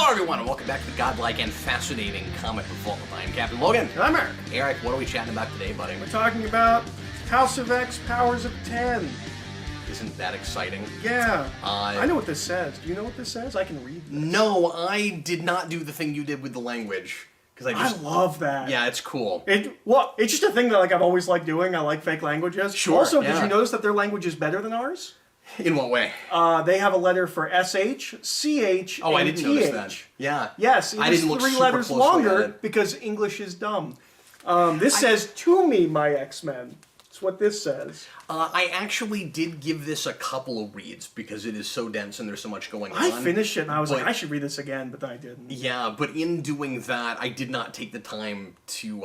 Hello everyone and welcome back to the godlike and fascinating Comic Vault. I'm Captain Logan. And I'm Eric. Eric, what are we chatting about today, buddy? We're talking about House of X Powers of 10. Isn't that exciting? Yeah. I know what this says. Do you know what this says? I can read this. No, I did not do the thing you did with the language. I love that. Yeah, it's cool. It's just a thing that I've always liked doing. I like fake languages. Sure, Also, yeah. Did you notice that their language is better than ours? In what way? They have a letter for SH, CH, Oh, and I didn't TH. notice that. Yeah. Yes, I it's didn't look 3 super letters closely at longer it. because English is dumb. This says, "To me, my X-Men." That's what this says. I actually did give this a couple of reads because it is so dense and there's so much going on. I finished it and I was like, I should read this again, but I didn't. Yeah, but in doing that, I did not take the time to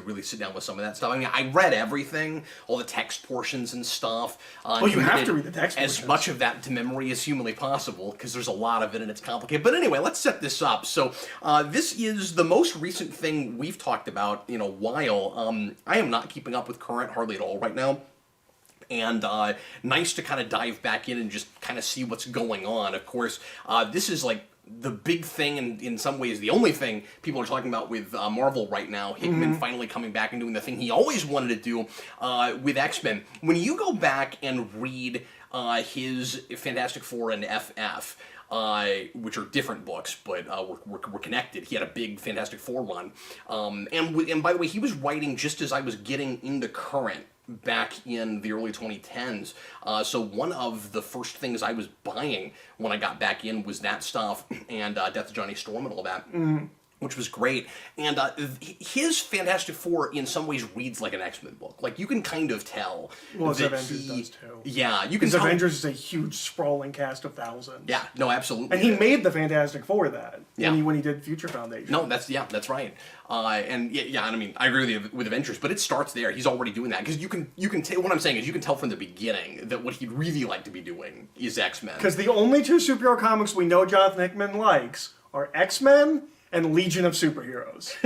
really sit down with some of that stuff. I mean, I read everything, all the text portions and stuff. Well, you have to read the text portions. As much of that to memory as humanly possible, because there's a lot of it and it's complicated. But anyway, let's set this up. So, this is the most recent thing we've talked about in a while. I am not keeping up with current hardly at all right now. And nice to kind of dive back in and just kind of see what's going on. Of course, this is like the big thing, and in some ways the only thing people are talking about with Marvel right now. Hickman finally coming back and doing the thing he always wanted to do with X-Men. When you go back and read his Fantastic Four and FF, which are different books, but were connected. He had a big Fantastic Four run. And by the way, he was writing just as I was getting into current back in the early 2010s. So one of the first things I was buying when I got back in was that stuff, and Death of Johnny Storm and all that. Which was great. And his Fantastic Four in some ways reads like an X-Men book. Like, you can kind of tell. Well, that Avengers does too. Yeah, you can Because tell. Avengers is a huge sprawling cast of thousands. Yeah, no, absolutely. And he made the Fantastic Four that Yeah. when he did Future Foundation. No, that's right. And I mean, I agree with Avengers, but it starts there. He's already doing that because you can tell. What I'm saying is, you can tell from the beginning that what he'd really like to be doing is X-Men. Because the only 2 superhero comics we know Jonathan Hickman likes are X-Men and Legion of Superheroes.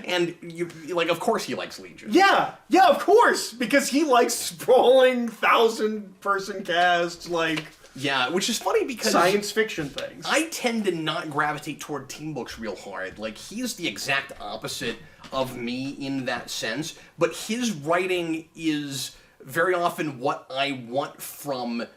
And of course he likes Legion. Yeah, of course, because he likes sprawling 1,000-person casts, like Yeah, which is funny because science fiction things. I tend to not gravitate toward team books real hard. Like, he's the exact opposite of me in that sense, but his writing is very often what I want from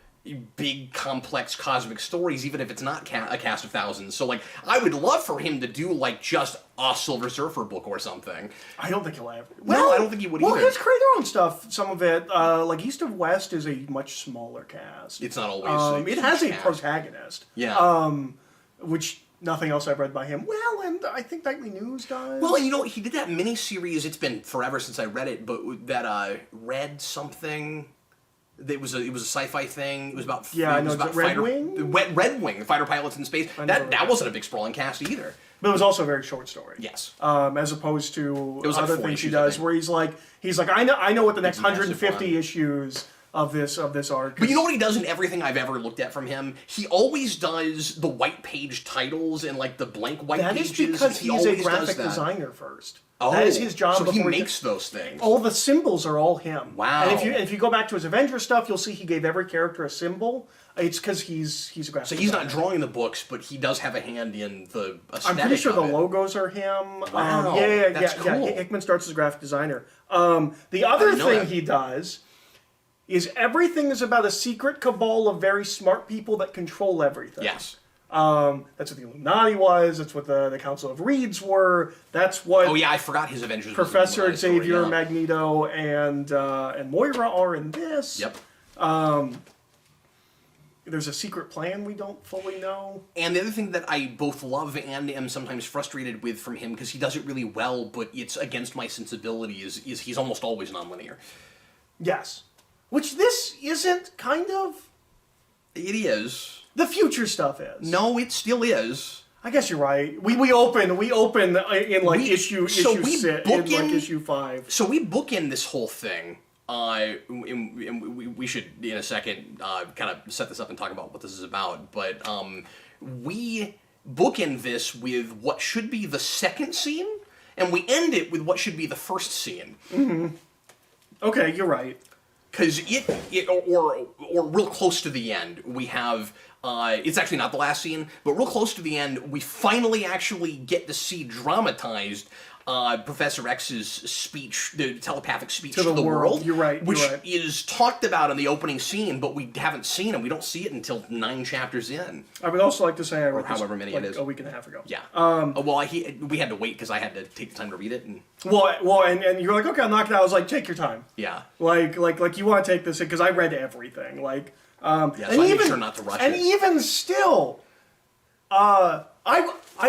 big, complex, cosmic stories, even if it's not a cast of thousands. So, like, I would love for him to do, like, just a Silver Surfer book or something. I don't think he'll ever. No, I don't think he would either. Well, he's created their own stuff. Some of it, like East of West, is a much smaller cast. It's not always. It has a cast. protagonist. Yeah. Which nothing else I've read by him. Well, and I think Nightly News does. Well, he did that miniseries. It's been forever since I read it, but that Red something. It was a sci-fi thing. It was about I know. about Red Wing. Red Wing, fighter pilots in space. That wasn't a big sprawling cast either. But it was also a very short story. Yes. As opposed to like other 4 things he issues, does, where he's like I know what the next Massive 150 run. issues of this arc. But you know what he does in everything I've ever looked at from him? He always does the white page titles and like the blank white pages. That is because he's a graphic designer first. That is his job. So he makes those things. All the symbols are all him. Wow. And if you go back to his Avengers stuff, you'll see he gave every character a symbol. It's because he's a graphic So he's designer. not drawing the books, but he does have a hand in the aesthetic. I'm pretty sure of the it. logos are him. Wow, that's cool. Hickman starts as a graphic designer. The other thing he does is everything is about a secret cabal of very smart people that control everything. Yes. That's what the Illuminati was. That's what the Council of Reeds were. That's what. Oh yeah, I forgot his Avengers. Professor was the Illuminati Xavier, story, yeah. Magneto, and Moira are in this. Yep. There's a secret plan we don't fully know. And the other thing that I both love and am sometimes frustrated with from him, because he does it really well, but it's against my sensibilities, is he's almost always nonlinear. Yes. Which this isn't, kind of. It is. The future stuff is. No, it still is. I guess you're right. We open in like issue 5. So we bookend this whole thing. And we should in a second kind of set this up and talk about what this is about. But we bookend this with what should be the second scene, and we end it with what should be the first scene. Mm-hmm. Okay, you're right. Because or real close to the end, we have It's actually not the last scene, but real close to the end, we finally actually get to see dramatized Professor X's speech, the telepathic speech to the world. You're right. Which is talked about in the opening scene, but we haven't seen it. We don't see it until 9 chapters in. I would also like to say I read however many it is. a week and a half ago. Yeah. We had to wait because I had to take the time to read it. And and you're like, okay, I'll knock it out. I was like, take your time. Yeah. Like you want to take this in because I read everything. Like, so I made sure not to rush it. And even still, I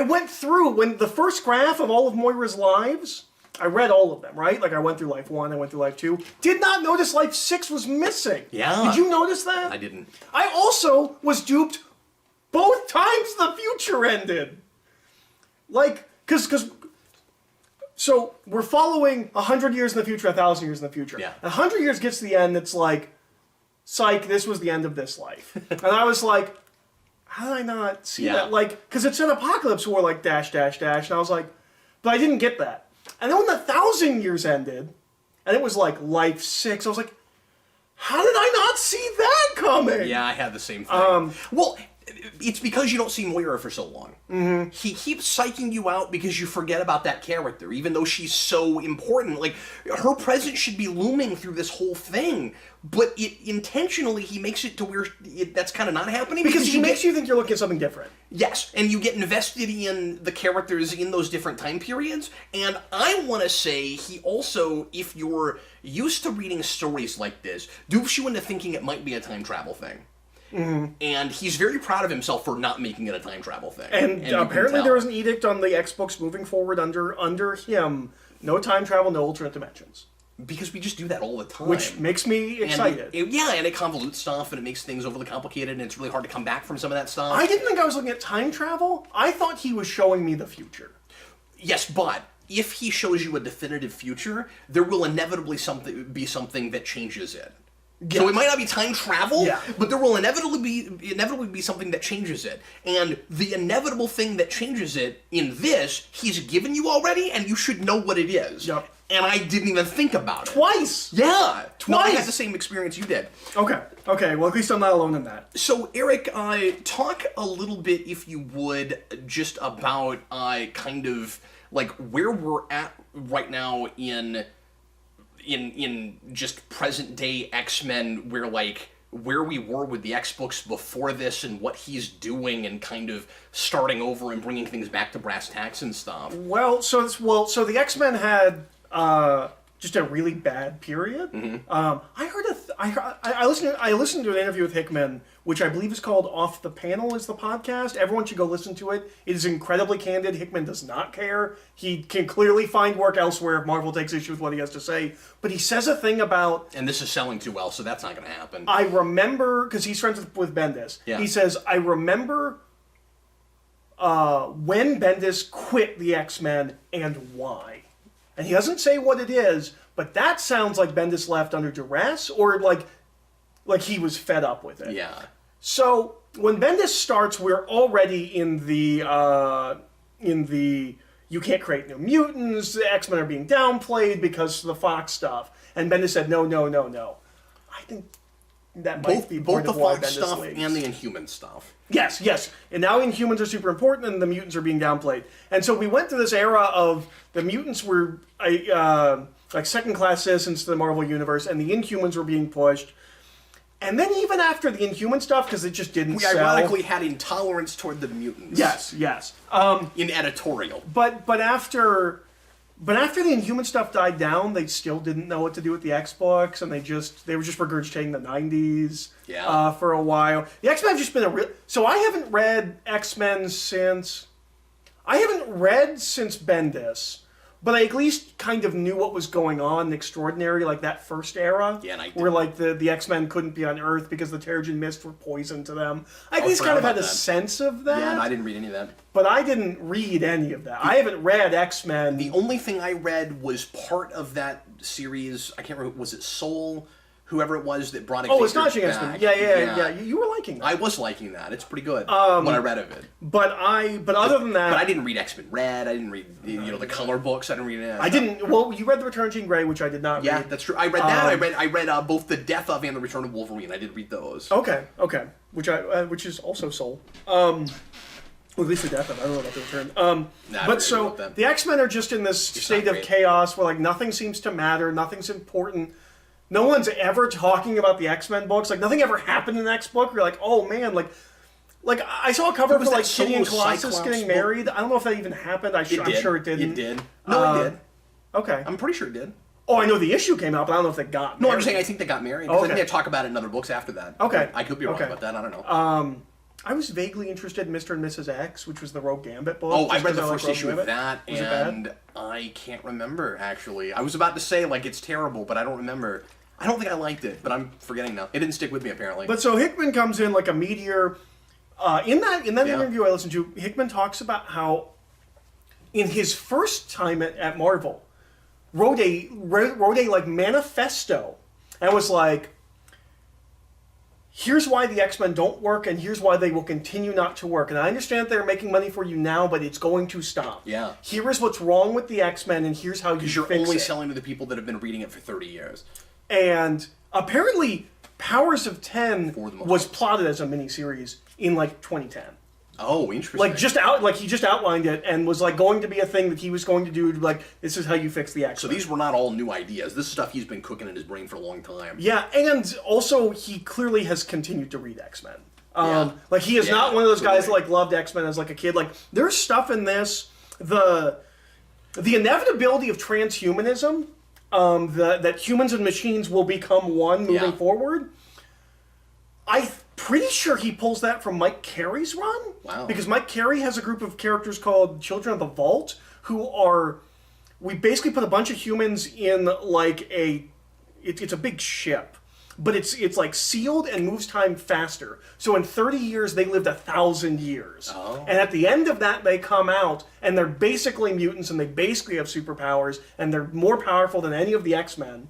went through when the first graph of all of Moira's lives. I read all of them, right? Like I went through life 1, I went through life 2. Did not notice life 6 was missing. Yeah. Did you notice that? I didn't. I also was duped both times the future ended. Like, so we're following 100 years in the future, 1,000 years in the future. Yeah. 100 years gets to the end, it's like, psych, this was the end of this life. And I was like, how did I not see that? Like, because it said apocalypse war, like, dash, dash, dash. And I was like, but I didn't get that. And then when the 1,000 years ended, and it was like life 6, I was like, how did I not see that coming? Yeah, I had the same thing. Well, it's because you don't see Moira for so long. Mm-hmm. He keeps psyching you out because you forget about that character, even though she's so important. Like, her presence should be looming through this whole thing, but intentionally he makes it to where that's kind of not happening. Because he makes you think you're looking at something different. Yes, and you get invested in the characters in those different time periods, and I want to say he also, if you're used to reading stories like this, dupes you into thinking it might be a time travel thing. Mm-hmm. And he's very proud of himself for not making it a time travel thing. And apparently there was an edict on the X books moving forward under him. No time travel, no alternate dimensions. Because we just do that all the time. Which makes me excited. And it convolutes stuff, and it makes things overly complicated, and it's really hard to come back from some of that stuff. I didn't think I was looking at time travel. I thought he was showing me the future. Yes, but if he shows you a definitive future, there will inevitably be something that changes it. Yes. So it might not be time travel, but there will inevitably be something that changes it. And the inevitable thing that changes it in this, he's given you already, and you should know what it is. Yep. And I didn't even think about it. Twice! Yeah! Twice! No, I had the same experience you did. Okay, well at least I'm not alone in that. So, Eric, talk a little bit, if you would, just about kind of, like, where we're at right now in just present day X-Men, where we were with the X books before this and what he's doing and kind of starting over and bringing things back to brass tacks and stuff. Well, so the X-Men had just a really bad period. Mm-hmm. I listened to an interview with Hickman, which I believe is called Off the Panel is the podcast. Everyone should go listen to it. It is incredibly candid. Hickman does not care. He can clearly find work elsewhere if Marvel takes issue with what he has to say. But he says a thing about... And this is selling too well, so that's not going to happen. I remember, because he's friends with Bendis. Yeah. He says, I remember when Bendis quit the X-Men and why. And he doesn't say what it is, but that sounds like Bendis left under duress, or like he was fed up with it. Yeah. So when Bendis starts, we're already in the you can't create new mutants, the X-Men are being downplayed because of the Fox stuff. And Bendis said, no. I think that might be part of why Bendis leaves. Both the Fox stuff and the Inhuman stuff. Yes. And now Inhumans are super important and the mutants are being downplayed. And so we went through this era of the mutants were like second-class citizens to the Marvel Universe, and the Inhumans were being pushed. And then even after the Inhuman stuff, because it just didn't sell... We ironically had intolerance toward the mutants. Yes. In editorial. But after the Inhuman stuff died down, they still didn't know what to do with the X-books, and they were just regurgitating the 90s for a while. The X-Men have just been a real... So I haven't read X-Men since... I haven't read since Bendis, but I at least kind of knew what was going on in Extraordinary, like that first era. Yeah, and I did. Where like the X-Men couldn't be on Earth because the Terrigen Mist were poison to them. I at least kind of had a sense of that. Yeah, and I didn't read any of that. But I didn't read any of that. I haven't read X-Men. The only thing I read was part of that series. I can't remember. Was it Soul? whoever it was that brought it. Oh, Astonishing X-Men. Yeah. You were liking that. I was liking that. It's pretty good when I read of it. But other than that, but I didn't read X-Men Red. I didn't read the color books. I didn't read any of that. I didn't. Well, you read The Return of Jean Grey, which I did not read. Yeah, that's true. I read that. I read both The Death of and The Return of Wolverine. I did read those. Okay. Which is also Soul. Well, at least The Death of. I don't know about The Return. But so the X-Men are just in this state of chaos where like nothing seems to matter, nothing's important. No one's ever talking about the X-Men books. Like nothing ever happened in the X book. You're like, oh man, like I saw a cover for like Kitty and Colossus getting married. I don't know if that even happened. I'm sure it didn't. It did. No, it did. Okay. I'm pretty sure it did. Oh, I know the issue came out, but I don't know if they got married. No, I'm saying I think they got married. Because I think they talk about it in other books after that. Okay. I could be wrong about that. I don't know. I was vaguely interested in Mr. and Mrs. X, which was the Rogue Gambit book. Oh, I read the first issue of that, and I can't remember, actually. I was about to say, like, it's terrible, but I don't remember. I don't think I liked it, but I'm forgetting now. It didn't stick with me, apparently. But so Hickman comes in like a meteor. In that interview I listened to, Hickman talks about how in his first time at Marvel, wrote a like manifesto and was like, here's why the X-Men don't work, and here's why they will continue not to work. And I understand they're making money for you now, but it's going to stop. Yeah. Here is what's wrong with the X-Men, and here's how you fix it. Because you're only selling to the people that have been reading it for 30 years. And apparently, Powers of 10 was plotted as a miniseries in like 2010. Oh, interesting. He just outlined it and was like going to be a thing that he was going to do. Like, this is how you fix the X-Men. So these were not all new ideas. This stuff he's been cooking in his brain for a long time. Yeah, and also he clearly has continued to read X-Men. Like he is not one of those guys that like loved X-Men as like a kid. Like there's stuff in this, the inevitability of transhumanism, that humans and machines will become one moving forward. I'm pretty sure he pulls that from Mike Carey's run. Wow. Because Mike Carey has a group of characters called Children of the Vault, who are... We basically put a bunch of humans in, like, it's a big ship. But it's like, sealed and moves time faster. So in 30 years, they lived 1,000 years. Oh. And at the end of that, they come out, and they're basically mutants, and they basically have superpowers, and they're more powerful than any of the X-Men.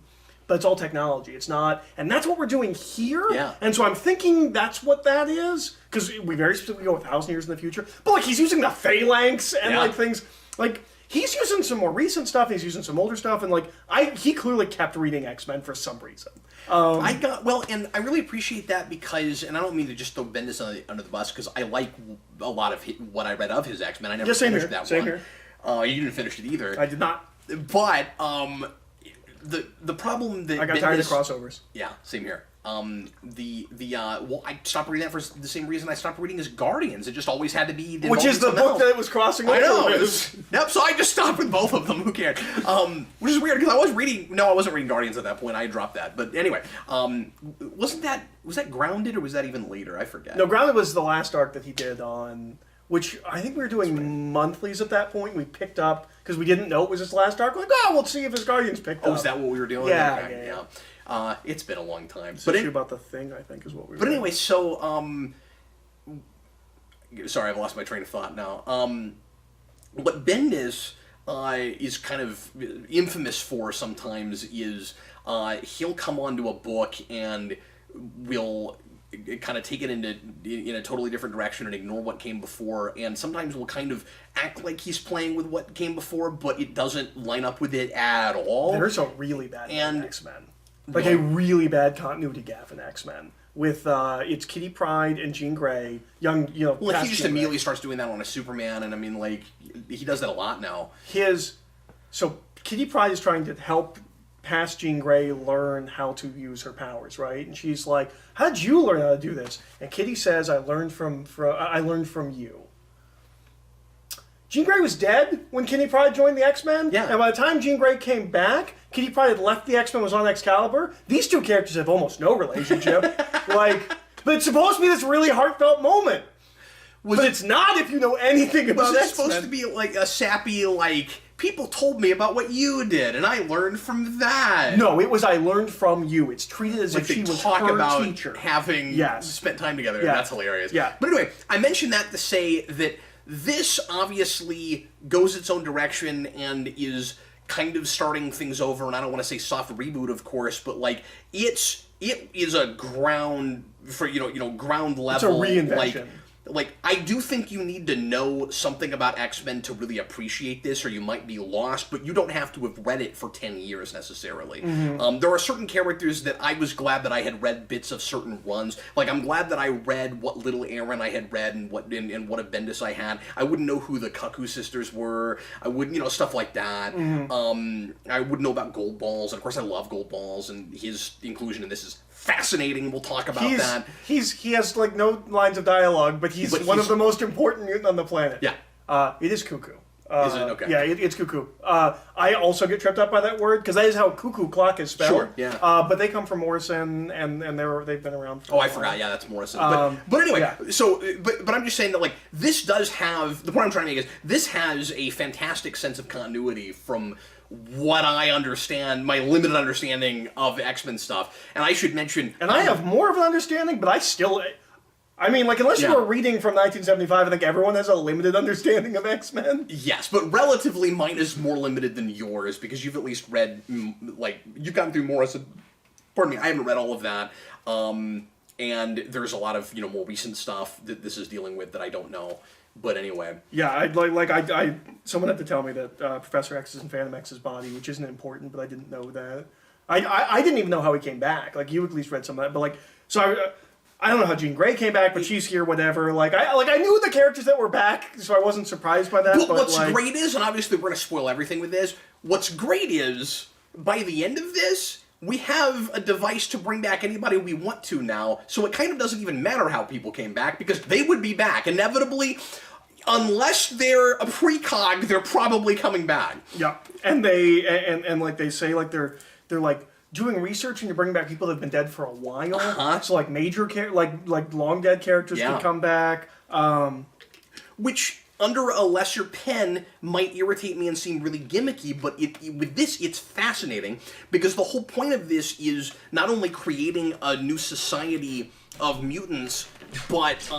But it's all technology. It's not... And that's what we're doing here. Yeah. And so I'm thinking that's what that is. Because we very specifically go 1,000 years in the future. But, like, he's using the phalanx and, like, things... Like, he's using some more recent stuff. He's using some older stuff. And, like, he clearly kept reading X-Men for some reason. And I really appreciate that because... And I don't mean to just throw Bendis under the bus because I like a lot of what I read of his X-Men. I never finished that one. Same here. You didn't finish it either. I did not. But... The problem that I got tired of crossovers. Yeah, same here. I stopped reading that for the same reason I stopped reading his Guardians. It just always had to be... Which is the book that it was crossing over. I know. Yep, so I just stopped with both of them. Who cared? Which is weird, because I was reading... No, I wasn't reading Guardians at that point. I dropped that. But anyway, was that Grounded, or was that even later? I forget. No, Grounded was the last arc that he did on... Which I think we were doing monthlies at that point. We picked up, because we didn't know it was his last arc. We're like, we'll see if his Guardians picked up. Oh, is that what we were doing? Yeah. It's been a long time. But issue about the Thing, I think, is what we were doing. Anyway, so, sorry, I've lost my train of thought now. What Bendis is kind of infamous for sometimes is he'll come onto a book and will... kind of take it in a totally different direction and ignore what came before, and sometimes will kind of act like he's playing with what came before, but it doesn't line up with it at all. There's a really bad X-Men. Like a really bad continuity gaffe in X-Men. With it's Kitty Pryde and Jean Grey, young, Well, he just immediately starts doing that on a Superman, and I mean, like, he does that a lot now. So Kitty Pryde is trying to help past Jean Grey learn how to use her powers, right? And she's like, "How'd you learn how to do this?" And Kitty says, "I learned from you." Jean Grey was dead when Kitty Pryde joined the X-Men. Yeah. And by the time Jean Grey came back, Kitty Pryde had left the X-Men, was on Excalibur. These two characters have almost no relationship. But it's supposed to be this really heartfelt moment. But it's not if you know anything about X-Men. Was it supposed to be like a sappy, like, people told me about what you did, and I learned from that? No, it was I learned from you. It's treated as like if she was talk her about teacher. Having spent time together, and that's hilarious. Yeah. But anyway, I mentioned that to say that this obviously goes its own direction and is kind of starting things over, and I don't want to say soft reboot, of course, but like it's it is a ground for ground level. It's a reinvention. Like, I do think you need to know something about X-Men to really appreciate this, or you might be lost, but you don't have to have read it for 10 years, necessarily. There are certain characters that I was glad that I had read bits of certain runs. Like, I'm glad that I read what Little Aaron I had read and what of Bendis I had. I wouldn't know who the Cuckoo sisters were. I wouldn't, stuff like that. I wouldn't know about Gold Balls, and of course I love Gold Balls, and his inclusion in this is fascinating. We'll talk about that. He has like no lines of dialogue, but he's one of the most important mutant on the planet. Yeah. It is Cuckoo. Is it? Okay. Yeah, it's Cuckoo. I also get tripped up by that word because that is how Cuckoo Clock is spelled. Sure. Yeah. But they come from Morrison, and they've been around. For I forgot. Yeah, that's Morrison. But anyway, yeah. so but I'm just saying that like this does have the point I'm trying to make is this has a fantastic sense of continuity from what I understand, my limited understanding of X-Men stuff. And I should mention... And I have more of an understanding, but unless you were reading from 1975, I think everyone has a limited understanding of X-Men. Yes, but relatively mine is more limited than yours, because you've at least read, you've gone through Morrison. Pardon me, I haven't read all of that. And there's a lot of, more recent stuff that this is dealing with that I don't know. But anyway. Yeah, someone had to tell me that Professor X is in Phantom X's body, which isn't important, but I didn't know that. I didn't even know how he came back. Like, you at least read some of that, but I don't know how Jean Grey came back, but she's here, whatever. I knew the characters that were back, so I wasn't surprised by that. But what's great is, and obviously we're going to spoil everything with this, what's great is, by the end of this, we have a device to bring back anybody we want to now, so it kind of doesn't even matter how people came back, because they would be back. Inevitably, unless they're a precog, they're probably coming back. Yeah, and they say, they're doing research and you're bringing back people that have been dead for a while. So, major, long dead characters can come back. Which... under a lesser pen, might irritate me and seem really gimmicky, but with this, it's fascinating, because the whole point of this is not only creating a new society of mutants, but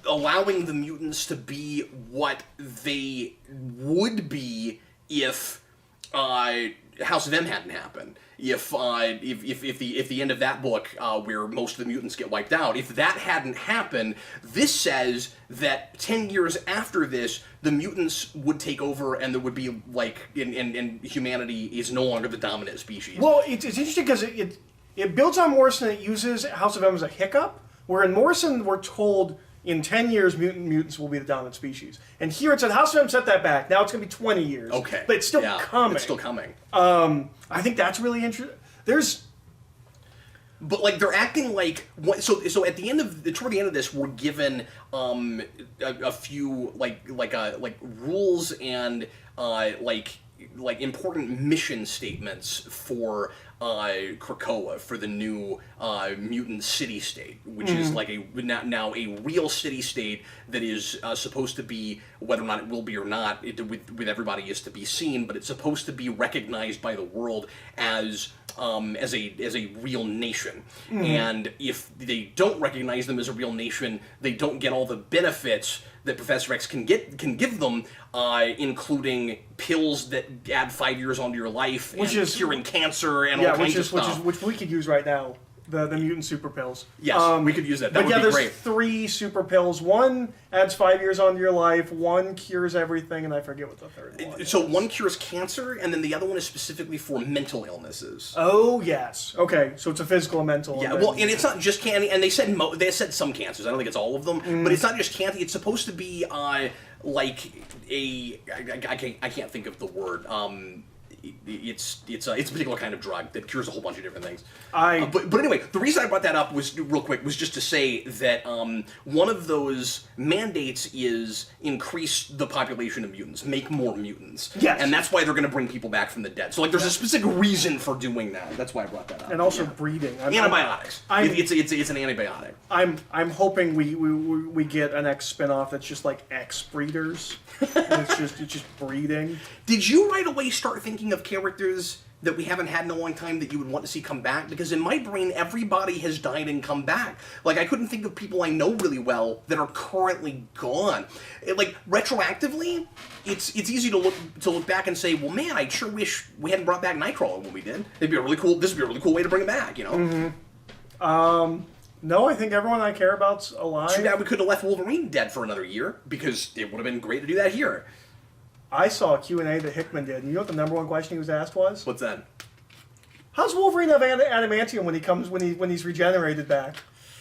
allowing the mutants to be what they would be if House of M hadn't happened. If the end of that book, where most of the mutants get wiped out, if that hadn't happened, this says that 10 years after this, the mutants would take over, and there would be and humanity is no longer the dominant species. Well, it's interesting because it builds on Morrison. It uses House of M as a hiccup, where in Morrison we're told in 10 years mutants will be the dominant species, and here it said House of M set that back. Now it's going to be 20 years. Okay, but it's still coming. It's still coming. I think that's really interesting. But they're acting like so at the end of toward the end of this, we're given a few rules and important mission statements for Krakoa, for the new mutant city-state, which is now a real city-state that is supposed to be, whether or not it will be or not, with everybody is to be seen, but it's supposed to be recognized by the world as a real nation. And if they don't recognize them as a real nation, they don't get all the benefits that Professor X can give them, including pills that add 5 years onto your life, and curing cancer and all kinds of stuff. Which we could use right now. The mutant super pills. Yes, we could use that. That would be great. There's 3 super pills. One adds 5 years onto your life. One cures everything, and I forget what the third one is. So one cures cancer, and then the other one is specifically for mental illnesses. Oh yes. Okay, so it's a physical and mental. Yeah. And it's not just cancer. And they said some cancers. I don't think it's all of them, but it's not just cancer. It's supposed to be I can't think of the word. It's a particular kind of drug that cures a whole bunch of different things. But anyway, the reason I brought that up was just to say that one of those mandates is increase the population of mutants, make more mutants. Yes. And that's why they're going to bring people back from the dead. So there's a specific reason for doing that. That's why I brought that up. And also breeding. Antibiotics. It's an antibiotic. I'm hoping we get an X spinoff that's just like X breeders. It's just breeding. Did you right away start thinking of characters that we haven't had in a long time that you would want to see come back? Because in my brain, everybody has died and come back. Like, I couldn't think of people I know really well that are currently gone. Like, retroactively, it's easy to look back and say, well, man, I sure wish we hadn't brought back Nightcrawler when we did. This would be a really cool way to bring him back, you know? Mm-hmm. No, I think everyone I care about's alive. Too bad we could have left Wolverine dead for another year, because it would have been great to do that here. I saw a Q&A that Hickman did, and you know what the number one question he was asked was? What's that? How's Wolverine have adamantium when he's regenerated back?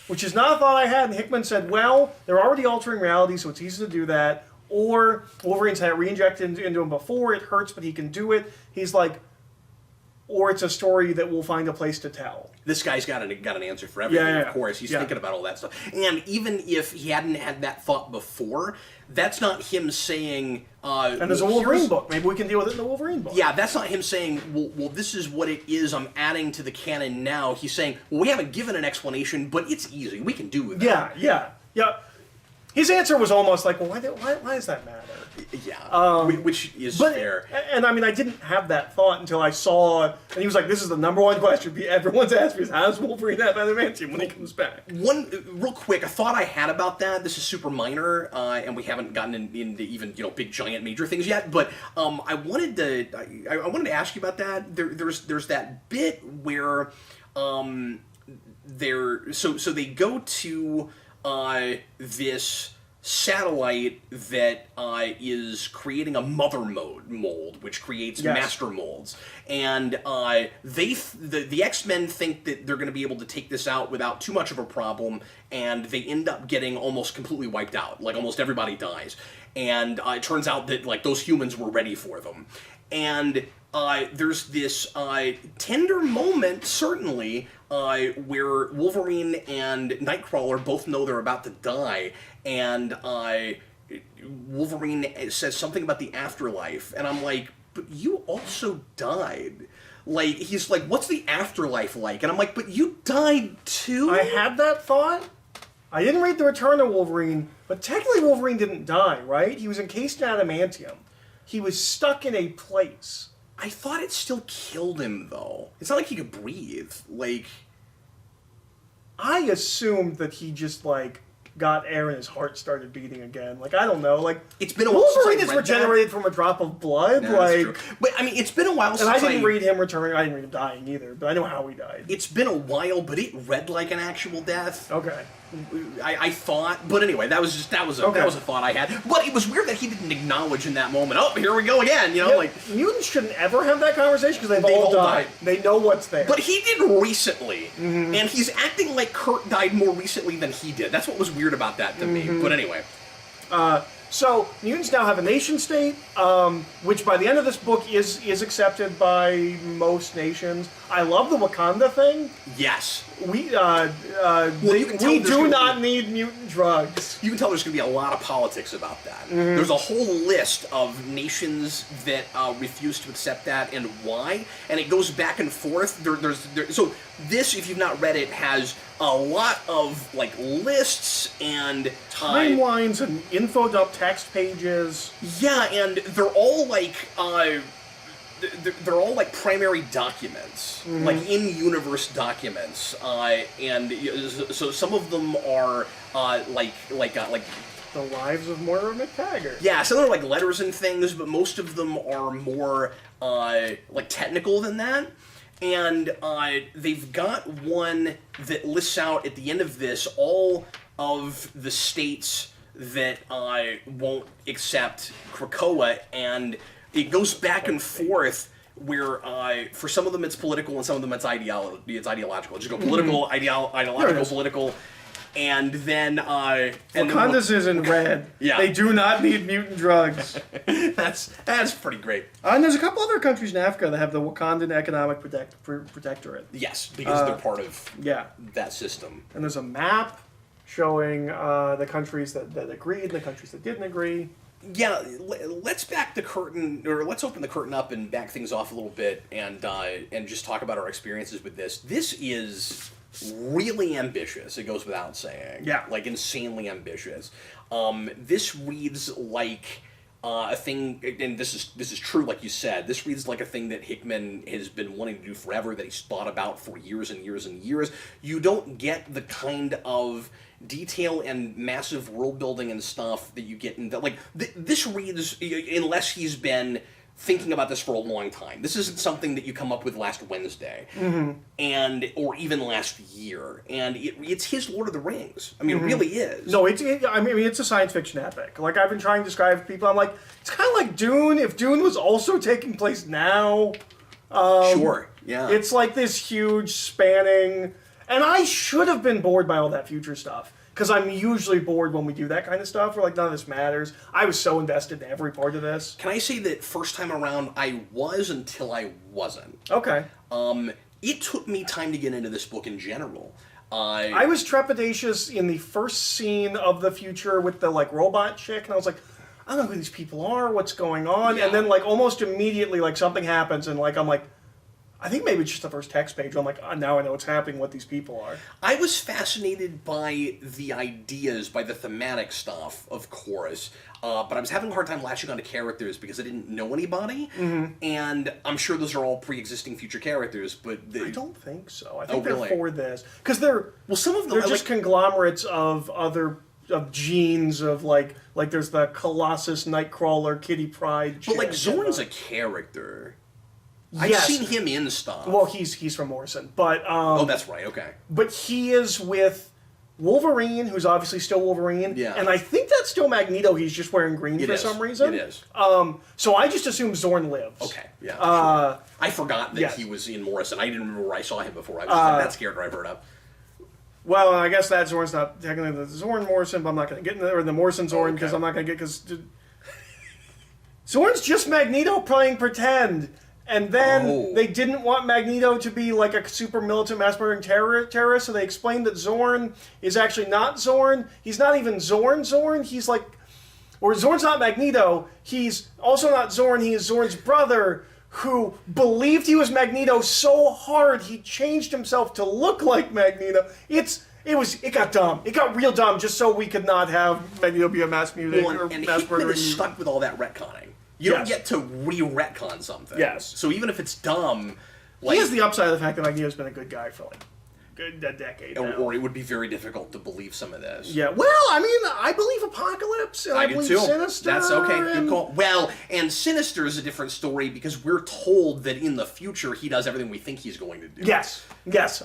Which is not a thought I had, and Hickman said, well, they're already altering reality, so it's easy to do that. Or Wolverine's had it re-injected into him before, it hurts, but he can do it. He's like, or it's a story that we'll find a place to tell. This guy's got an answer for everything, yeah. Of course. He's thinking about all that stuff. And even if he hadn't had that thought before, that's not him saying... and there's a Wolverine book. Maybe we can deal with it in the Wolverine book. Yeah, that's not him saying, well, this is what it is, I'm adding to the canon now. He's saying, well, we haven't given an explanation, but it's easy. We can do that. Yeah. His answer was almost like, well, why does that matter? Yeah, which is fair. And I mean, I didn't have that thought until I saw, and he was like, this is the number one question everyone's asked me is, how does Wolverine have adamantium when he comes back? One, real quick, a thought I had about that, this is super minor, and we haven't gotten into even, big, giant, major things yet, but I wanted to ask you about that. There's that bit where so they go to this satellite that is creating a mother mold, which creates master molds, and the X-Men think that they're going to be able to take this out without too much of a problem, and they end up getting almost completely wiped out. Like, almost everybody dies, and it turns out that, like, those humans were ready for them, and there's this tender moment, certainly, where Wolverine and Nightcrawler both know they're about to die, and Wolverine says something about the afterlife, and I'm like, but you also died. Like, he's like, what's the afterlife like? And I'm like, but you died too? I had that thought. I didn't read The Return of Wolverine, but technically Wolverine didn't die, right? He was encased in adamantium. He was stuck in a place. I thought it still killed him, though. It's not like he could breathe. Like, I assumed that he just, like, got air and his heart started beating again. Like, I don't know. Like, it's been a while since Wolverine is regenerated from a drop of blood. No, like, that's true. But I mean, it's been a while since I didn't read him returning. I didn't read him dying either, but I know how he died. It's been a while, but it read like an actual death. Okay. I thought, but anyway, that was a thought I had. But it was weird that he didn't acknowledge in that moment. Oh, here we go again. Like, mutants shouldn't ever have that conversation because they've all died. They know what's there. But he did recently, and he's acting like Kurt died more recently than he did. That's what was weird about that to me. But anyway, so mutants now have a nation state, which by the end of this book is accepted by most nations. I love the Wakanda thing. Yes. We do not need mutant drugs. You can tell there's going to be a lot of politics about that. There's a whole list of nations that refuse to accept that and why, and it goes back and forth. So this, if you've not read it, has a lot of like lists and timelines and info dump text pages. Yeah, and they're all like they're all like primary documents, like in-universe documents, and so some of them are like the lives of Moira McTaggart. Yeah, some are like letters and things, but most of them are more like technical than that. And they've got one that lists out at the end of this all of the states that won't accept Krakoa, and it goes back and forth where for some of them it's political and some of them it's ideological. Just go political, ideological, political, and then Wakanda's is in red. Yeah. They do not need mutant drugs. That's pretty great. And there's a couple other countries in Africa that have the Wakandan Economic Protectorate. Yes, because they're part of that system. And there's a map showing the countries that agreed and the countries that didn't agree. Yeah, let's back the curtain, or let's open the curtain up and back things off a little bit, and just talk about our experiences with this. This is really ambitious. It goes without saying. Yeah, like insanely ambitious. This reads like a thing, and this is true, like you said. This reads like a thing that Hickman has been wanting to do forever, that he's thought about for years and years and years. You don't get the kind of detail and massive world building and stuff that you get in that. Like this reads, unless he's been thinking about this for a long time. This isn't something that you come up with last Wednesday, or even last year. And it's his Lord of the Rings. I mean, it really is. No, it's a science fiction epic. Like, I've been trying to describe to people, I'm like, it's kind of like Dune. If Dune was also taking place now, sure, yeah, it's like this huge spanning. And I should have been bored by all that future stuff. Because I'm usually bored when we do that kind of stuff. We're like, none of this matters. I was so invested in every part of this. Can I say that first time around, I was until I wasn't. Okay. It took me time to get into this book in general. I was trepidatious in the first scene of the future with the, like, robot chick. And I was like, I don't know who these people are. What's going on? Yeah. And then, like, almost immediately, like, something happens. And, like, I'm like, I think maybe it's just the first text page. I'm like, oh, now I know what's happening, what these people are. I was fascinated by the ideas, by the thematic stuff, of course, but I was having a hard time latching onto characters because I didn't know anybody, and I'm sure those are all pre-existing future characters, but... I don't think so. I think really? they're for this. Because they're... Well, some of them... They're just conglomerates of other... of genes of, like there's the Colossus, Nightcrawler, Kitty Pryde... But, like, Zorn's a character... Yes. I've seen him in stuff. Well, he's from Morrison, but oh, that's right. Okay. But he is with Wolverine, who's obviously still Wolverine. Yeah. And I think that's still Magneto. He's just wearing green for some reason. It is. So I just assume Zorn lives. Okay. Yeah. Sure. I forgot that yes. he was in Morrison. I didn't remember where I saw him before. I was like, that's character I've heard of. Well, I guess that Zorn's not technically the Zorn Morrison, but I'm not going to get into or the Morrison Zorn because I'm not going to get because Zorn's just Magneto playing pretend. And then they didn't want Magneto to be like a super militant mass murdering terrorist, so they explained that Zorn is actually not Zorn. He's not even Zorn. He's like... Or Zorn's not Magneto. He's also not Zorn. He is Zorn's brother who believed he was Magneto so hard he changed himself to look like Magneto. It got dumb. It got real dumb just so we could not have Magneto be a mass mutant or and mass Hickman murdering. is stuck with all that retconning. You don't get to re-retcon something. Yes. So even if it's dumb... Like, he has the upside of the fact that Magneto's been a good guy for, like, a decade now. Or it would be very difficult to believe some of this. Yeah, well, I mean, I believe Apocalypse, and I believe too. Sinister. That's okay, good call. Well, and Sinister is a different story because we're told that in the future he does everything we think he's going to do. Yes.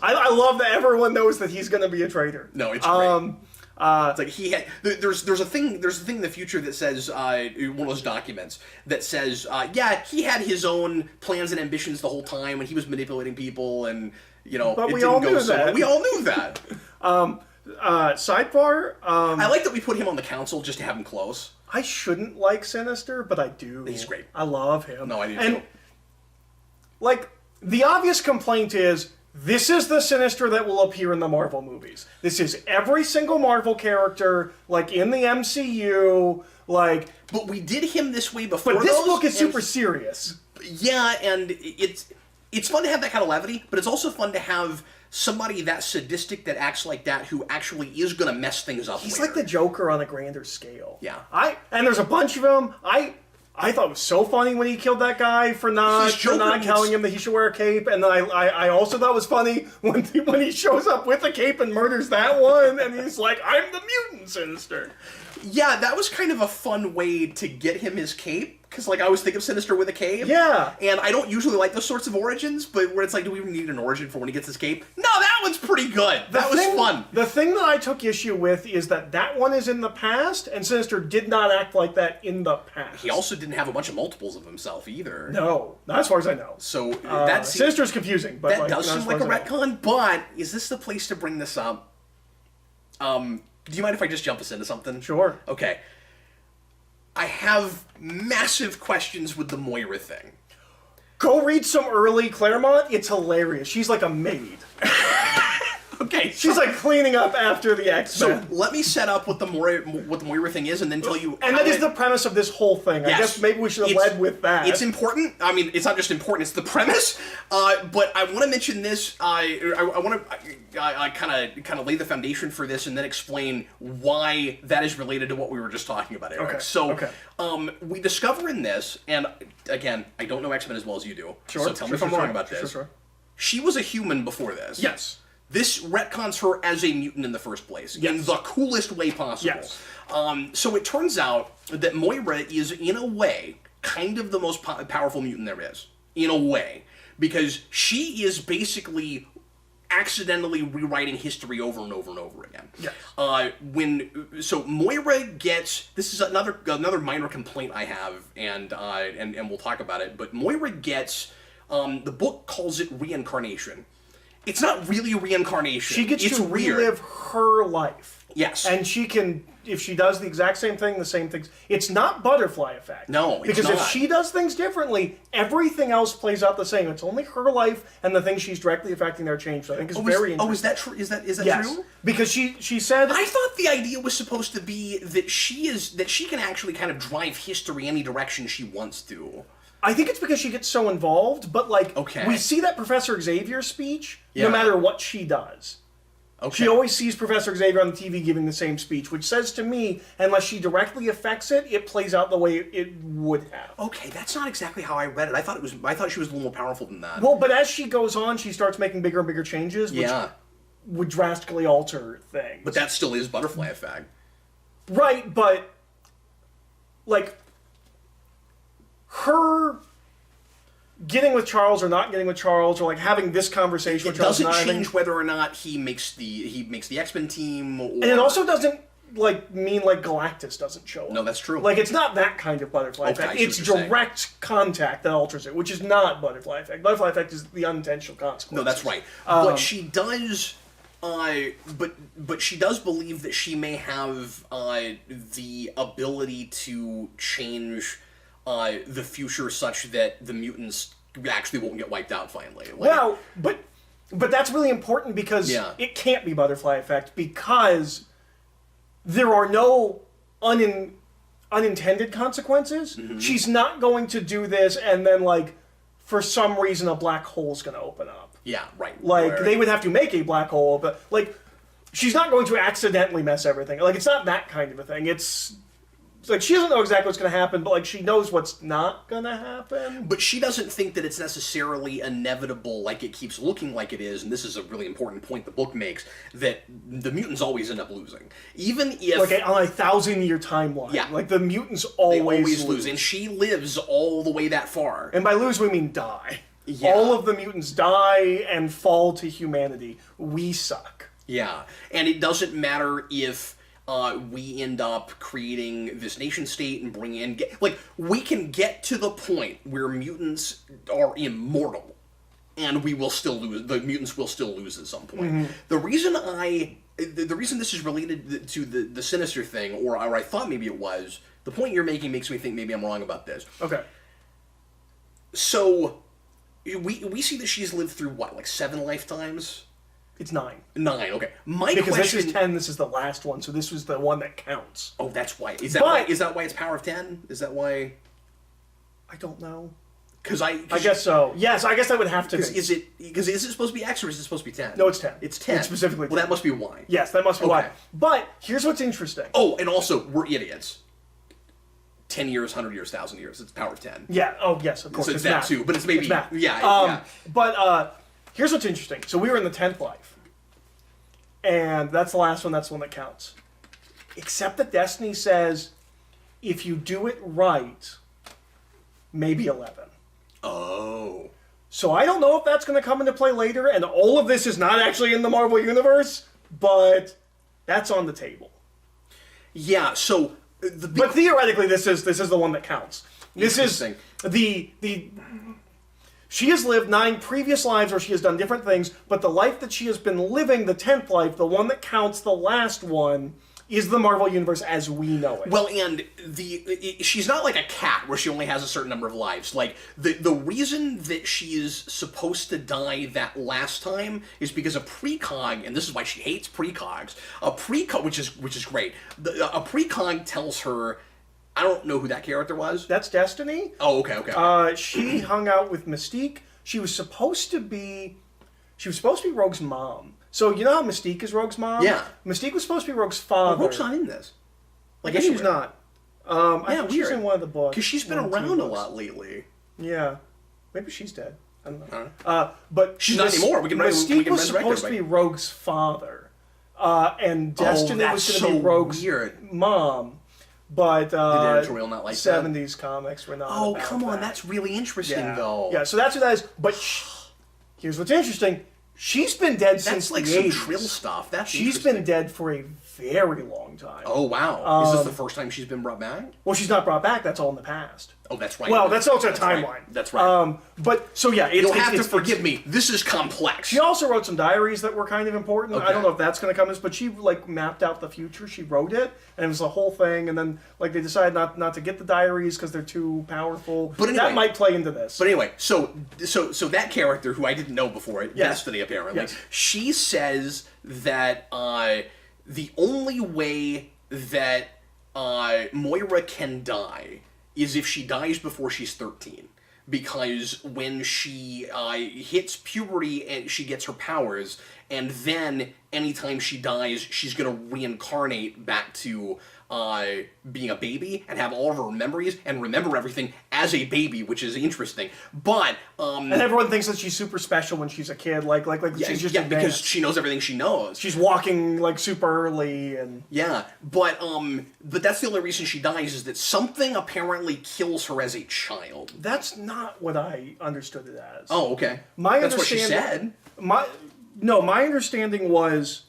I love that everyone knows that he's going to be a traitor. No, it's great. It's like he had. There's a thing in the future that says one of those documents that says he had his own plans and ambitions the whole time and he was manipulating people and but it we didn't all go knew so that. well. We all knew that. Sidebar. I like that we put him on the council just to have him close. I shouldn't like Sinister, but I do. He's great. I love him. No, I do and, too. Like, the obvious complaint is, this is the Sinister that will appear in the Marvel movies. This is every single Marvel character, like, in the MCU, like... But we did him this way before. But this book is super serious. Yeah, and it's fun to have that kind of levity, but it's also fun to have somebody that sadistic that acts like that who actually is going to mess things up. He's later. like the Joker on a grander scale. Yeah. And there's a bunch of them. I thought it was so funny when he killed that guy for not telling him that he should wear a cape, and then I also thought it was funny when he shows up with a cape and murders that one, and he's like, I'm the mutant Sinister. Yeah, that was kind of a fun way to get him his cape, because like I always think of Sinister with a cape. Yeah. And I don't usually like those sorts of origins, but where it's like, do we even need an origin for when he gets his cape? No, that one's pretty good. That was fun. The thing that I took issue with is that one is in the past, and Sinister did not act like that in the past. He also didn't have a bunch of multiples of himself either. No, not as far as I know. So Sinister's confusing. But that does seem like a retcon, but is this the place to bring this up? Do you mind if I just jump us into something? Sure. Okay. I have massive questions with the Moira thing. Go read some early Claremont. It's hilarious. She's like a maid. Okay, She's like cleaning up after the X-Men. So let me set up what the Moira thing is, and then tell you. And that is the premise of this whole thing. I guess maybe we should have led with that. It's important. I mean, it's not just important; it's the premise. But I want to mention this. I want to kind of lay the foundation for this, and then explain why that is related to what we were just talking about, Eric. Okay. So, we discover in this, and again, I don't know X-Men as well as you do. Sure. So tell me if I'm wrong about this. Sure. She was a human before this. Yes. This retcons her as a mutant in the first place, in the coolest way possible. Yes. So it turns out that Moira is, in a way, kind of the most powerful mutant there is. In a way. Because she is basically accidentally rewriting history over and over and over again. Yes. So Moira gets, this is another minor complaint I have, and we'll talk about it, but Moira gets, the book calls it reincarnation. It's not really a reincarnation. She gets to relive her life. Yes. And she can, if she does the exact same thing, the same things. It's not butterfly effect. No, it's because not. if she does things differently, everything else plays out the same. It's only her life and the things she's directly affecting their change. So I think it's very interesting. Oh, is that true? Is that yes. true? Because she said, I thought the idea was supposed to be that she can actually kind of drive history any direction she wants to. I think it's because she gets so involved, but we see that Professor Xavier speech no matter what she does. Okay. She always sees Professor Xavier on the TV giving the same speech, which says to me, unless she directly affects it, it plays out the way it would have. Okay, that's not exactly how I read it. I thought she was a little more powerful than that. Well, but as she goes on, she starts making bigger and bigger changes, which would drastically alter things. But that still is butterfly effect. Right, but her getting with Charles or not getting with Charles, or having this conversation with Charles, it doesn't change whether or not he makes the X-Men team, or... and it also doesn't mean Galactus doesn't show up. No, that's true. It's not that kind of butterfly effect. It's direct contact that alters it, which is not butterfly effect. Butterfly effect is the unintentional consequence. No, that's right. But she does. But she does believe that she may have the ability to change the future such that the mutants actually won't get wiped out finally. But that's really important because it can't be butterfly effect because there are no unintended consequences. Mm-hmm. She's not going to do this and then for some reason a black hole's going to open up. Yeah, right. They would have to make a black hole, but she's not going to accidentally mess everything. It's not that kind of a thing. It's she doesn't know exactly what's going to happen, but she knows what's not going to happen. But she doesn't think that it's necessarily inevitable like it keeps looking like it is, and this is a really important point the book makes, that the mutants always end up losing. Even if... on a 1,000-year timeline. Yeah. The mutants always lose. And she lives all the way that far. And by lose, we mean die. Yeah. All of the mutants die and fall to humanity. We suck. Yeah. And it doesn't matter if... we end up creating this nation state and bring in... we can get to the point where mutants are immortal, and we will still lose. The mutants will still lose at some point. Mm-hmm. The reason this is related to the Sinister thing, or I thought maybe it was, the point you're making makes me think maybe I'm wrong about this. Okay. So, we see that she's lived through, 7 lifetimes? It's 9. 9, okay. Because this is 10, this is the last one, so this was the one that counts. Oh, that's why. Is that why it's power of 10? Is that why? I don't know. I guess so. Yes, I guess that would have to be. Is it supposed to be X or is it supposed to be 10? No, it's 10. It's 10. It's specifically 10. Well, that must be why. Yes, that must be why. But here's what's interesting. Oh, and also, we're idiots. 10 years, 100 years, 1,000 years. It's power of 10. Yeah. Oh, yes, of course. So it's that too, but it's maybe... It's math. Yeah. But here's what's interesting. So we were in the 10th life. And that's the last one, that's the one that counts. Except that Destiny says, if you do it right, maybe 11. Oh. So I don't know if that's going to come into play later, and all of this is not actually in the Marvel Universe, but that's on the table. Yeah, so... But theoretically, this is the one that counts. This is the She has lived 9 previous lives where she has done different things, but the life that she has been living, the 10th life, the one that counts, the last one, is the Marvel Universe as we know it. Well, and she's not like a cat where she only has a certain number of lives. Like, the reason that she is supposed to die that last time is because a precog, and this is why she hates precogs, which is great, a precog tells her, I don't know who that character was. That's Destiny. Oh, okay. She hung out with Mystique. She was supposed to be Rogue's mom. So you know how Mystique is Rogue's mom? Yeah. Mystique was supposed to be Rogue's father. Well, Rogue's not in this. Like, I guess she's not. I think she's in one of the books. Because she's been around a lot lately. Yeah. Maybe she's dead. I don't know. But she's not anymore. Mystique was supposed to be Rogue's father. And Destiny was going to be Rogue's mom. But the editorial not like 70s comics were not. Oh, come on. That's really interesting, though. Yeah, so that's what that is. But here's what's interesting. She's been dead since the 80s. That's like some Trill stuff. She's been dead for a very long time. Oh, wow. Is this the first time she's been brought back? Well, she's not brought back. That's all in the past. Oh, that's right. Well, that's also a timeline. Right. That's right. But, so yeah. You'll have to forgive me. This is complex. She also wrote some diaries that were kind of important. Okay. I don't know if that's going to come but she, like, mapped out the future. She wrote it, and it was a whole thing, and then, like, they decided not to get the diaries because they're too powerful. But anyway, that might play into this. But anyway, so that character, who I didn't know before, Destiny, apparently, she says that the only way that Moira can die is if she dies before she's 13. Because when she hits puberty and she gets her powers, and then anytime she dies, she's going to reincarnate back to being a baby and have all of her memories and remember everything as a baby, which is interesting. But and everyone thinks that she's super special when she's a kid, like she's just advanced. Because she knows everything she knows. She's walking like super early and but that's the only reason she dies is that something apparently kills her as a child. That's not what I understood it as. Oh, okay. That's what she said. My understanding was,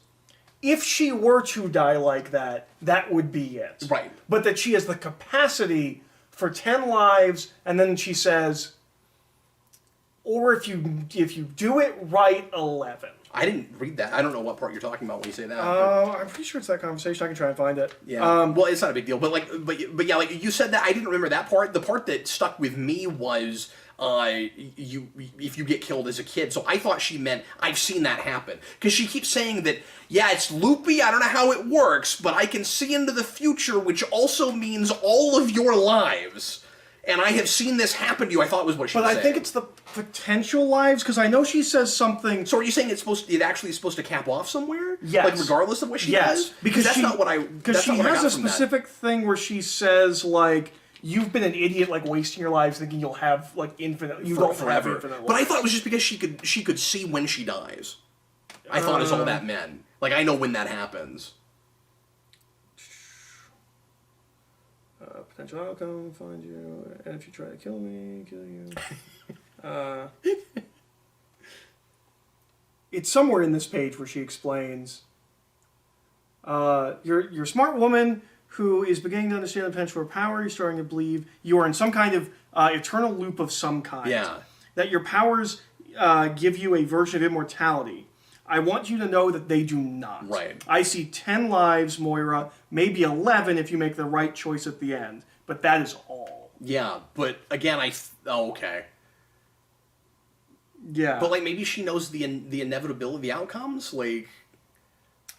if she were to die like that, that would be it. Right. But that she has the capacity for 10 lives, and then she says, or if you do it right, 11. I didn't read that. I don't know what part you're talking about when you say that. I'm pretty sure it's that conversation. I can try and find it. Yeah. Well, it's not a big deal. But yeah, like you said that, I didn't remember that part. The part that stuck with me was if you get killed as a kid. So I thought she meant I've seen that happen, because she keeps saying that it's loopy. I don't know how it works, but I can see into the future, which also means all of your lives. And I have seen this happen to you. I thought was what she was saying. But I think it's the potential lives, because I know she says something. So are you saying it actually is supposed to cap off somewhere? Yes. Like regardless of what she does? Because that's not what I. Because she has a specific thing where she says, like, you've been an idiot, like, wasting your lives thinking you'll have, like, infinite. You don't have infinite life. But I thought it was just because she could see when she dies. I thought is all that meant. Like, I know when that happens. Potential outcome, find you, and if you try to kill me, kill you. It's somewhere in this page where she explains, you're a smart woman who is beginning to understand the potential of her power. You're starting to believe you are in some kind of eternal loop of some kind. Yeah. That your powers give you a version of immortality. I want you to know that they do not. Right. I see 10 lives, Moira, maybe 11 if you make the right choice at the end. But that is all. Yeah, but again, okay. Yeah. But, like, maybe she knows the inevitability of the outcomes? Like,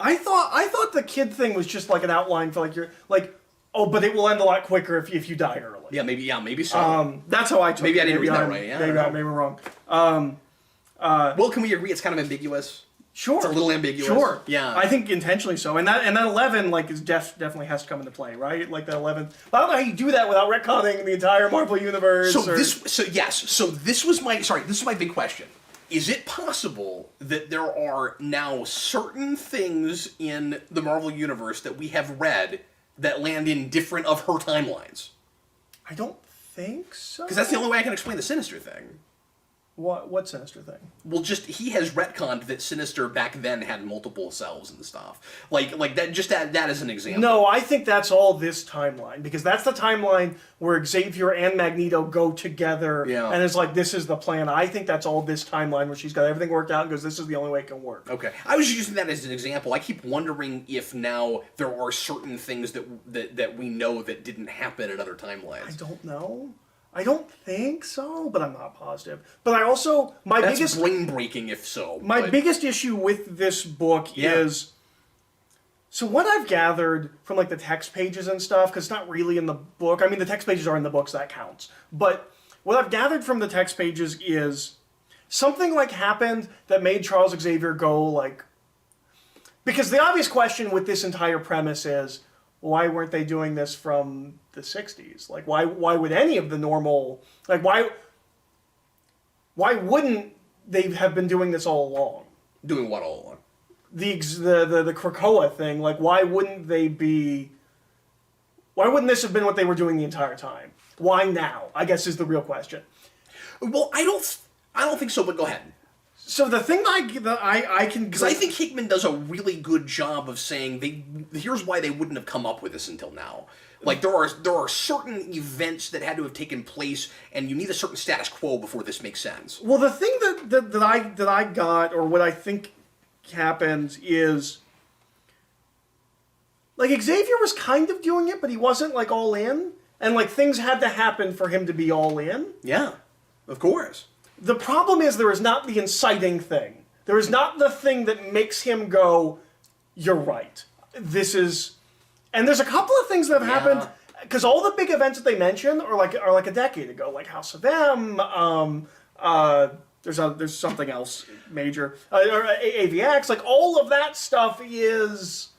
I thought the kid thing was just, like, an outline for, like, but it will end a lot quicker if you die early. Yeah, maybe so. That's how I took it. Maybe I didn't read that right, yeah. Maybe we're wrong. Well, can we agree it's kind of ambiguous? Sure. It's a little ambiguous. Sure. Yeah. I think intentionally so. And that 11, like, is definitely has to come into play, right? Like, that 11. I don't know how you do that without retconning the entire Marvel Universe. So this was my big question. Is it possible that there are now certain things in the Marvel Universe that we have read that land in different of her timelines? I don't think so. Because that's the only way I can explain the Sinister thing. What Sinister thing? Well, just he has retconned that Sinister back then had multiple selves and stuff. Like that. Just that as an example. No, I think that's all this timeline, because that's the timeline where Xavier and Magneto go together, and it's like, this is the plan. I think that's all this timeline where she's got everything worked out and goes, this is the only way it can work. Okay, I was just using that as an example. I keep wondering if now there are certain things that we know that didn't happen in other timelines. I don't know. I don't think so, but I'm not positive. But I also That's brain breaking if so. My biggest issue with this book is, so what I've gathered from like the text pages and stuff, because it's not really in the book. I mean, the text pages are in the books, that counts. But what I've gathered from the text pages is something like happened that made Charles Xavier go like, because the obvious question with this entire premise is, why weren't they doing this from the 60s? Like, why would any of the normal, like, why wouldn't they have been doing this all along? Doing what all along? The Krakoa thing, like, why wouldn't this have been what they were doing the entire time? Why now, I guess, is the real question. Well, I don't think so, but go ahead. So the thing that I can... Because I think Hickman does a really good job of saying, here's why they wouldn't have come up with this until now. Like, there are certain events that had to have taken place, and you need a certain status quo before this makes sense. Well, the thing that I got, or what I think happened, is... like, Xavier was kind of doing it, but he wasn't, like, all in. And, like, things had to happen for him to be all in. Yeah, of course. The problem is there is not the inciting thing. There is not the thing that makes him go, you're right. This is... And there's a couple of things that have happened, because all the big events that they mention are like a decade ago, like House of M, there's something else major, or AVX, like all of that stuff is...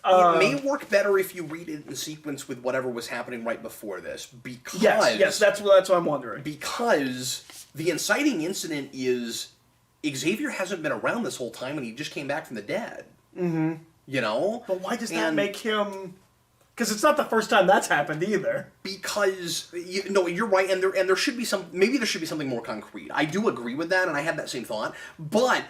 it may work better if you read it in sequence with whatever was happening right before this, because... Yes, that's what I'm wondering. Because the inciting incident is Xavier hasn't been around this whole time, and he just came back from the dead. Mm-hmm. You know? But why does that make him... Because it's not the first time that's happened either. Because, you're right, and there should be maybe there should be something more concrete. I do agree with that, and I had that same thought, but,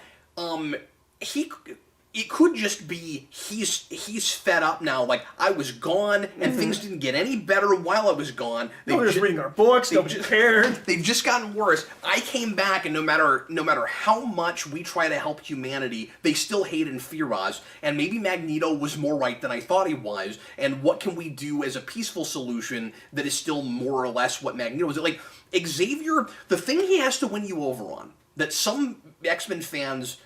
it could just be he's fed up now. Like, I was gone, and things didn't get any better while I was gone. Nobody was reading our books. Nobody cared. They've just gotten worse. I came back, and no matter how much we try to help humanity, they still hate and fear us. And maybe Magneto was more right than I thought he was. And what can we do as a peaceful solution that is still more or less what Magneto was? Like, Xavier, the thing he has to win you over on, that some X-Men fans,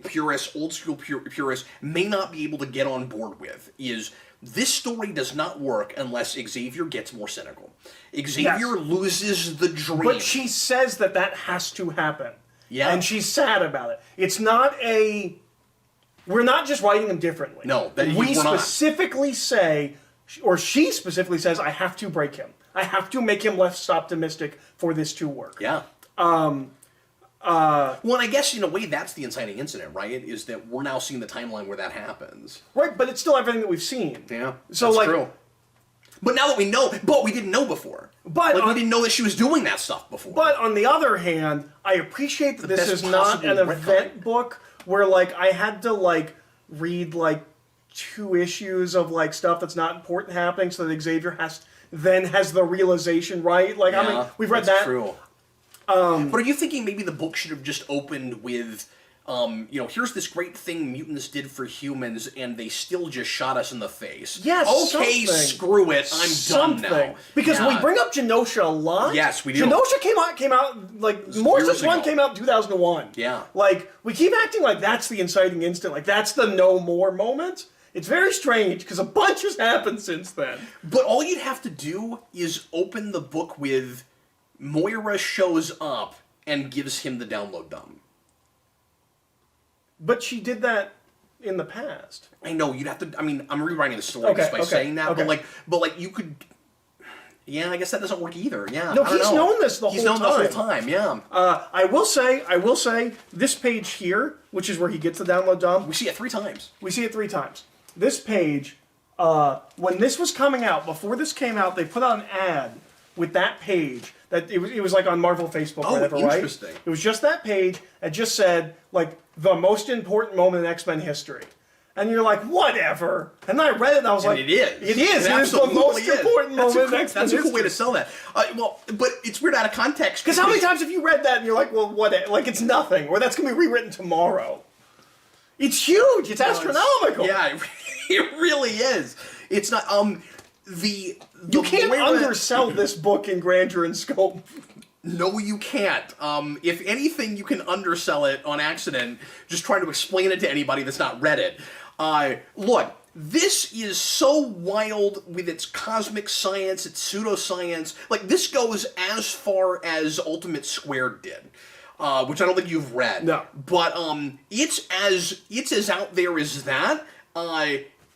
purists, old school purists, may not be able to get on board with, is this story does not work unless Xavier gets more cynical. Xavier loses the dream. But she says that has to happen. Yeah. And she's sad about it. It's not we're not just writing them differently. No, we specifically say, or she specifically says, I have to break him. I have to make him less optimistic for this to work. Yeah. Well, and I guess in a way that's the inciting incident, right? Is that we're now seeing the timeline where that happens. Right, but it's still everything that we've seen. Yeah, so that's true. But now that we know, but we didn't know before. But we didn't know that she was doing that stuff before. But on the other hand, I appreciate that this is not an event book where like I had to like read like 2 issues of like stuff that's not important happening, so that Xavier has the realization, right? Like I mean, we've read that. True. But are you thinking maybe the book should have just opened with, here's this great thing mutants did for humans, and they still just shot us in the face? Yes, okay, screw it, I'm done now. Because we bring up Genosha a lot. Yes, we do. Genosha came out like Morrison's Run came out in 2001. Yeah. Like we keep acting like that's the inciting instant, like that's the no more moment. It's very strange because a bunch has happened since then. But all you'd have to do is open the book with Moira shows up and gives him the download dump. But she did that in the past. I know, you'd have to... I mean, I'm rewriting the story just by saying that, but like, you could... Yeah, I guess that doesn't work either, yeah. No, he's known this the whole time. He's known the whole time, yeah. I will say, this page here, which is where he gets the download dump... We see it 3 times. This page, when this was coming out, before this came out, they put out an ad with that page that it was like on Marvel Facebook or whatever, interesting. right? It was just that page. It just said, like, the most important moment in X-Men history. And you're like, whatever. And I read it and I was like, it is. It is. It is the most important moment in X-Men history. That's a cool way to sell that. Well, but it's weird out of context. Because how many times have you read that and you're like, well, what? Like, it's nothing. Or that's going to be rewritten tomorrow. It's huge. It's astronomical. Yeah, it really is. It's not, you can't undersell this book in grandeur and scope. No, you can't. If anything, you can undersell it on accident, just trying to explain it to anybody that's not read it. Look, this is so wild with its cosmic science, its pseudoscience. Like, this goes as far as Ultimate Squared did. Which I don't think you've read. No. But it's as out there as that.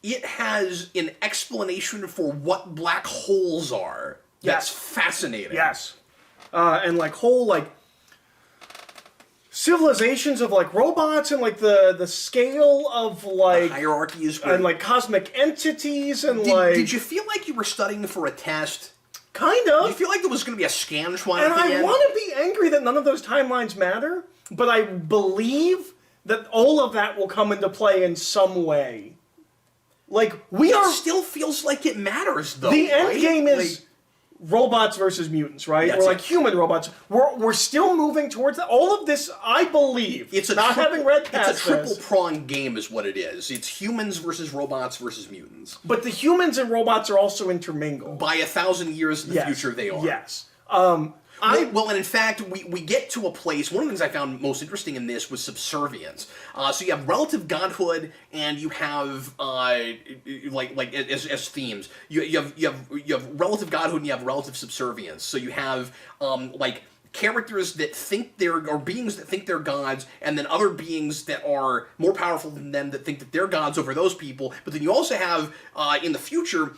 It has an explanation for what black holes are. That's fascinating. Yes. And like whole like civilizations of like robots and like the scale of like the hierarchies and like cosmic entities and did you feel like you were studying for a test? Kind of. Did you feel like there was going to be a scan schwan and at the end? I want to be angry that none of those timelines matter, but I believe that all of that will come into play in some way. Like it still feels like it matters though. The end right? game is robots versus mutants, right? Or like human robots. We're still moving towards that. All of this, I believe. It's having read past it's a triple-pronged game is what it is. It's humans versus robots versus mutants. But the humans and robots are also intermingled. By 1,000 years in the future, they are. Yes. Well, and in fact, we get to a place, one of the things I found most interesting in this was subservience. So you have relative godhood, and you have, as themes. You have relative godhood, and you have relative subservience. So you have, characters that think or beings that think they're gods, and then other beings that are more powerful than them that think that they're gods over those people. But then you also have, in the future,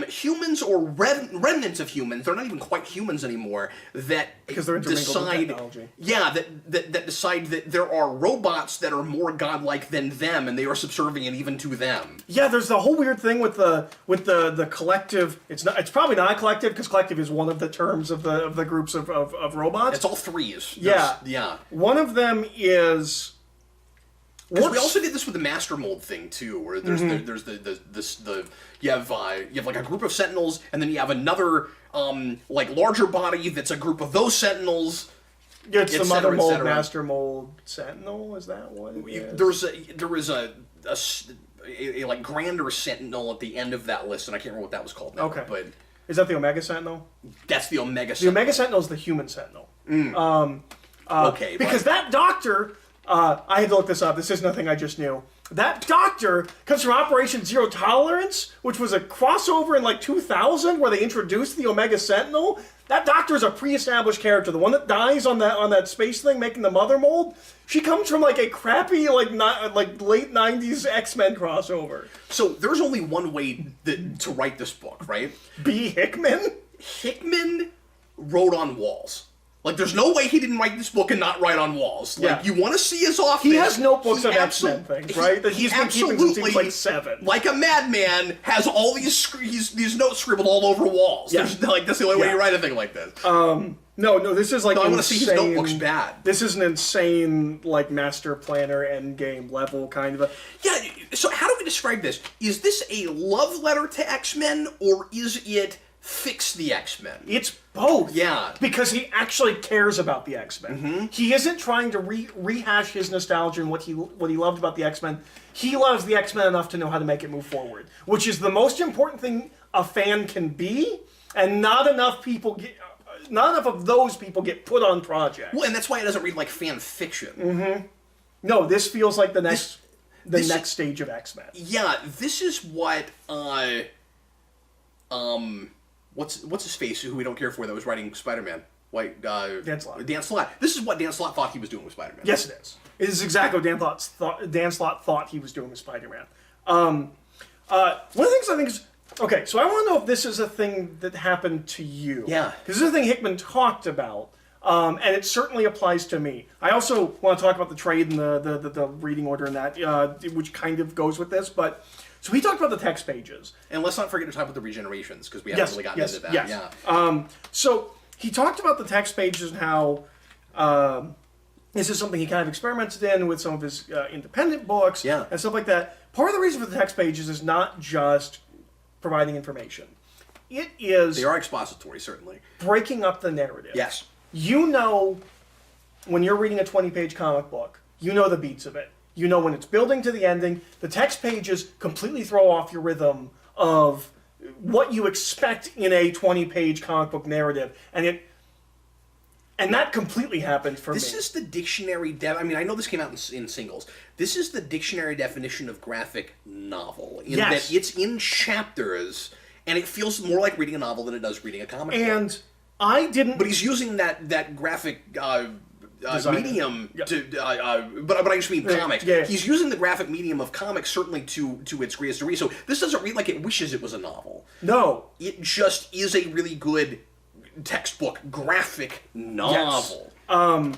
humans or remnants of humans, they're not even quite humans anymore, that because they're intermingled with technology. Yeah, that decide that there are robots that are more godlike than them, and they are subservient even to them. Yeah, there's the whole weird thing with the collective. It's probably not a collective, because collective is one of the terms of the groups of robots. It's all threes. Yeah. One of them is. Because we also did this with the master mold thing too, where there's you have like a group of sentinels, and then you have another larger body that's a group of those sentinels. Yeah, it's the mother mold, master mold, sentinel. Is that what it is? There is a like grander sentinel at the end of that list, and I can't remember what that was called now. Okay, but is that the Omega Sentinel? That's the Omega Sentinel. The Omega Sentinel is the human Sentinel. Okay. Because that doctor, I had to look this up. This is nothing I just knew. That doctor comes from Operation Zero Tolerance, which was a crossover in like 2000 where they introduced the Omega Sentinel. That doctor is a pre-established character. The one that dies on that space thing making the mother mold. She comes from like a crappy like late 90s X-Men crossover. So there's only one way to write this book, right? B. Hickman? Hickman wrote on walls. Like, there's no way he didn't write this book and not write on walls. Like, you want to see his office. He has notebooks of X-Men things, right? That he's been keeping since he was like 7. Like a madman, has all these notes scribbled all over walls. Yeah. That's the only way you write a thing like this. No, this is like I want to see his notebooks bad. This is an insane, like, master planner endgame level kind of a... Yeah, so how do we describe this? Is this a love letter to X-Men, or is it fix the X-Men? It's both. Yeah. Because he actually cares about the X-Men. Mm-hmm. He isn't trying to rehash his nostalgia and what he loved about the X-Men. He loves the X-Men enough to know how to make it move forward, which is the most important thing a fan can be, and not enough of those people get put on projects. Well, and that's why it doesn't read like fan fiction. Mm-hmm. No, this feels like the next stage of X-Men. Yeah, this is what what's his face, who we don't care for, that was writing Spider-Man? Dan Slott. Dan Slott. This is what Dan Slott thought he was doing with Spider-Man. Yes, it is. It is exactly what Dan Slott thought he was doing with Spider-Man. One of the things I think is... Okay, so I want to know if this is a thing that happened to you. Yeah. Because this is a thing Hickman talked about, and it certainly applies to me. I also want to talk about the trade and the reading order and that, which kind of goes with this, but... So he talked about the text pages. And let's not forget to talk about the regenerations, because we haven't really gotten into that. Yes. So he talked about the text pages and how this is something he kind of experimented in with some of his independent books and stuff like that. Part of the reason for the text pages is not just providing information. It is... They are expository, certainly. Breaking up the narrative. Yes. You know, when you're reading a 20-page comic book, you know the beats of it. You know when it's building to the ending. The text pages completely throw off your rhythm of what you expect in a 20-page comic book narrative. And that completely happened for me. This is the dictionary... I mean, I know this came out in singles. This is the dictionary definition of graphic novel. In that it's in chapters, and it feels more like reading a novel than it does reading a comic book. And I didn't... But he's using that graphic medium to... but I just mean comics. Yeah. He's using the graphic medium of comics, certainly to its greatest degree. So this doesn't read like it wishes it was a novel. No. It just is a really good... textbook graphic novel. Yes.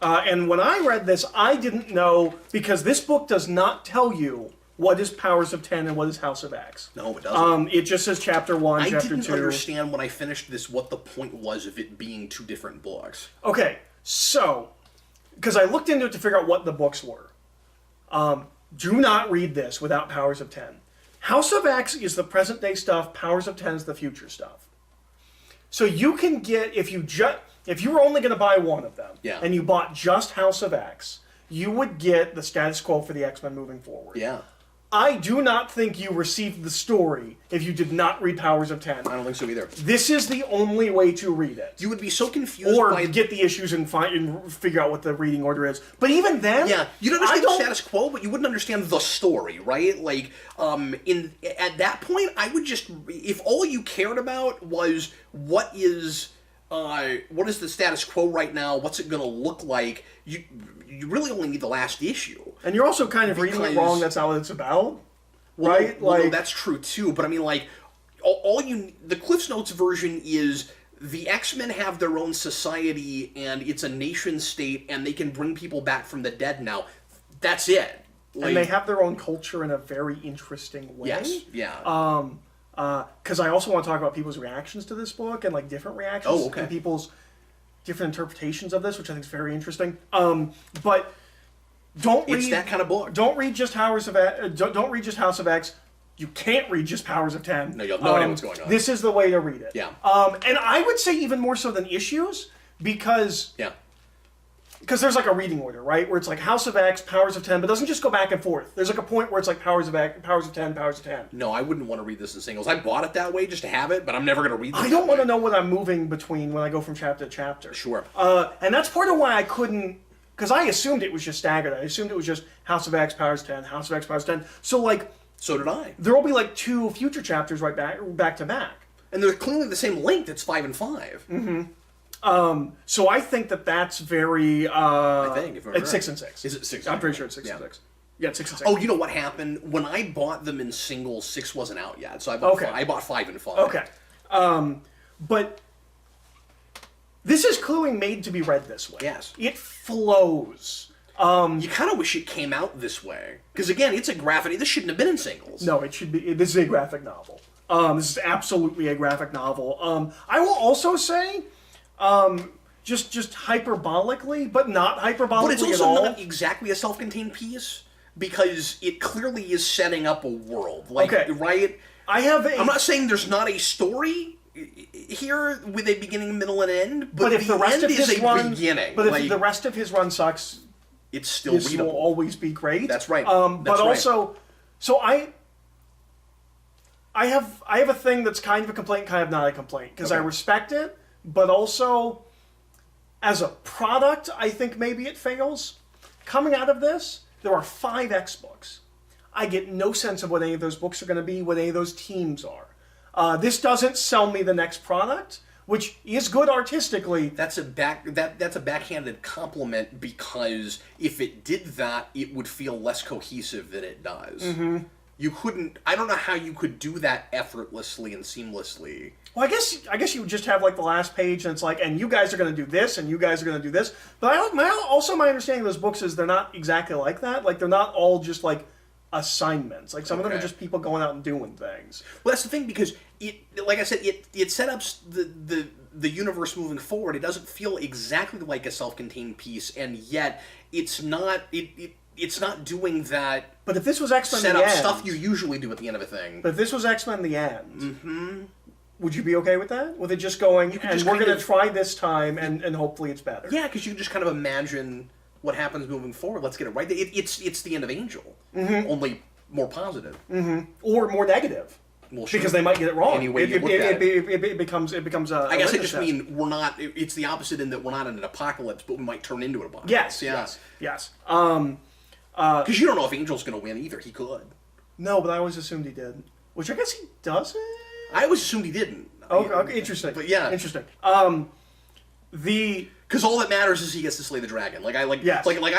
And when I read this, I didn't know, because this book does not tell you what is Powers of 10 and what is House of X. No, it doesn't. It just says Chapter 1, Chapter 2. I didn't understand when I finished this what the point was of it being two different books. Okay, so, because I looked into it to figure out what the books were. Do not read this without Powers of 10. House of X is the present-day stuff, Powers of 10 is the future stuff. So you can get, if you were only going to buy one of them, and you bought just House of X, you would get the status quo for the X-Men moving forward. Yeah. I do not think you received the story if you did not read Powers of 10. I don't think so either. This is the only way to read it. You would be so confused or by... get the issues and figure out what the reading order is. But even then... Yeah, you'd understand the status quo, but you wouldn't understand the story, right? Like, at that point, I would just... If all you cared about was what is the status quo right now, what's it going to look like, you really only need the last issue. And you're also kind of reading it wrong, that's not what it's about. Right? Well, that's true too, but I mean, like, the Cliff's Notes version is the X-Men have their own society, and it's a nation state, and they can bring people back from the dead now. That's it. Like, and they have their own culture in a very interesting way. Yes, yeah. Because I also want to talk about people's reactions to this book, and like different reactions. Oh, okay. And people's different interpretations of this, which I think is very interesting. But don't read... It's that kind of book. Don't read just House of X. Don't read just House of X. You can't read just Powers of 10. No, you have no idea what's going on. This is the way to read it. Yeah. And I would say even more so than issues, because... Yeah. Because there's like a reading order, right? Where it's like House of X, Powers of 10, but it doesn't just go back and forth. There's like a point where it's like Powers of X, Powers of 10, Powers of 10. No, I wouldn't want to read this in singles. I bought it that way just to have it, but I'm never going to read this. I don't want to know what I'm moving between when I go from chapter to chapter. Sure. And that's part of why I couldn't... Because I assumed it was just staggered. I assumed it was just House of X, Powers of 10, House of X, Powers of 10. So like... So did I. There will be like 2 future chapters right back to back. And they're clearly the same length. It's 5 and 5. Mm-hmm. So I think that's very... I think, if I'm it's right. 6 and 6. Is it 6? I'm pretty sure it's 6 and 6. Yeah, it's 6 and 6. Oh, you know what happened? When I bought them in singles, 6 wasn't out yet. So I bought 5 and 5. Okay. But this is clearly made to be read this way. Yes. It flows. You kind of wish it came out this way. Because again, it's a graphic. This shouldn't have been in singles. No, it should be. This is a graphic novel. This is absolutely a graphic novel. I will also say, just hyperbolically, but not hyperbolically at all. But it's also not exactly a self-contained piece, because it clearly is setting up a world. Like, okay. Right? I'm not saying there's not a story here with a beginning, middle, and end, but if the rest end of his is a run, beginning. But if the rest of his run sucks, it's still this readable. will always be great. That's right. But also, so I have a thing that's kind of a complaint, kind of not a complaint, because I respect it, but also as a product, I think maybe it fails. Coming out of this, there are 5 X books. I get no sense of what any of those books are going to be, what any of those teams are. This doesn't sell me the next product, which is good artistically. That's a backhanded compliment, because if it did that, it would feel less cohesive than it does. Mm-hmm. You couldn't... I don't know how you could do that effortlessly and seamlessly. Well, I guess you would just have like the last page, and it's like, and you guys are going to do this, and you guys are going to do this. But my understanding of those books is they're not exactly like that. Like, they're not all just like assignments. Like, some of them are just people going out and doing things. Well, that's the thing, because like I said, it set up the universe moving forward, it doesn't feel exactly like a self-contained piece, and yet it's not. It's not doing that. But if this was X-Men set the up end, stuff you usually do at the end of a thing. But if this was X-Men the end, would you be okay with that? With it just going, and we're going to try this time, and hopefully it's better? Yeah, because you can just kind of imagine what happens moving forward. Let's get it right. It's the end of Angel, only more positive, or more negative. Well, sure. Because they might get it wrong. Any way you look at it becomes a I guess I just mean we're not. It's the opposite in that we're not in an apocalypse, but we might turn into an apocalypse. Yes. Because you don't know if Angel's going to win either. He could. No, but I always assumed he did. Which I guess he doesn't. I always assumed he didn't. Okay, interesting. But yeah, interesting. Because all that matters is he gets to slay the dragon. Like I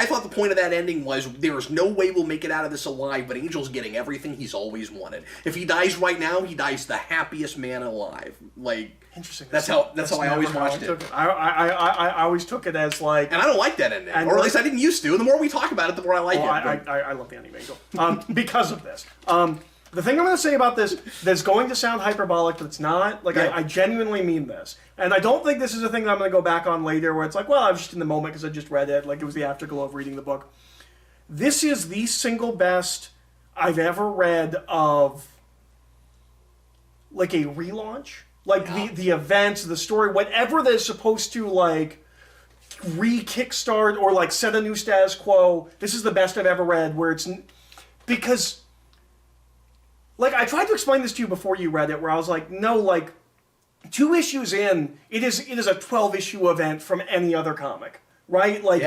thought the point of that ending was there's no way we'll make it out of this alive, but Angel's getting everything he's always wanted. If he dies right now, he dies the happiest man alive. Like interesting. That's how I always watched it. I always took it as like, and I don't like that ending, or at least I didn't used to. And the more we talk about it, the more I like it. I love the ending of Angel because of this. The thing I'm going to say about this that's going to sound hyperbolic, but it's not. Like, I genuinely mean this. And I don't think this is a thing that I'm going to go back on later where it's like, well, I was just in the moment because I just read it. Like, it was the afterglow of reading the book. This is the single best I've ever read of, like, a relaunch. Like, the events, the story, whatever that's supposed to, like, re-kickstart or, like, set a new status quo. This is the best I've ever read where it's... Because... Like, I tried to explain this to you before you read it, where I was like, no, like, 2 issues in, it is a 12-issue event from any other comic, right? Like,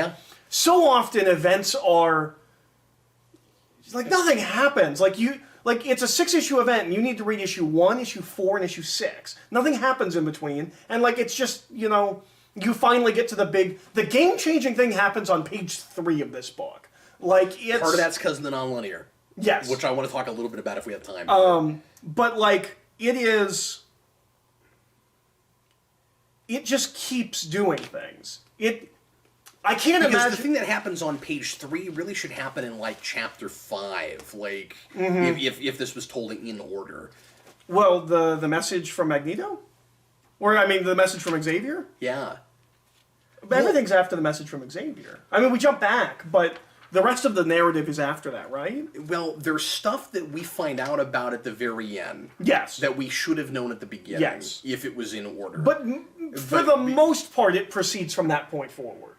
so often events are, like, nothing happens. Like, it's a 6-issue event, and you need to read issue 1, issue 4, and issue 6. Nothing happens in between, and, like, it's just, you finally get to the game-changing thing happens on page 3 of this book. Like, it's... Part of that's because of the non-linear. Yes. Which I want to talk a little bit about if we have time. But, like, it just keeps doing things. I can't imagine... Because the thing that happens on page 3 really should happen in, like, chapter 5. Like, if this was told in order. Well, the message from Magneto? Or, I mean, the message from Xavier? Yeah. But everything's after the message from Xavier. I mean, we jump back, but... The rest of the narrative is after that, right? Well, there's stuff that we find out about at the very end. Yes. That we should have known at the beginning. Yes. If it was in order. But for the most part, it proceeds from that point forward.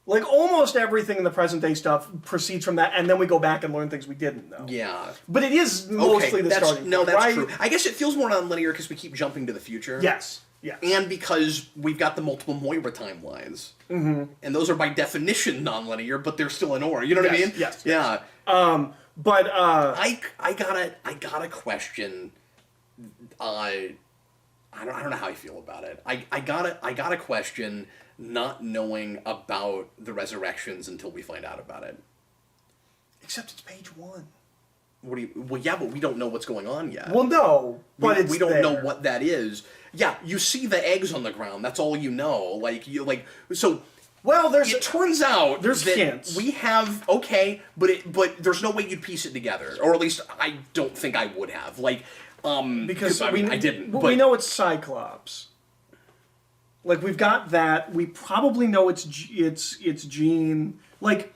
Like, almost everything in the present-day stuff proceeds from that, and then we go back and learn things we didn't know. Yeah. But it is mostly the starting point, No, that's right? true. I guess it feels more non-linear because we keep jumping to the future. Yes. Yes. And because we've got the multiple Moira timelines. And those are by definition non-linear, but they're still in order. You know what I mean? Yes. Yeah. But I gotta question. I don't know how I feel about it. I gotta question not knowing about the resurrections until we find out about it. Except it's page 1. Well, yeah, but we don't know what's going on yet. Well, no, but we don't know what that is. Yeah, you see the eggs on the ground. That's all you know. So. Well, it turns out there's hints. We have but there's no way you'd piece it together, or at least I don't think I would have. Because I didn't. But we know it's Cyclops. Like, we've got that. We probably know it's Jean. Like,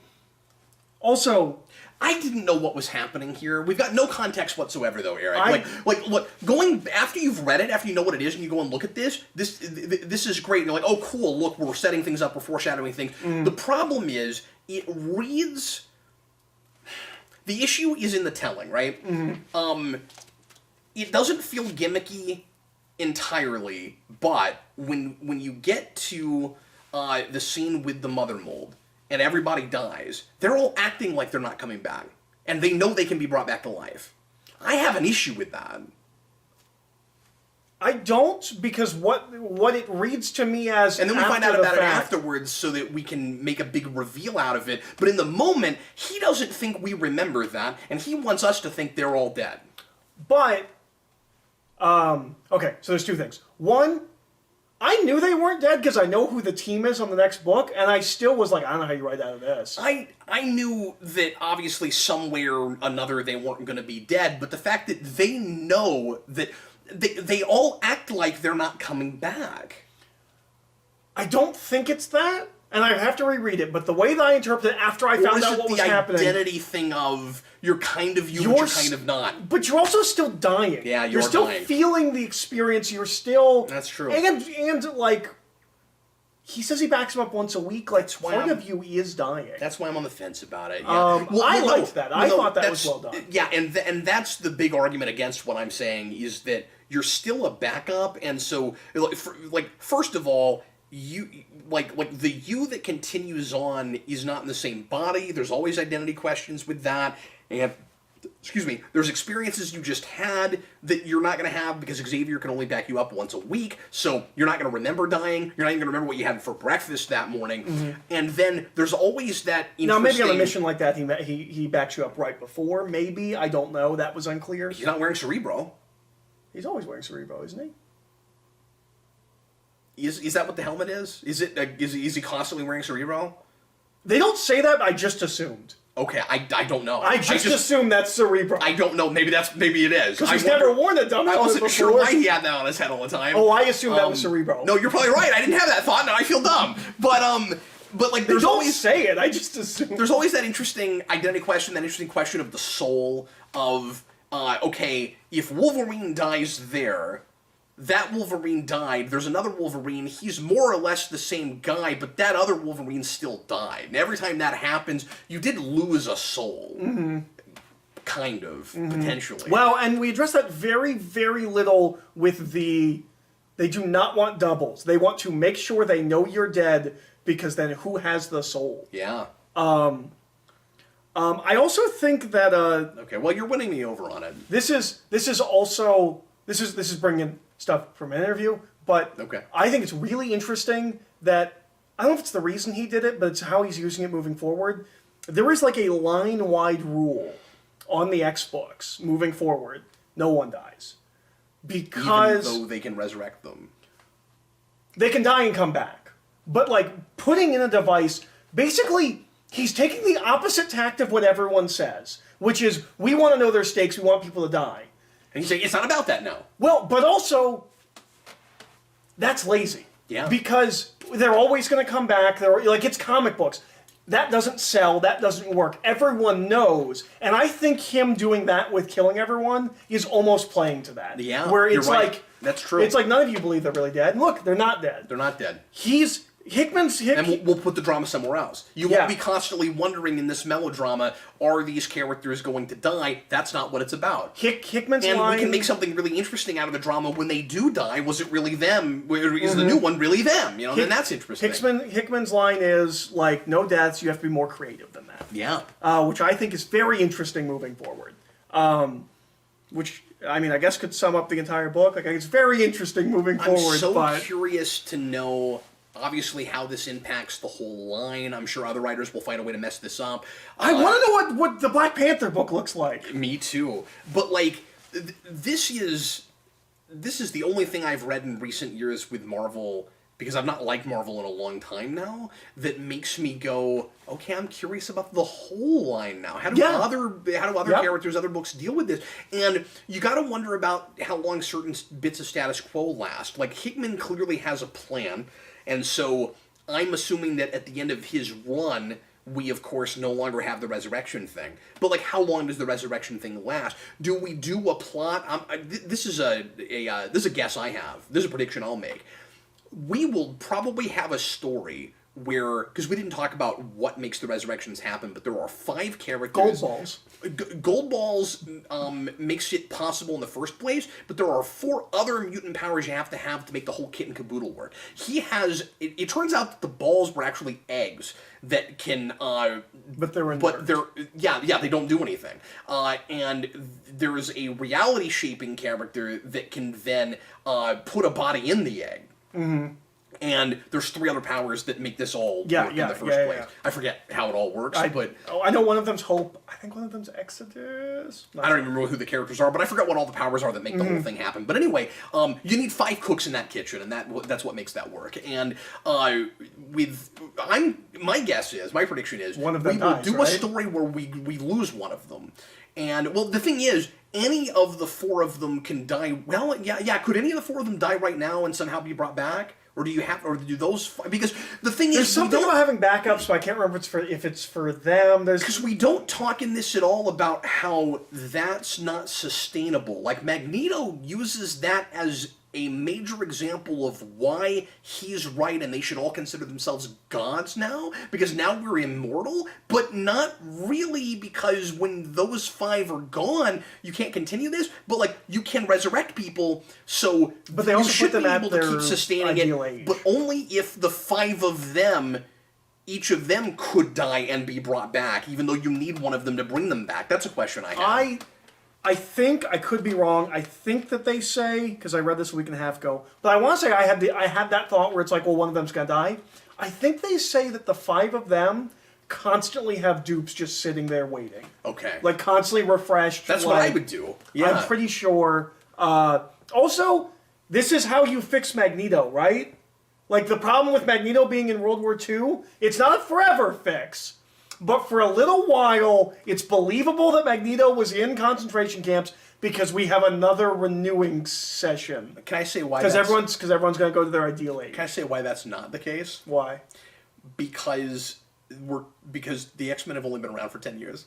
also. I didn't know what was happening here. We've got no context whatsoever, though, Eric. Look, going after you've read it, after you know what it is, and you go and look at this is great. And you're like, oh, cool. Look, we're setting things up, we're foreshadowing things. The problem is, it reads. The issue is in the telling, right? It doesn't feel gimmicky entirely, but when you get to the scene with the mother mold. And everybody dies, they're all acting like they're not coming back. And they know they can be brought back to life. I have an issue with that. I don't, because what it reads to me as... And then we find out about it afterwards so that we can make a big reveal out of it. But in the moment, he doesn't think we remember that, and he wants us to think they're all dead. But, okay, so there's 2 things. One... I knew they weren't dead because I know who the team is on the next book, and I still was like, I don't know how you write out of this. I knew that obviously somewhere or another they weren't going to be dead, but the fact that they know that... they all act like they're not coming back. I don't think it's that, and I have to reread it, but the way that I interpreted it after I found out what was happening... the identity thing of you're kind of you, but you're kind of not. But you're also still dying. Yeah, you're still dying. Feeling the experience, you're still... That's true. And like... He says he backs him up once a week. Like, part of you is dying. That's why I'm on the fence about it. Yeah. I liked that. I thought that was well done. Yeah, and that's the big argument against what I'm saying is that you're still a backup, and so first of all, you like the you that continues on is not in the same body. There's always identity questions with that, and excuse me, there's experiences you just had that you're not going to have because Xavier can only back you up once a week, so you're not going to remember dying, you're not even going to remember what you had for breakfast that morning, and then there's always that interesting... Now, maybe on a mission like that, he backs you up right before, maybe, I don't know, that was unclear. He's not wearing Cerebro. He's always wearing Cerebro, isn't he? Is that what the helmet is? Is he constantly wearing Cerebro? They don't say that, I just assumed. Okay, I don't know. I just assume that's Cerebro. I don't know. Maybe it is. Because he's never worn a dumb helmet I wasn't before. sure why he had that on his head all the time. Oh, I assumed that was Cerebro. No, you're probably right. I didn't have that thought, and I feel dumb. But like, there's always say it. I just assume. There's always that interesting identity question, that interesting question of the soul of okay, if Wolverine dies there. That Wolverine died, there's another Wolverine, he's more or less the same guy, but that other Wolverine still died. And every time that happens, you did lose a soul. Kind of, potentially. Well, and we address that very, very little with they do not want doubles. They want to make sure they know you're dead, because then who has the soul? Yeah. I also think that... okay, well, you're winning me over on it. This is bringing stuff from an interview, but okay. I think it's really interesting that, I don't know if it's the reason he did it, but it's how he's using it moving forward. There is like a line-wide rule on the X-Books moving forward. No one dies. Because... Even though they can resurrect them. They can die and come back. But like, putting in a device, basically, he's taking the opposite tact of what everyone says, which is, we want to know their stakes, we want people to die. And he's saying, it's not about that now. Well, but also, that's lazy. Yeah. Because they're always going to come back. It's comic books. That doesn't sell. That doesn't work. Everyone knows. And I think him doing that with killing everyone is almost playing to that. Yeah, where it's you're right. like... That's true. It's like none of you believe they're really dead. And look, they're not dead. They're not dead. Hickman's... And we'll put the drama somewhere else. You won't be constantly wondering in this melodrama, are these characters going to die? That's not what it's about. Hickman's and line... we can make something really interesting out of the drama when they do die. Was it really them? Is the new one really them? You know, then that's interesting. Hickman's line is, like, no deaths, you have to be more creative than that. Yeah. Which I think is very interesting moving forward. Which... I mean, I guess could sum up the entire book. Like, it's very interesting moving forward. I'm so curious to know, obviously, how this impacts the whole line. I'm sure other writers will find a way to mess this up. I want to know what the Black Panther book looks like. Me too. But, like, this is the only thing I've read in recent years with Marvel, because I've not liked Marvel in a long time now, that makes me go, okay, I'm curious about the whole line now. How do other characters, other books deal with this? And you got to wonder about how long certain bits of status quo last. Like, Hickman clearly has a plan, and so I'm assuming that at the end of his run, we, of course, no longer have the resurrection thing. But, like, how long does the resurrection thing last? Do we do a plot? This is a guess I have. This is a prediction I'll make. We will probably have a story where, because we didn't talk about what makes the resurrections happen, but there are 5 characters. Gold balls. Gold balls makes it possible in the first place, but there are 4 other mutant powers you have to make the whole kit and caboodle work. He has, it turns out that the balls were actually eggs that can, but they're they don't do anything. And there is a reality shaping character that can then put a body in the egg. Mm-hmm. And there's 3 other powers that make this all work in the first place. Yeah. I forget how it all works, but... Oh, I know one of them's Hope. I think one of them's Exodus. I don't even remember who the characters are, but I forgot what all the powers are that make the whole thing happen. But anyway, you need 5 cooks in that kitchen, and that's what makes that work. And my prediction is one of them we will do a story where we lose one of them. And, well, the thing is, any of the 4 of them can die. Well, yeah. Could any of the 4 of them die right now and somehow be brought back? Or do those? Because the thing there's is, something about having backups, so I can't remember if it's for them. Because we don't talk in this at all about how that's not sustainable. Like, Magneto uses that as a major example of why he's right and they should all consider themselves gods now, because now we're immortal, but not really, because when those 5 are gone, you can't continue this, but, like, you can resurrect people, so but they also should put them be at able to keep sustaining it, age. but only if the 5 of them, each of them could die and be brought back, even though you need one of them to bring them back. That's a question I have. I think, I could be wrong, I think that they say, because I read this a week and a half ago, but I want to say I had that thought where it's like, well, one of them's going to die. I think they say that the 5 of them constantly have dupes just sitting there waiting. Okay. Like, constantly refreshed. That's what I would do. Yeah. I'm pretty sure. Also, this is how you fix Magneto, right? Like, the problem with Magneto being in World War II, it's not a forever fix. But for a little while, it's believable that Magneto was in concentration camps because we have another renewing session. Can I say why? Because everyone's going to go to their ideal age. Can I say why that's not the case? Why? Because the X-Men have only been around for 10 years.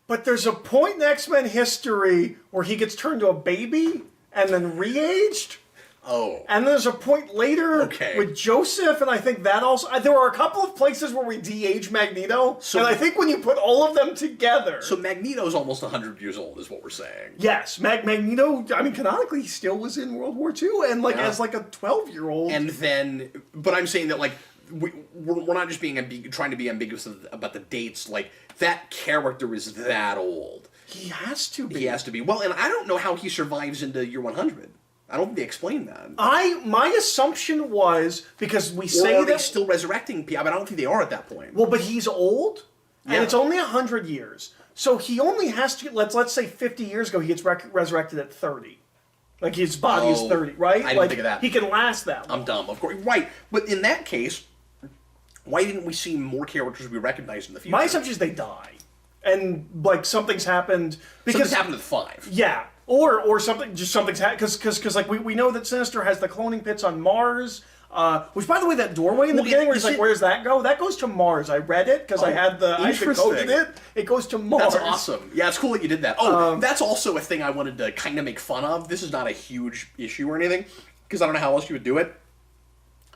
But there's a point in X-Men history where he gets turned to a baby and then re-aged. Oh. And there's a point later with Joseph, and I think that also... There were a couple of places where we de-age Magneto, and I think when you put all of them together... So Magneto's almost 100 years old, is what we're saying. Yes, Magneto, I mean, canonically, he still was in World War II, and as like a 12-year-old. And then... But I'm saying that, like, we're not just trying to be ambiguous about the dates. Like, that character is that old. He has to be. He has to be. Well, and I don't know how he survives into year 100. I don't think they explain that. My assumption was, because we say that... Or are they that... still resurrecting people? I mean, I don't think they are at that point. Well, but he's old, and it's only 100 years. So he only has to... Let's say 50 years ago, he gets resurrected at 30. Like, his body is 30, right? I didn't think of that. He can last that long. I'm dumb, of course. Right. But in that case, why didn't we see more characters we recognized in the future? My assumption is they die. And, like, something's happened... Because something's happened to the 5. Yeah. Or something's happened, because like, we know that Sinister has the cloning pits on Mars, which, by the way, that doorway in the beginning where he's like, where does that go? That goes to Mars. I read it, because I decoded it. It goes to Mars. That's awesome. Yeah, it's cool that you did that. That's also a thing I wanted to kind of make fun of. This is not a huge issue or anything, because I don't know how else you would do it.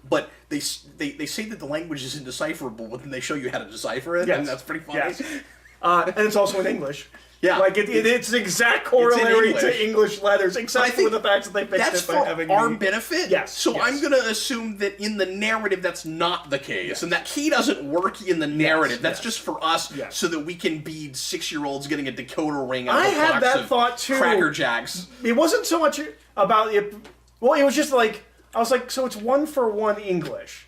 But they say that the language is indecipherable, but then they show you how to decipher it, and that's pretty funny. Yes. And it's also in English. Yeah. Like, it's an exact corollary to English letters, except for the fact that they fixed it by having... That's for our benefit? Yes. So I'm going to assume that in the narrative that's not the case, and that key doesn't work in the narrative. That's just for us, so that we can be 6-year-olds getting a decoder ring out of a box of thought too. Cracker Jacks. It wasn't so much about it... Well, it was just like... I was like, so it's 1-for-1 English.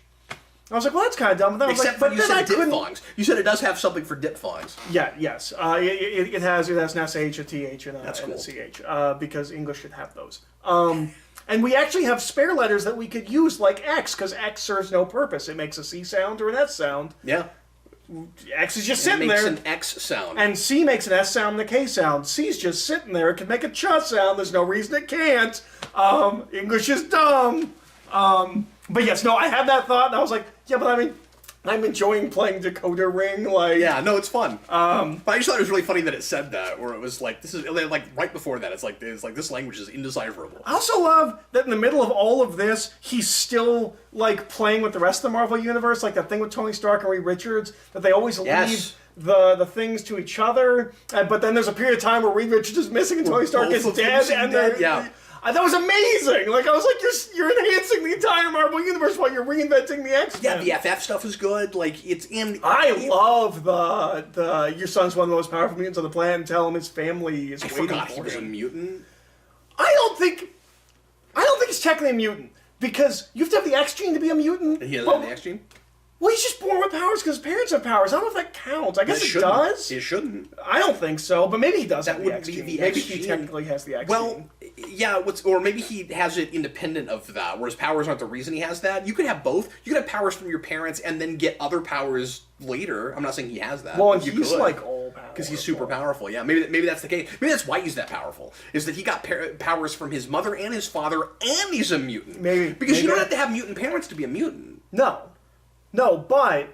I was like, well, that's kind of dumb. But then Except I was like, for you said diphthongs. You said it does have something for diphthongs. Yeah, yes. It has an SH, a TH, and that's cool. a CH, because English should have those. And we actually have spare letters that we could use, like X, because X serves no purpose. It makes a C sound or an S sound. Yeah. X is just sitting there. It makes an X sound. And C makes an S sound and a K sound. C's just sitting there. It can make a ch sound. There's no reason it can't. English is dumb. But yes, no, I had that thought, and I was like, yeah, but I mean, I'm enjoying playing Decoder Ring, like... Yeah, no, it's fun. But I just thought it was really funny that it said that, where it was like, this is, like, right before that, it's like this language is indecipherable. I also love that in the middle of all of this, he's still, like, playing with the rest of the Marvel Universe, like that thing with Tony Stark and Reed Richards, that they always leave the things to each other, but then there's a period of time where Reed Richards is missing and Tony Stark is dead, and yeah. That was amazing! Like, I was like, you're enhancing the entire Marvel Universe while you're reinventing the X-Men. Yeah, the FF stuff is good. Like, it's in... I love the your son's one of the most powerful mutants on the planet, and tell him his family is waiting for him. I forgot he was a mutant. I don't think he's technically a mutant, because you have to have the X gene to be a mutant. He doesn't have the X gene? Well, he's just born with powers because his parents have powers. I don't know if that counts. I guess it does. It shouldn't. I don't think so, but maybe he does have the X be gene. the Maybe X he gene. technically has the X Well, gene. yeah, or maybe he has it independent of that, whereas powers aren't the reason he has that. You could have both. You could have powers from your parents and then get other powers later. I'm not saying he has that. Well, and you he's could, like all powerful. because he's super powerful. Yeah, maybe that's the case. Maybe that's why he's that powerful. Is that he got powers from his mother and his father, and he's a mutant. Maybe. Because you don't have to have mutant parents to be a mutant. No, but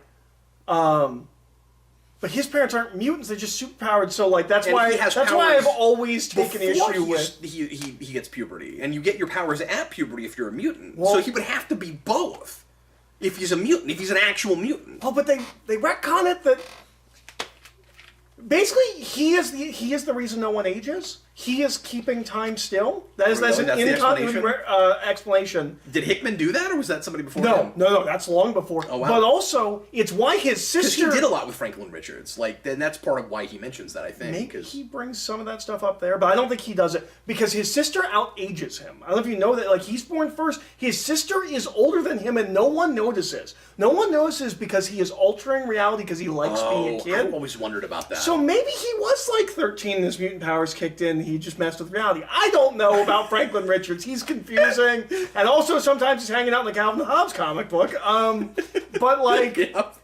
his parents aren't mutants; they're just superpowered. So, like, that's why I've always taken issue with. He gets puberty, and you get your powers at puberty if you're a mutant. Well, so he would have to be both if he's a mutant, if he's an actual mutant. Oh, but they retcon it that basically he is the reason no one ages. He is keeping time still. That's an in-continuity explanation. Did Hickman do that, or was that somebody before him? No, that's long before. Oh, wow. But also, it's why his sister... Because he did a lot with Franklin Richards. Then that's part of why he mentions that, I think. Maybe he brings some of that stuff up there, but I don't think he does it, because his sister outages him. I don't know if you know that, like, he's born first. His sister is older than him, and no one notices. No one notices because he is altering reality because he likes being a kid. I've always wondered about that. So maybe he was like 13 and his mutant powers kicked in. He just messed with reality. I don't know about Franklin Richards. He's confusing. And also sometimes he's hanging out in the Calvin and Hobbes comic book. But like... Yep.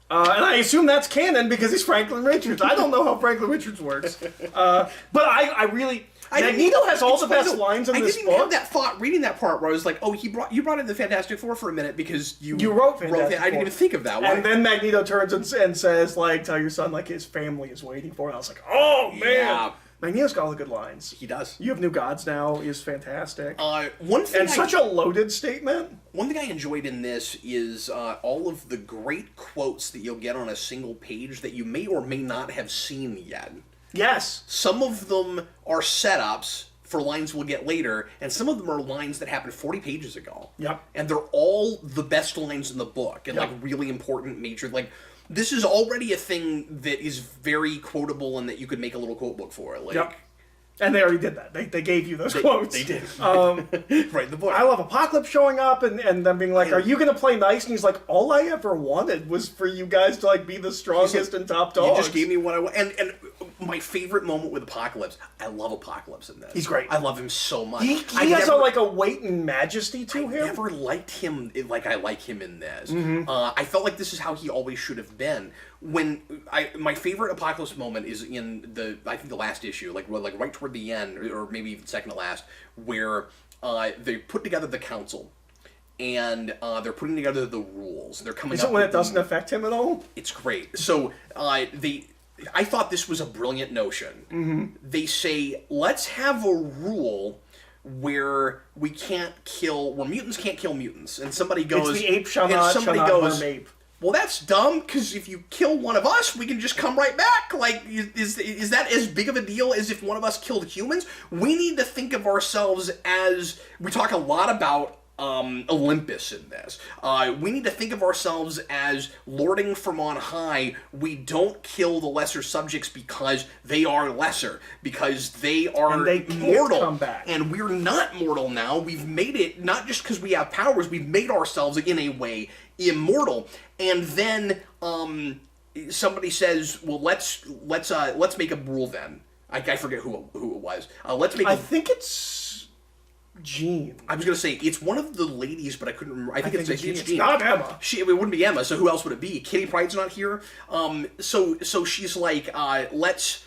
And I assume that's canon because he's Franklin Richards. I don't know how Franklin Richards works. But I really... Magneto has all the best lines in this book. I didn't have that thought reading that part where I was like, oh, you brought in the Fantastic Four for a minute because you wrote Fantastic Four. I didn't even think of that. And then Magneto turns and says, like, tell your son, like, his family is waiting for him. I was like, oh, man. Yeah. Magneto's got all the good lines. He does. You have New Gods now is fantastic. Such a loaded statement. One thing I enjoyed in this is all of the great quotes that you'll get on a single page that you may or may not have seen yet. Yes. Some of them are setups for lines we'll get later, and some of them are lines that happened 40 pages ago. Yep. And they're all the best lines in the book, and like really important major, like, this is already a thing that is very quotable and that you could make a little quote book for. Like, yep. And they already did that. They gave you those quotes. They did. Right in the book. I love Apocalypse showing up and them being like, are you going to play nice? And he's like, all I ever wanted was for you guys to like be the strongest and top dogs. You just gave me what I want. And my favorite moment with Apocalypse, I love Apocalypse in this. He's great. I love him so much. He has a weight and majesty to him. I never liked him like I like him in this. Mm-hmm. I felt like this is how he always should have been. My favorite Apocalypse moment is in the last issue, like right toward the end, or maybe even second to last, where they put together the council. And they're putting together the rules. They're coming. Is it when it doesn't affect him at all? It's great. So I thought this was a brilliant notion. Mm-hmm. They say, let's have a rule where where mutants can't kill mutants. And somebody goes, it's the ape shall not harm ape. Well, that's dumb, because if you kill one of us, we can just come right back. Like, is that as big of a deal as if one of us killed humans? We need to think of ourselves as, we talk a lot about Olympus in this. We need to think of ourselves as lording from on high. We don't kill the lesser subjects because they are lesser, because they are mortal. Come back. And we're not mortal now. We've made it, not just because we have powers, we've made ourselves, in a way, immortal. And then somebody says, well, let's make a rule then. I forget who it was. I think it's Jean. I was going to say, it's one of the ladies, but I couldn't remember. I think it's Jean. It's not Emma. It wouldn't be Emma, so who else would it be? Kitty Pryde's not here. So she's like, let's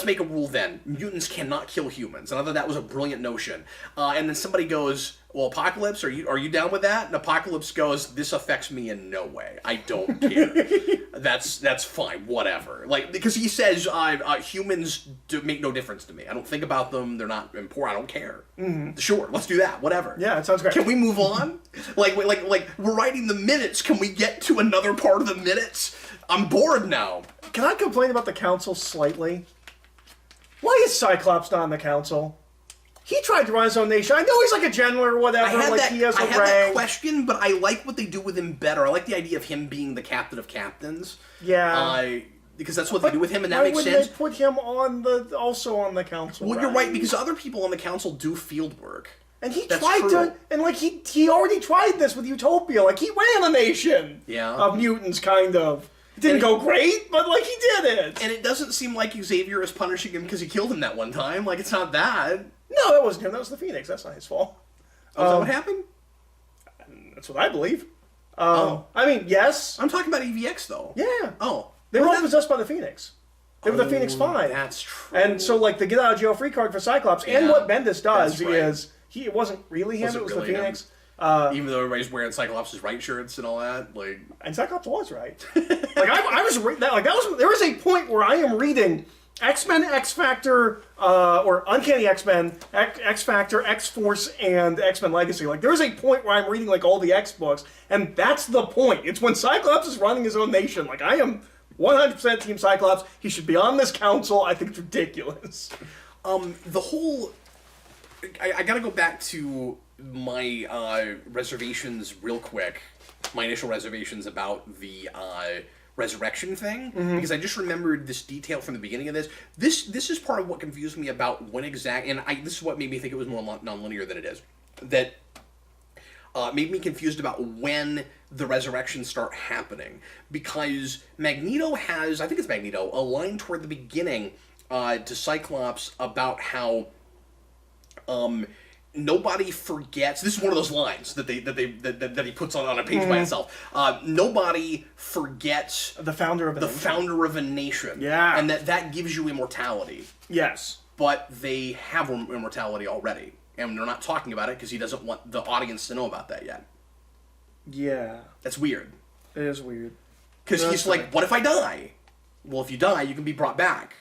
make a rule then. Mutants cannot kill humans. And I thought that was a brilliant notion. And then somebody goes, well, Apocalypse, are you down with that? And Apocalypse goes, this affects me in no way. I don't care. That's fine, whatever. Like, because he says, humans make no difference to me. I don't think about them. They're not important. I don't care. Mm-hmm. Sure, let's do that. Whatever. Yeah, it sounds great. Can we move on? like we're writing the minutes. Can we get to another part of the minutes? I'm bored now. Can I complain about the council slightly? Why is Cyclops not in the council? He tried to run his own nation. I know he's like a general or whatever. He has a rank. That question, but I like what they do with him better. I like the idea of him being the captain of captains. Yeah. Because that's what they do with him, and that makes sense. Why wouldn't they put him also on the council? Well, you're right, because other people on the council do field work. And he That's tried true. to, and like he already tried this with Utopia. Like he ran a nation of mutants, kind of. It didn't go great, but like he did it. And it doesn't seem like Xavier is punishing him because he killed him that one time. Like it's not that. No, that wasn't him. That was the Phoenix. That's not his fault. Oh, is that what happened? That's what I believe. I mean, yes. I'm talking about EVX though. Yeah. Oh, they were all possessed by the Phoenix. They were the Phoenix Five. That's true. And so, like, the get out of jail free card for Cyclops, and what Bendis does is it wasn't really him; it was really the Phoenix. Even though everybody's wearing Cyclops' right shirts and all that, like, and Cyclops was right. Like I was that like that was there was a point where I am reading X-Men, X-Factor, or Uncanny X-Men, X-Factor, X-Force, and X-Men Legacy. Like, there is a point where I'm reading, like, all the X books, and that's the point. It's when Cyclops is running his own nation. Like, I am 100% Team Cyclops. He should be on this council. I think it's ridiculous. The whole... I gotta go back to my reservations real quick. My initial reservations about the... resurrection thing, because I just remembered this detail from the beginning of this. This is part of what confused me about when this is what made me think it was more non-linear than it is. That made me confused about when the resurrections start happening, because Magneto has, I think it's Magneto, a line toward the beginning to Cyclops about how nobody forgets. This is one of those lines that he puts on a page by itself. Nobody forgets the founder of a nation. Yeah, and that gives you immortality. Yes, but they have immortality already, and they're not talking about it because he doesn't want the audience to know about that yet. Yeah, that's weird. It is weird because he's like, "What if I die?" Well, if you die, you can be brought back.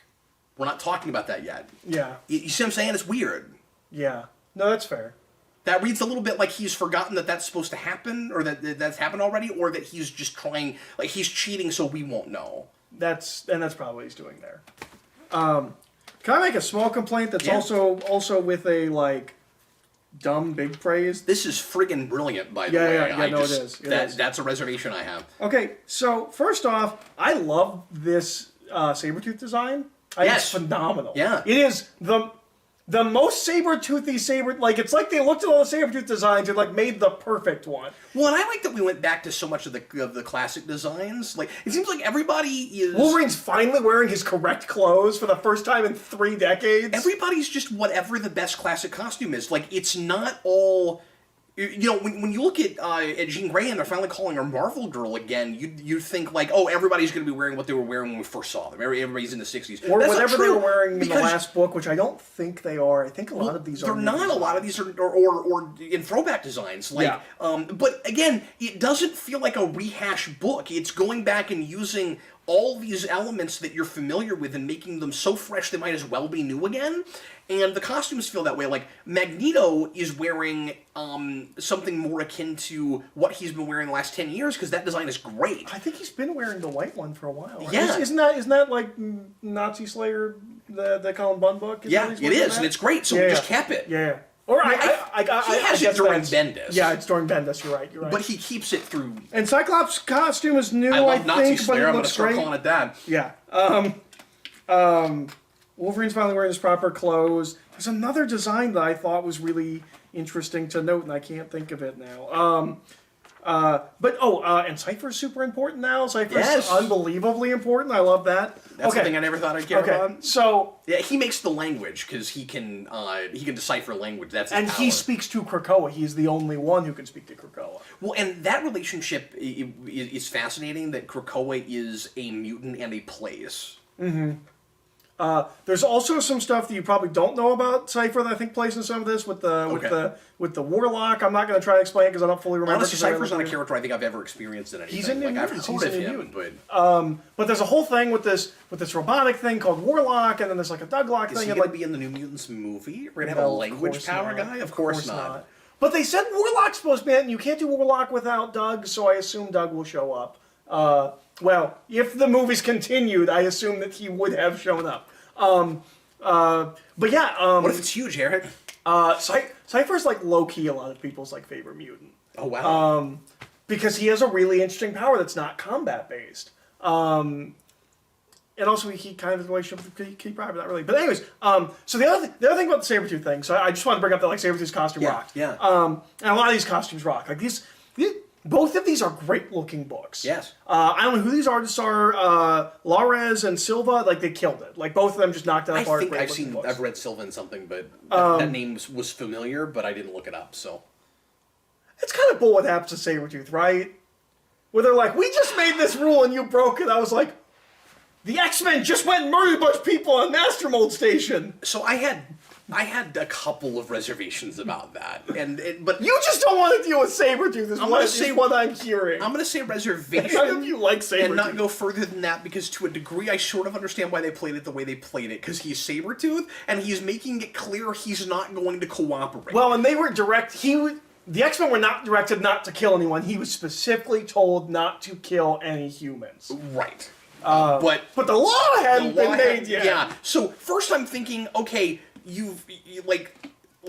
We're not talking about that yet. Yeah, you see what I'm saying? It's weird. Yeah. No, that's fair. That reads a little bit like he's forgotten that that's supposed to happen, or that's happened already, or that he's just trying, like he's cheating so we won't know. That's probably what he's doing there. Can I make a small complaint that's also with a, like, dumb big praise? This is friggin' brilliant, by the way. Yeah, it is. That's a reservation I have. Okay, so first off, I love this Sabretooth design. It's phenomenal. Yeah. It is the most saber-toothy like, it's like they looked at all the Sabretooth designs and, like, made the perfect one. Well, and I like that we went back to so much of the classic designs. Like, it seems like everybody is... Wolverine's finally wearing his correct clothes for the first time in 3 decades. Everybody's just whatever the best classic costume is. Like, it's not all... You know, when you look at Jean Grey and they're finally calling her Marvel Girl again, you think, like, oh, everybody's going to be wearing what they were wearing when we first saw them. Everybody's in the 60s. Or whatever they were wearing in the last book, which I don't think they are. I think a lot of these are... They're not. A lot of these are or in throwback designs. Like, but again, it doesn't feel like a rehash book. It's going back and using all these elements that you're familiar with and making them so fresh they might as well be new again. And the costumes feel that way. Like, Magneto is wearing something more akin to what he's been wearing the last 10 years, because that design is great. I think he's been wearing the white one for a while. Right? Yeah. Isn't that like Nazi Slayer, the Colin Bunn book? It is, and it's great, so we just kept it. Yeah. Or he has it during Bendis. Yeah, it's during Bendis, you're right. But he keeps it through... And Cyclops' costume is new, I love Nazi think, Slayer, but I'm going to start calling it that. Yeah. Wolverine's finally wearing his proper clothes. There's another design that I thought was really interesting to note, and I can't think of it now. And Cypher's super important now. Cypher's unbelievably important. I love that. That's something I never thought I'd care about. So yeah, he makes the language because he can decipher language. That's his and power. He speaks to Krakoa. He's the only one who can speak to Krakoa. Well, and that relationship is fascinating. That Krakoa is a mutant and a place. Mm-hmm. There's also some stuff that you probably don't know about Cypher that I think plays in some of this with the Warlock. I'm not going to try to explain it because I don't fully remember. Honestly, Cypher's not a character I think I've ever experienced in anything. He's in New Mutants. I've heard of him, but there's a whole thing with this robotic thing called Warlock, and then there's like a Douglock thing. Is he going to be in the New Mutants movie? We're going to have a language power guy? Of course not. But they said Warlock's supposed to be in it, and you can't do Warlock without Doug, so I assume Doug will show up. Well, if the movie's continued, I assume that he would have shown up. But yeah. What if it's huge, Eric? Cypher's like low-key a lot of people's like favorite mutant. Oh, wow. Because he has a really interesting power that's not combat-based. And also, he kind of has a relationship with Kitty Pryde, but not really. But anyways, so the other thing about the Sabretooth thing, so I just want to bring up that like Sabretooth's costume rocked. Yeah. And a lot of these costumes rock. Like both of these are great looking books. Yes. I don't know who these artists are. Lares and Silva, like they killed it. Like both of them just knocked it out of the park. I think I've read Silva in something, but that name was familiar, but I didn't look it up. So it's kind of bull what happens to Sabretooth, right? Where they're like, we just made this rule and you broke it. I was like, the X-Men just went and murdered a bunch of people on Master Mold Station. So I had a couple of reservations about that, but you just don't want to deal with Sabretooth. Is what I'm hearing. I'm going to say reservation. None of you like Sabretooth. And not go further than that, because to a degree I sort of understand why they played it the way they played it, because he's Sabretooth, and he's making it clear he's not going to cooperate. Well, and they were the X-Men were not directed not to kill anyone. He was specifically told not to kill any humans. Right. But the law hadn't been made yet. Yeah. So first I'm thinking, okay, you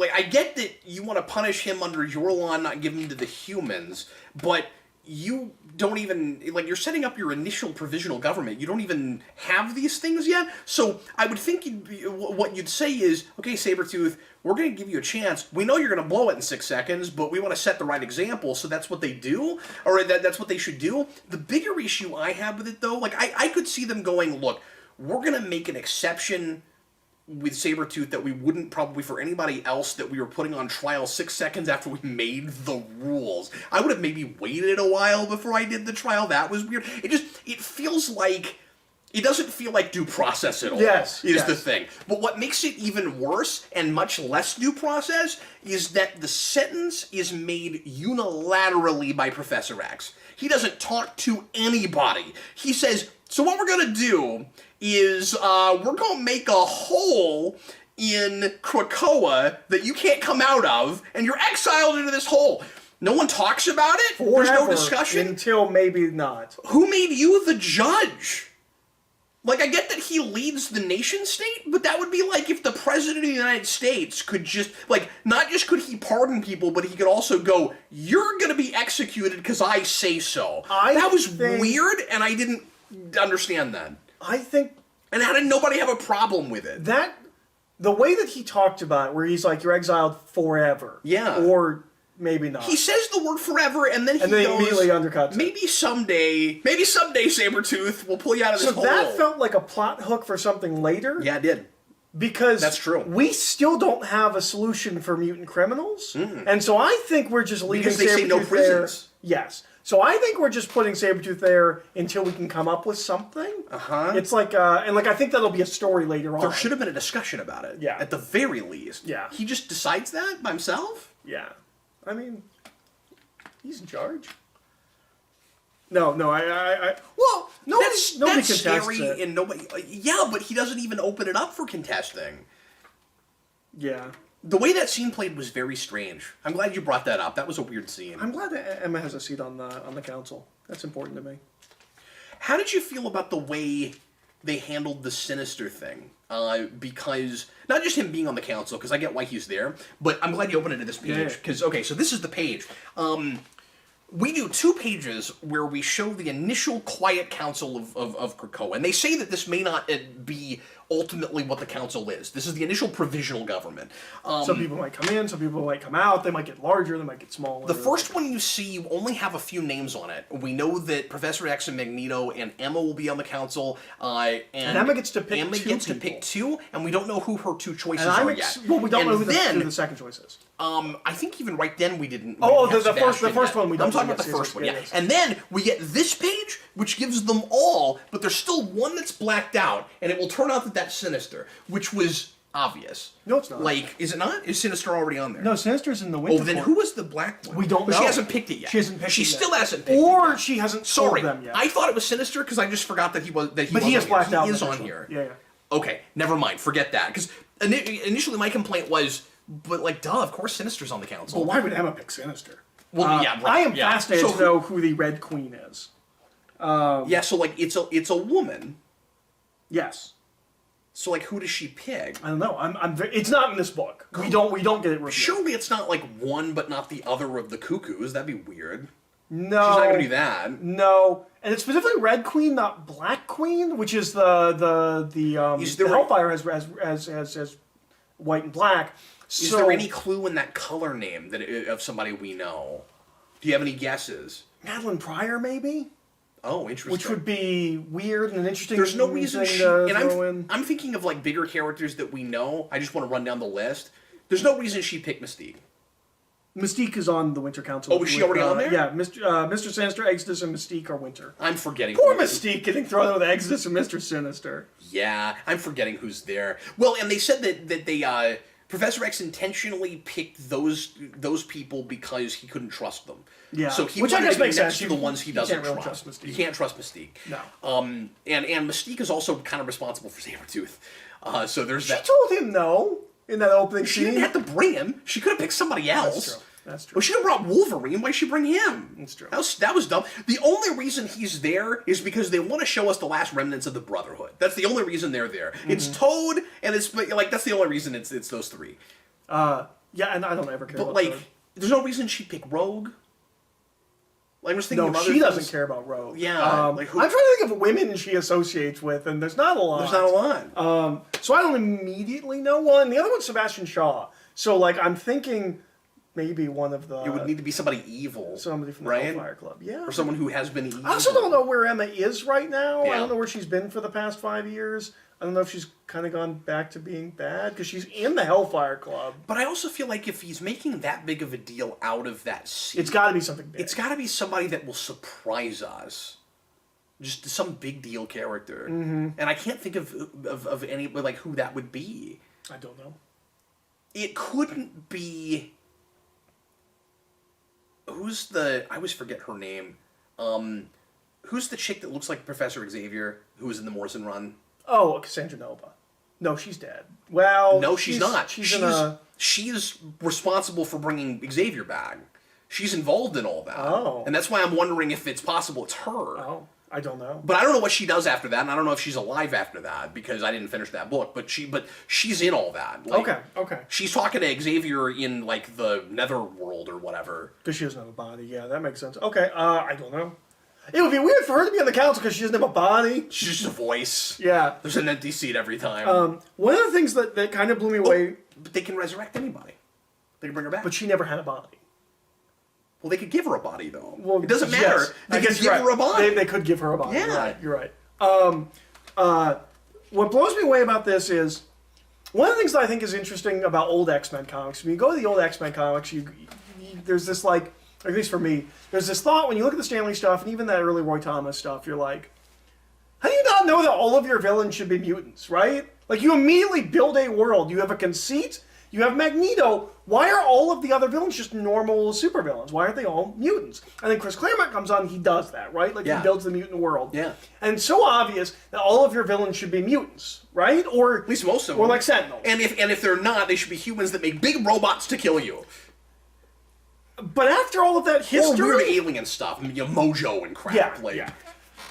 I get that you want to punish him under your law and not give him to the humans, but you don't even, like, you're setting up your initial provisional government. You don't even have these things yet. So I would think what you'd say is, okay, Sabretooth, we're going to give you a chance. We know you're going to blow it in 6 seconds, but we want to set the right example, so that's what they do, or that's what they should do. The bigger issue I have with it, though, like, I could see them going, look, we're going to make an exception with Sabretooth that we wouldn't probably for anybody else that we were putting on trial 6 seconds after we made the rules. I would have maybe waited a while before I did the trial. That was weird. It feels like, it doesn't feel like due process at all. Is the thing. But what makes it even worse and much less due process is that the sentence is made unilaterally by Professor X. He doesn't talk to anybody. He says, so what we're going to do is we're going to make a hole in Krakoa that you can't come out of, and you're exiled into this hole. No one talks about it? Forever, there's no discussion? Until maybe not. Who made you the judge? Like, I get that he leads the nation state, but that would be like if the President of the United States could just, like, not just could he pardon people, but he could also go, you're going to be executed because I say so. That was weird, and I didn't understand that. I think... And how did nobody have a problem with it? The way that he talked about it, where he's like, you're exiled forever. Yeah. Or maybe not. He says the word forever, and then he goes, immediately undercuts maybe someday, Sabretooth will pull you out of this hole. So that felt like a plot hook for something later. Yeah, it did. Because that's true. We still don't have a solution for mutant criminals. And so I think we're just leaving Sabretooth there. Because they say no prisons. Yes. So I think we're just putting Sabretooth there until we can come up with something. It's like, and like I think that'll be a story later on. There should have been a discussion about it. Yeah. At the very least. Yeah. He just decides that by himself? Yeah. I mean, he's in charge. No, well, nobody contests scary it. And nobody, yeah, but he doesn't even open it up for contesting. Yeah. The way that scene played was very strange. I'm glad you brought that up. That was a weird scene. I'm glad that Emma has a seat on the council. That's important to me. How did you feel about the way they handled the Sinister thing? Because, not just him being on the council, because I get why he's there, but I'm glad you opened it to this page. Because, okay, so this is the page. We do 2 pages where we show the initial quiet council of Krakoa. And they say that this may not be ultimately what the council is. This is the initial provisional government. Some people might come in, some people might come out, they might get larger, they might get smaller. The first one you see, you only have a few names on it. We know that Professor X and Magneto and Emma will be on the council. And Emma gets to pick Emma two gets people. to pick 2, and we don't know who her 2 choices are yet. Well, we don't know who the second choice is. I think even right then we didn't. The first one we don't. I'm talking about the first one, yeah. And then we get this page, which gives them all, but there's still one that's blacked out, and it will turn out that that's Sinister, which was obvious. No, it's not. Like, is it not? Is Sinister already on there? No, Sinister's in the winter. Oh, then who was the black one? We don't know. She hasn't picked it yet. She hasn't picked it yet. She still hasn't picked it yet. Or she hasn't told them yet. I thought it was Sinister because I just forgot that he was. But he is blacked out. He is on here. Yeah. Okay, never mind. Forget that. Because initially my complaint was, but like, duh, of course Sinister's on the council. Well, why would Emma pick Sinister? Well, yeah, right. I am fascinated to know who the Red Queen is. So like it's a woman. Yes. So like, who does she pick? I don't know. It's not in this book. We don't get it revealed. Surely it's not like one but not the other of the cuckoos. That'd be weird. No. She's not going to do that. No. And it's specifically Red Queen, not Black Queen, which is the Hellfire has white and black. Is there any clue in that color name of somebody we know? Do you have any guesses? Madeline Pryor, maybe? Oh, interesting. Which would be weird and an interesting. There's no reason I'm thinking of like bigger characters that we know. I just want to run down the list. There's no reason she picked Mystique. Mystique is on the Winter Council. Oh, is she already on there? Yeah, Mr. Sinister, Exodus, and Mystique are Winter. I'm forgetting. Poor Mystique getting thrown out with Exodus and Mr. Sinister. Yeah, I'm forgetting who's there. Well, and they said that they Professor X intentionally picked those people because he couldn't trust them. Yeah, so he which I guess makes sense. To the ones he doesn't really trust. Mystique. You can't trust Mystique. No. And Mystique is also kind of responsible for Sabretooth. So there's that. She told him no in that opening scene. She didn't have to bring him. She could have picked somebody else. That's true. Well, she could have brought Wolverine. Why'd she bring him? That's true. That was dumb. The only reason he's there is because they want to show us the last remnants of the Brotherhood. That's the only reason they're there. Mm-hmm. It's Toad, and it's like that's the only reason it's those three. Yeah, and I don't ever care about like, Toad. There's no reason she'd pick Rogue. Like, I was thinking she doesn't care about Rogue. Yeah. I'm trying to think of women she associates with, and there's not a lot. There's not a lot. So I don't immediately know one. The other one's Sebastian Shaw. So, like, I'm thinking maybe one of the... It would need to be somebody evil. Somebody from the Hellfire Club. Yeah. Or someone who has been evil. I also don't know where Emma is right now. Yeah. I don't know where she's been for the past 5 years. I don't know if she's kind of gone back to being bad, because she's in the Hellfire Club. But I also feel like if he's making that big of a deal out of that scene... It's got to be something big. It's got to be somebody that will surprise us. Just some big deal character. Mm-hmm. And I can't think of any, like, who that would be. I don't know. It couldn't be... Who's the... I always forget her name. Who's the chick that looks like Professor Xavier, who was in the Morrison run? Oh, Cassandra Nova. No, she's dead. Well, no, she's not. She's responsible for bringing Xavier back. She's involved in all that. Oh. And that's why I'm wondering if it's possible it's her. Oh, I don't know. But I don't know what she does after that, and I don't know if she's alive after that, because I didn't finish that book. But she's in all that. Like, okay. She's talking to Xavier in, like, the Netherworld or whatever. Because she doesn't have a body. Yeah, that makes sense. Okay, I don't know. It would be weird for her to be on the council because she doesn't have a body. She's just a voice. Yeah. There's an empty seat every time. One of the things that kind of blew me away... But they can resurrect anybody. They can bring her back. But she never had a body. Well, they could give her a body, though. Well, it doesn't matter. Yes, They could give her a body. They could give her a body. Yeah. You're right. What blows me away about this is... One of the things that I think is interesting about old X-Men comics, when you go to the old X-Men comics, there's this, like... At least for me, there's this thought when you look at the Stanley stuff, and even that early Roy Thomas stuff, you're like, how do you not know that all of your villains should be mutants, right? Like, you immediately build a world. You have a conceit. You have Magneto. Why are all of the other villains just normal supervillains? Why aren't they all mutants? And then Chris Claremont comes on, and he does that, right? Like, he builds the mutant world. Yeah. And it's so obvious that all of your villains should be mutants, right? Or at least most of them. Or like Sentinels. And if they're not, they should be humans that make big robots to kill you. But after all of that history... Or weird alien stuff, Mojo and crap. Yeah.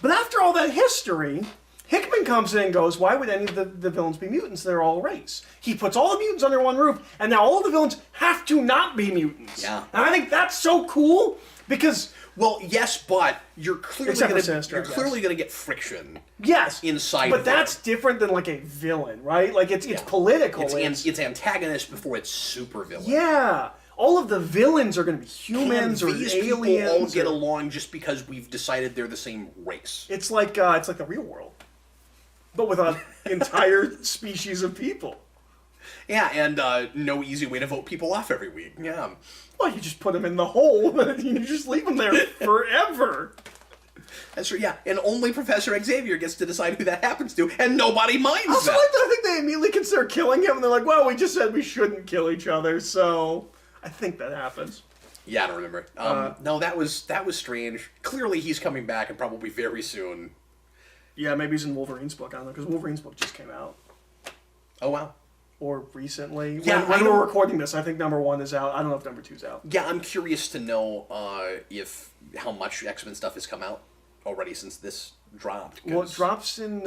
But after all that history, Hickman comes in and goes, why would any of the villains be mutants? They're all a race. He puts all the mutants under one roof, and now all the villains have to not be mutants. Yeah. And I think that's so cool, because... Well, yes, but you're clearly going to get friction. Yes. Inside. But that's different than like a villain, right? Like it's political. It's antagonist before it's super villain. Yeah. All of the villains are going to be humans or aliens. These people all get along just because we've decided they're the same race. It's like the real world, but with an entire species of people. Yeah, and no easy way to vote people off every week. Yeah. Well, you just put them in the hole and you just leave them there forever. That's true, yeah. And only Professor Xavier gets to decide who that happens to, and nobody minds that. Also, I think they immediately consider killing him, and they're like, well, we just said we shouldn't kill each other, so... I think that happens. Yeah, I don't remember. No, that was strange. Clearly, he's coming back, and probably very soon. Yeah, maybe he's in Wolverine's book. I don't know, because Wolverine's book just came out. Oh, wow. Or recently. Yeah, when we're recording this, I think #1 is out. I don't know if #2's out. Yeah, I'm curious to know how much X-Men stuff has come out already since this dropped. Well, it drops in...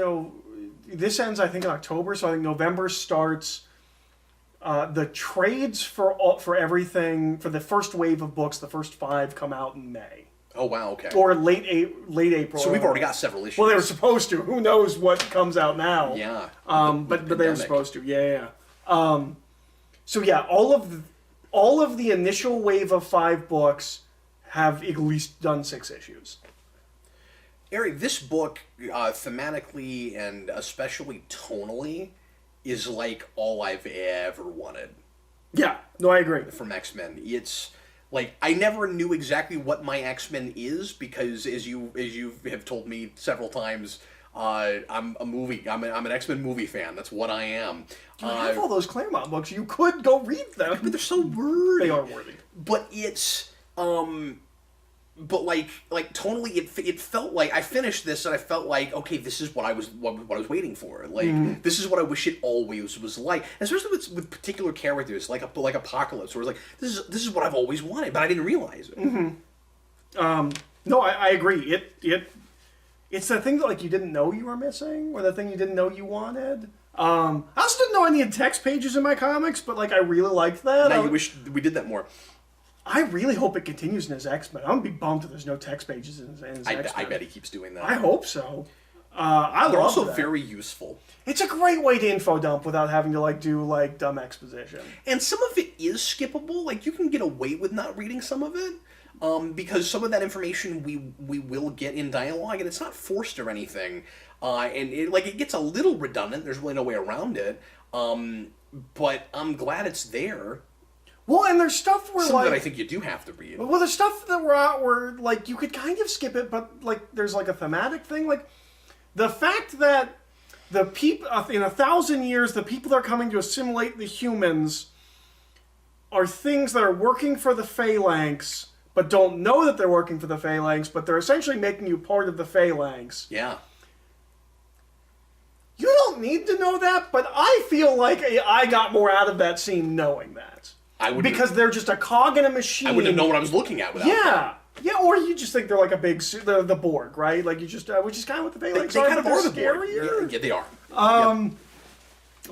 this ends, I think, in October, so I think November starts... the trades for everything, for the first wave of books, the first 5 come out in May. Oh wow, okay. Or late April. So we've already got several issues. Well, they were supposed to. Who knows what comes out now? Yeah. But they were supposed to. Yeah. So yeah, all of the initial wave of 5 books have at least done 6 issues. Eric, this book, thematically and especially tonally, is like all I've ever wanted. Yeah, no, I agree. From X-Men. It's like I never knew exactly what my X-Men is because as you have told me several times, I'm an X-Men movie fan. That's what I am. You have all those Claremont books. You could go read them. But they're so wordy. They are wordy. But it's but like tonally it felt like I finished this and I felt like, okay, this is what I was waiting for. Like this is what I wish it always was like. Especially with particular characters like Apocalypse, where it's like this is what I've always wanted, but I didn't realize it. No, I agree. It's the thing that like you didn't know you were missing, or the thing you didn't know you wanted. I also didn't know I needed text pages in my comics, but like I really liked that. Now you wish we did that more. I really hope it continues in his X-Men. I'm gonna be bummed if there's no text pages in his X-Men. I bet he keeps doing that. I hope so. I They're love also that. very useful. It's a great way to info dump without having to like do like dumb exposition. And some of it is skippable. Like you can get away with not reading some of it. Because some of that information we will get in dialogue, and it's not forced or anything, and it gets a little redundant. There's really no way around it, but I'm glad it's there. Well, and there's stuff where Some like that I think you do have to read. Well, there's stuff that we're out where like you could kind of skip it, but like there's like a thematic thing, like the fact that the people in 1,000 years, the people that are coming to assimilate the humans are things that are working for the Phalanx. But don't know that they're working for the Phalanx, but they're essentially making you part of the Phalanx. Yeah. You don't need to know that, but I feel like I got more out of that scene knowing that. Because they're just a cog in a machine. I wouldn't know what I was looking at without that. Yeah, or you just think they're like a big... the Borg, right? Like you just... which is kind of what the Phalanx they are, kind of but are they're the Borg. scarier. Yeah, they are.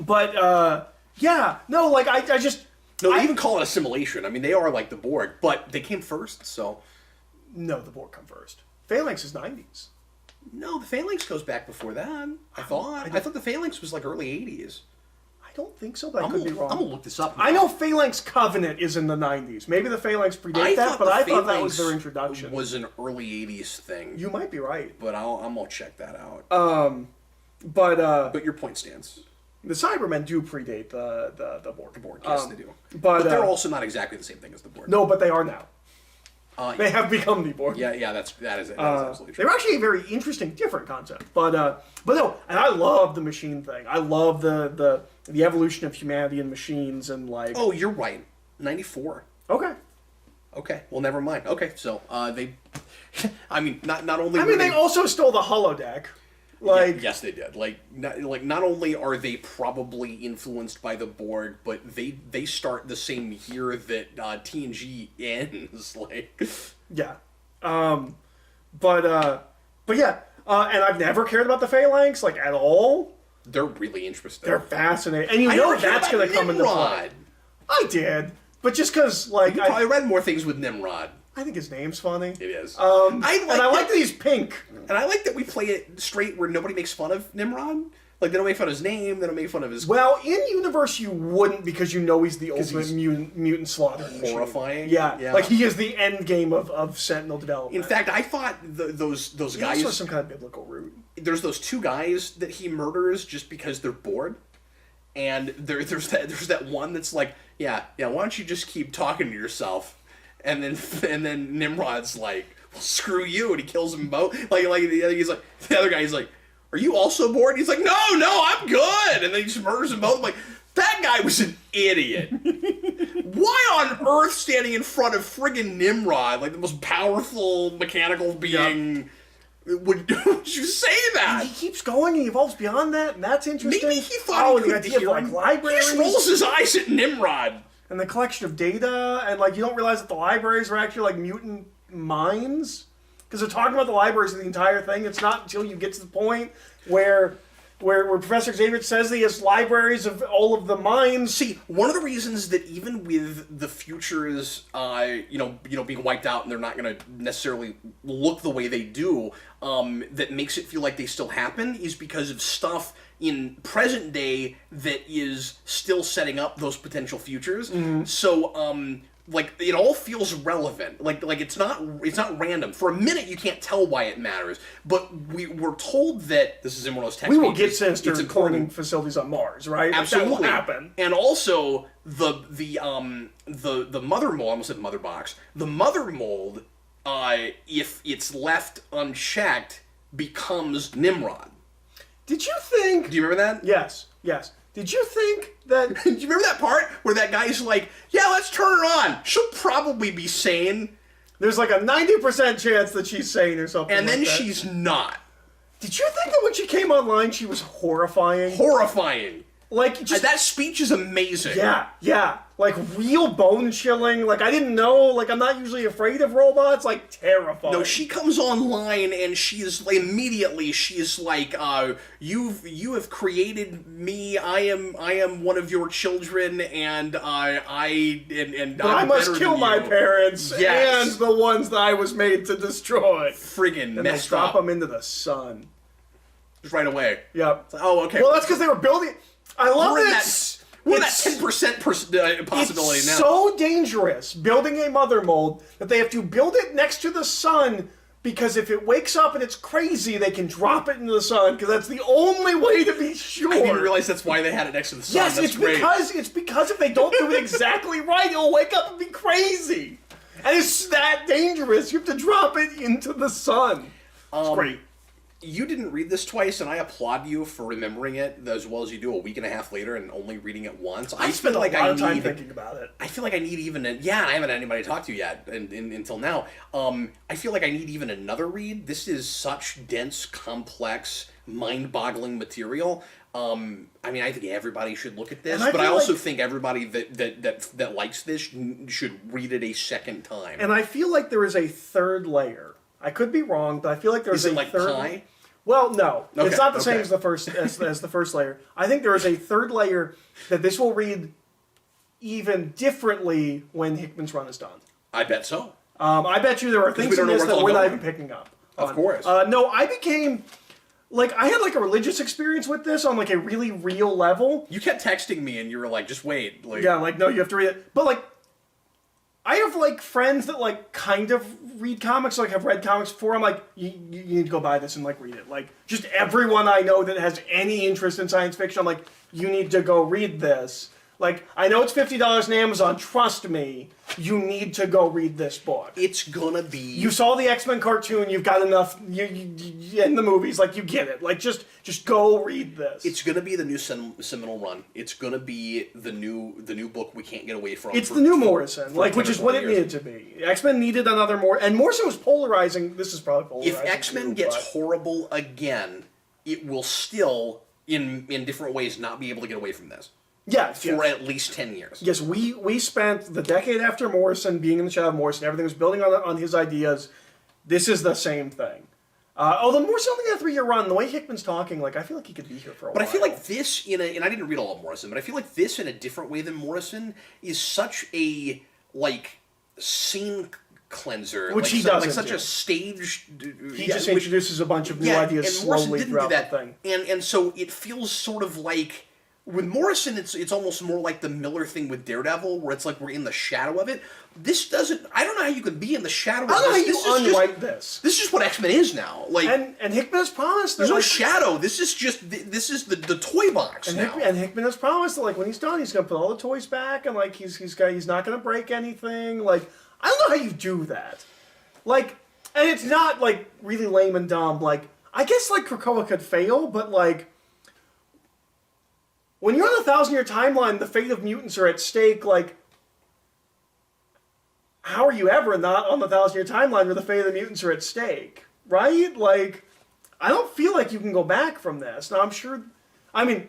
But, yeah. No, like, I just... No, they even call it assimilation. I mean, they are like the Borg, but they came first, so... No, the Borg come first. Phalanx is 90s. No, the Phalanx goes back before that. I thought the Phalanx was like early 80s. I don't think so, but I could be wrong. I'm going to look this up now. I know Phalanx Covenant is in the 90s. Maybe the Phalanx predate that, but I thought that was their introduction. Was an early 80s thing. You might be right. But I'm going to check that out. But your point stands. The Cybermen do predate the Borg. The Borg, yes, they do. But they're also not exactly the same thing as the Borg. No, but they are now. They Yeah. have become the Borg. Yeah, that is absolutely true. They're actually a very interesting, different concept. But no, and I love the machine thing. I love the evolution of humanity and machines and like. Oh, you're right. 94. Okay. Okay. Well, never mind. Okay, so they. I mean, not only. I mean, they also stole the holodeck. Like yes, they did. Like not only are they probably influenced by the Borg, but they start the same year that TNG ends. Like yeah, but yeah, and I've never cared about the Phalanx like at all. They're really interesting. They're fascinating, and you know that's going to come into play. I did, but just because like I read more things with Nimrod. I think his name's funny. It is. I like that he's pink. And I like that we play it straight where nobody makes fun of Nimrod. Like, they don't make fun of his name, they don't make fun of his... Well, in-universe you wouldn't because you know he's the ultimate mutant slaughter machine. Horrifying. Yeah, like he is the end game of Sentinel development. In fact, I thought those guys... He also has some kind of biblical root. There's those 2 guys that he murders just because they're bored. And there's that one that's like, yeah, why don't you just keep talking to yourself? And then Nimrod's like, well, screw you, and he kills them both. Like the other guy, he's like, are you also bored? And he's like, no, I'm good. And then he just murders them both. I'm like, that guy was an idiot. Why on earth standing in front of friggin' Nimrod, like the most powerful mechanical being, would you say that? And he keeps going and he evolves beyond that, and that's interesting. Maybe he thought he could hear like libraries. He just rolls his eyes at Nimrod. And the collection of data, and like you don't realize that the libraries are actually like mutant minds, because they're talking about the libraries of the entire thing. It's not until you get to the point where where Professor Xavier says he has libraries of all of the minds. See, one of the reasons that even with the futures, being wiped out and they're not going to necessarily look the way they do, that makes it feel like they still happen is because of stuff in present day that is still setting up those potential futures. Mm-hmm. So, it all feels relevant. Like it's not random. For a minute, you can't tell why it matters. But we're told that this is in one of those text we will pages. get Sinister cloning facilities on Mars, right? Absolutely, that will happen. And also the mother mold. I almost said mother box. The mother mold, if it's left unchecked, becomes Nimrod. Did you think? Do you remember that? Yes. Did you think that... Do you remember that part where that guy's like, yeah, let's turn her on. She'll probably be sane. There's like a 90% chance that she's sane or something and then like that. She's not. Did you think that when she came online, she was horrifying? Horrifying. Like, just... that speech is amazing. Yeah. Like, real bone-chilling. Like, I didn't know. Like, I'm not usually afraid of robots. Like, terrifying. No, she comes online and she's like, you have created me. I am one of your children, and I must kill my parents and the ones that I was made to destroy. Friggin' and messed they drop up. them into the sun. Just right away. Yep. Like, oh, okay. Well, that's because they were building. I love this. We're that 10% possibility it's now. So dangerous building a mother mold that they have to build it next to the sun, because if it wakes up and it's crazy, they can drop it into the sun, because that's the only way to be sure. I didn't realize that's why they had it next to the sun. Yes, that's great. It's because if they don't do it exactly right, it'll wake up and be crazy. And it's that dangerous. You have to drop it into the sun. It's great. You didn't read this twice, and I applaud you for remembering it as well as you do a week and a half later and only reading it once. I spent a lot of time thinking about it. I feel like I need even... I haven't had anybody to talk to yet until now. I feel like I need even another read. This is such dense, complex, mind-boggling material. I think everybody should look at this, but I also think everybody that likes this should read it a second time. And I feel like there is a third layer. I could be wrong, but I feel like there's a third... pie? Well, no. Okay, it's not the same as the first as the first layer. I think there is a third layer that this will read even differently when Hickman's run is done. I bet so. I bet you there are things in this that we're not even picking up on. Of course. No, I became... I had a religious experience with this on a really real level. You kept texting me and you were like, just wait. No, you have to read it. But I have friends that kind of read comics, have read comics before. I'm you need to go buy this and read it. Just everyone I know that has any interest in science fiction, I'm you need to go read this. I know it's $50 on Amazon. Trust me, you need to go read this book. It's gonna be... You saw the X-Men cartoon. You've got enough. You in the movies, you get it. Just go read this. It's gonna be the new seminal run. It's gonna be the new book we can't get away from. It's the new Morrison, which is what it needed to be. X-Men needed another and Morrison was polarizing. This is probably polarizing. If X-Men gets horrible again, it will still, in different ways, not be able to get away from this. Yes, for at least 10 years. Yes, we spent the decade after Morrison being in the shadow of Morrison. Everything was building on his ideas. This is the same thing. Although Morrison only had a 3-year run. The way Hickman's talking, I feel like he could be here for a while. But I feel like this, and I didn't read all of Morrison, but I feel like this in a different way than Morrison is such a, scene cleanser. Which he doesn't such do. A stage... He just introduces a bunch of new ideas slowly throughout the thing. And so it feels sort of like... With Morrison, it's almost more like the Miller thing with Daredevil, where it's we're in the shadow of it. This doesn't... I don't know how you could be in the shadow of this. I don't know how you unwrite this. This is just what X-Men is now. And Hickman has promised that... There's no shadow. This is just... This is the toy box now. And Hickman has promised that when he's done, he's going to put all the toys back, and he's not going to break anything. I don't know how you do that. And it's not really lame and dumb. I guess Krakoa could fail, but when you're on a 1,000-year timeline, the fate of mutants are at stake. How are you ever not on the 1,000-year timeline where the fate of the mutants are at stake, right? I don't feel like you can go back from this. Now I'm sure. And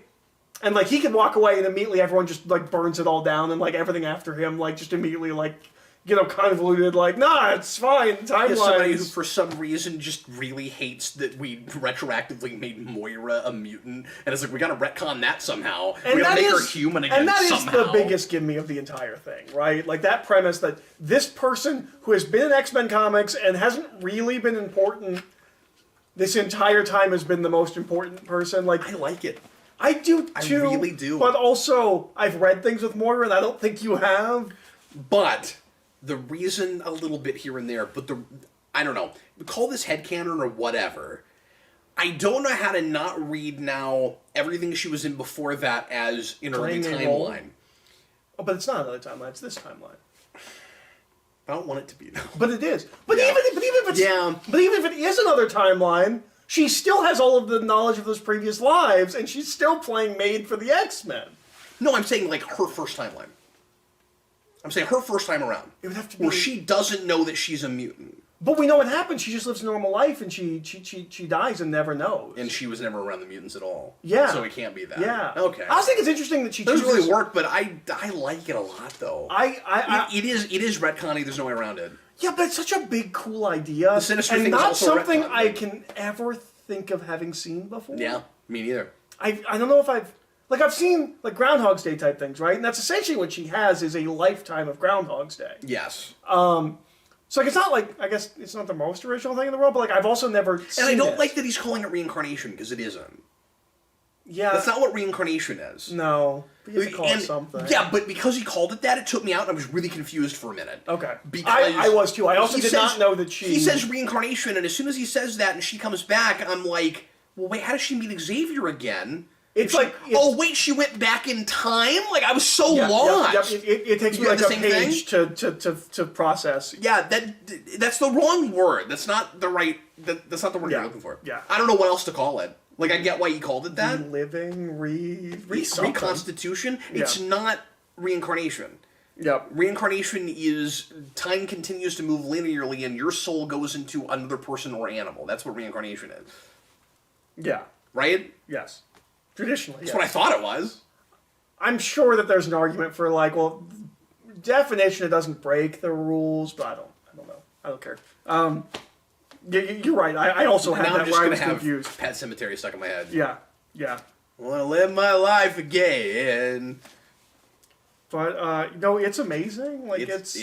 he could walk away and immediately everyone just burns it all down and everything after him just immediately convoluted, like, nah, it's fine, timelines. Somebody who, for some reason, just really hates that we retroactively made Moira a mutant, and it's like, we gotta retcon that somehow. We gotta make her human again somehow. And that is the biggest gimme of the entire thing, right? Like, that premise that this person who has been in X-Men comics and hasn't really been important this entire time has been the most important person. Like, I like it. I do, too. I really do. But also, I've read things with Moira, and I don't think you have. But the reason, a little bit here and there, but I don't know, call this headcanon or whatever, I don't know how to not read now everything she was in before that as an early timeline. Oh, but it's not another timeline, it's this timeline. I don't want it to be, though. But it is. But even if it is another timeline, she still has all of the knowledge of those previous lives, and she's still playing Maid for the X-Men. No, I'm saying, like, her first timeline. I'm saying her first time around. It would have to be... where she doesn't know that she's a mutant. But we know what happens. She just lives a normal life, and she dies and never knows. And she was never around the mutants at all. Yeah. So it can't be that. Yeah. Okay. I just think it's interesting that she doesn't really work, but I like it a lot, though. It is retconning. There's no way around it. Yeah, but it's such a big, cool idea. The Sinister thing and is not also something retcon. I can ever think of having seen before. Yeah, me neither. I don't know if I've seen, like, Groundhog's Day type things, right? And that's essentially what she has is a lifetime of Groundhog's Day. Yes. So, like, it's not like, I guess it's not the most original thing in the world, but, like, I've also never seen And I don't like that he's calling it reincarnation, because it isn't. Yeah. That's not what reincarnation is. No. But you have to call it something. Yeah, but because he called it that, it took me out, and I was really confused for a minute. Okay. Because I was, too. I also did not know that she... He says reincarnation, and as soon as he says that and she comes back, I'm like, well, wait, how does she meet Xavier again? Oh, wait, she went back in time? Like, I was so lost. Yep. It takes me like a page to process. Yeah, that's the wrong word. That's not the right... That's not the word you're looking for. Yeah. I don't know what else to call it. Like, I get why he called it that. Reconstitution? Yeah. It's not reincarnation. Yep. Reincarnation is time continues to move linearly and your soul goes into another person or animal. That's what reincarnation is. Yeah. Right? Yes. Traditionally, That's what I thought it was. I'm sure that there's an argument for, like, well, definition, it doesn't break the rules, but I don't know. I don't care. You're right. I also had that where I was confused. Pet Cemetery stuck in my head. Yeah. I want to live my life again. But no, it's amazing. Like it's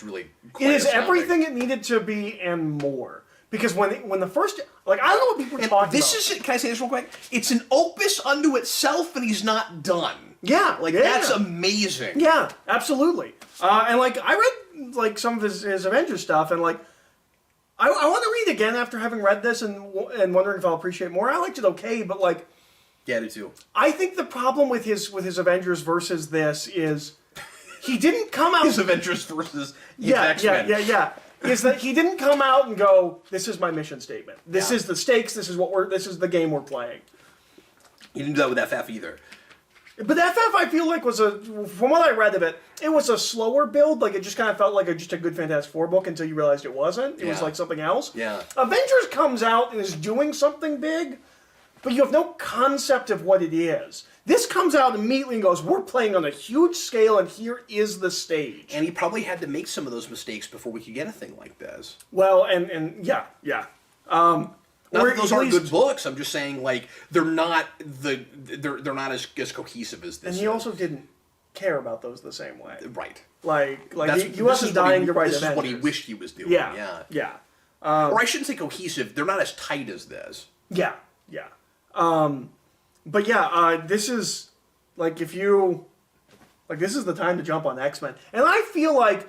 really. It is everything it needed to be and more. Because when the first, like, I don't know what people are talking about. Can I say this real quick? It's an opus unto itself, and he's not done. Yeah, that's amazing. Yeah, absolutely. And like I read like some of his Avengers stuff, and like I want to read again after having read this and wondering if I'll appreciate more. I liked it okay, but like. Yeah, I do too. I think the problem with his Avengers versus this is he didn't come out. His Avengers versus X-Men. Yeah. Is that he didn't come out and go, "This is my mission statement. This is the stakes. This is the game we're playing." He didn't do that with FF either. But FF, I feel like from what I read of it, it was a slower build. Like it just kind of felt like just a good Fantastic Four book until you realized it wasn't. It was like something else. Yeah. Avengers comes out and is doing something big. But you have no concept of what it is. This comes out immediately and goes, we're playing on a huge scale, and here is the stage. And he probably had to make some of those mistakes before we could get a thing like this. Well, and yeah. Not that those aren't good books. I'm just saying, like, they're not as cohesive as this. And he also didn't care about those the same way. Right. Like he wasn't dying to write Avengers. This is what he wished he was doing. Yeah. Or I shouldn't say cohesive. They're not as tight as this. Yeah. But yeah, this is like this is the time to jump on X-Men. And I feel like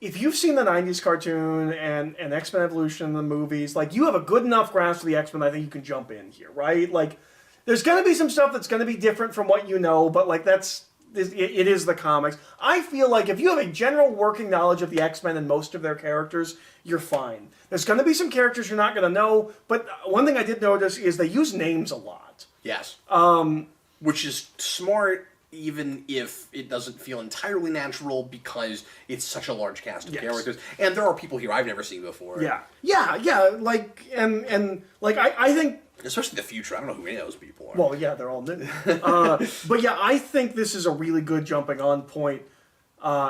if you've seen the 90s cartoon and X-Men Evolution, the movies, like you have a good enough grasp of the X-Men, I think you can jump in here, right? Like there's going to be some stuff that's going to be different from what you know, but like it is the comics. I feel like if you have a general working knowledge of the X-Men and most of their characters, you're fine. There's going to be some characters you're not going to know, but one thing I did notice is they use names a lot. Yes. Which is smart, even if it doesn't feel entirely natural, because it's such a large cast of characters. And there are people here I've never seen before. Yeah. Like, and like, I think... Especially the future. I don't know who any of those people are. Well, yeah, they're all new. But yeah, I think this is a really good jumping on point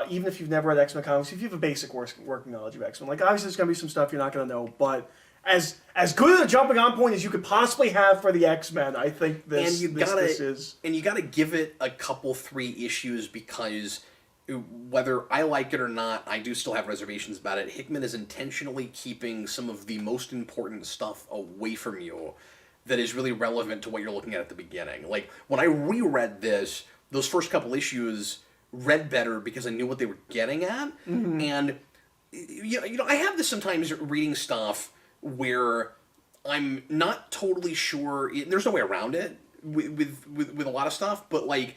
even if you've never read X-Men comics, if you have a basic working knowledge of X-Men, like obviously there's going to be some stuff you're not going to know, but as good a jumping on point as you could possibly have for the X-Men, I think this is. And you got to give it a couple 3 issues because whether I like it or not, I do still have reservations about it. Hickman is intentionally keeping some of the most important stuff away from you that is really relevant to what you're looking at the beginning. Like, when I reread this, those first couple issues read better because I knew what they were getting at. Mm-hmm. And, you know, I have this sometimes reading stuff where I'm not totally sure. There's no way around it with a lot of stuff, but, like,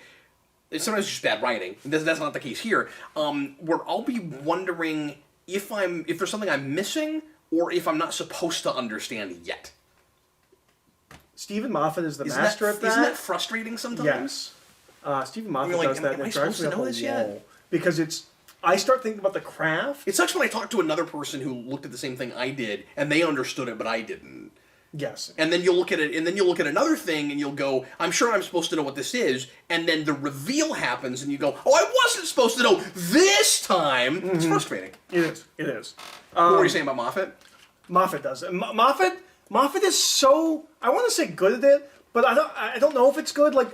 it's sometimes just bad writing. That's not the case here. Where I'll be wondering if there's something I'm missing or if I'm not supposed to understand yet. Stephen Moffat is the master at that. Isn't that frustrating sometimes? Yes. Stephen Moffat does that, and it drives me up a wall. Because I start thinking about the craft. It sucks when I talk to another person who looked at the same thing I did, and they understood it, but I didn't. Yes. And then you'll look at it, and then you'll look at another thing, and you'll go, I'm sure I'm supposed to know what this is, and then the reveal happens, and you go, oh, I wasn't supposed to know this time! Mm-hmm. It's frustrating. It is. What were you saying about Moffat? Moffat does it. Moffat is so, I want to say good at it, but I don't know if it's good. Like,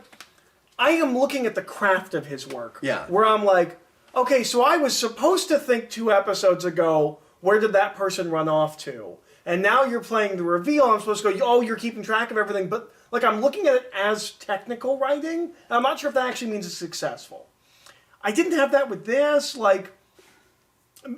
I am looking at the craft of his work. Yeah. Where I'm like, okay, so I was supposed to think 2 episodes ago, where did that person run off to? And now you're playing the reveal, I'm supposed to go, oh, you're keeping track of everything. But, like, I'm looking at it as technical writing, and I'm not sure if that actually means it's successful. I didn't have that with this. Like,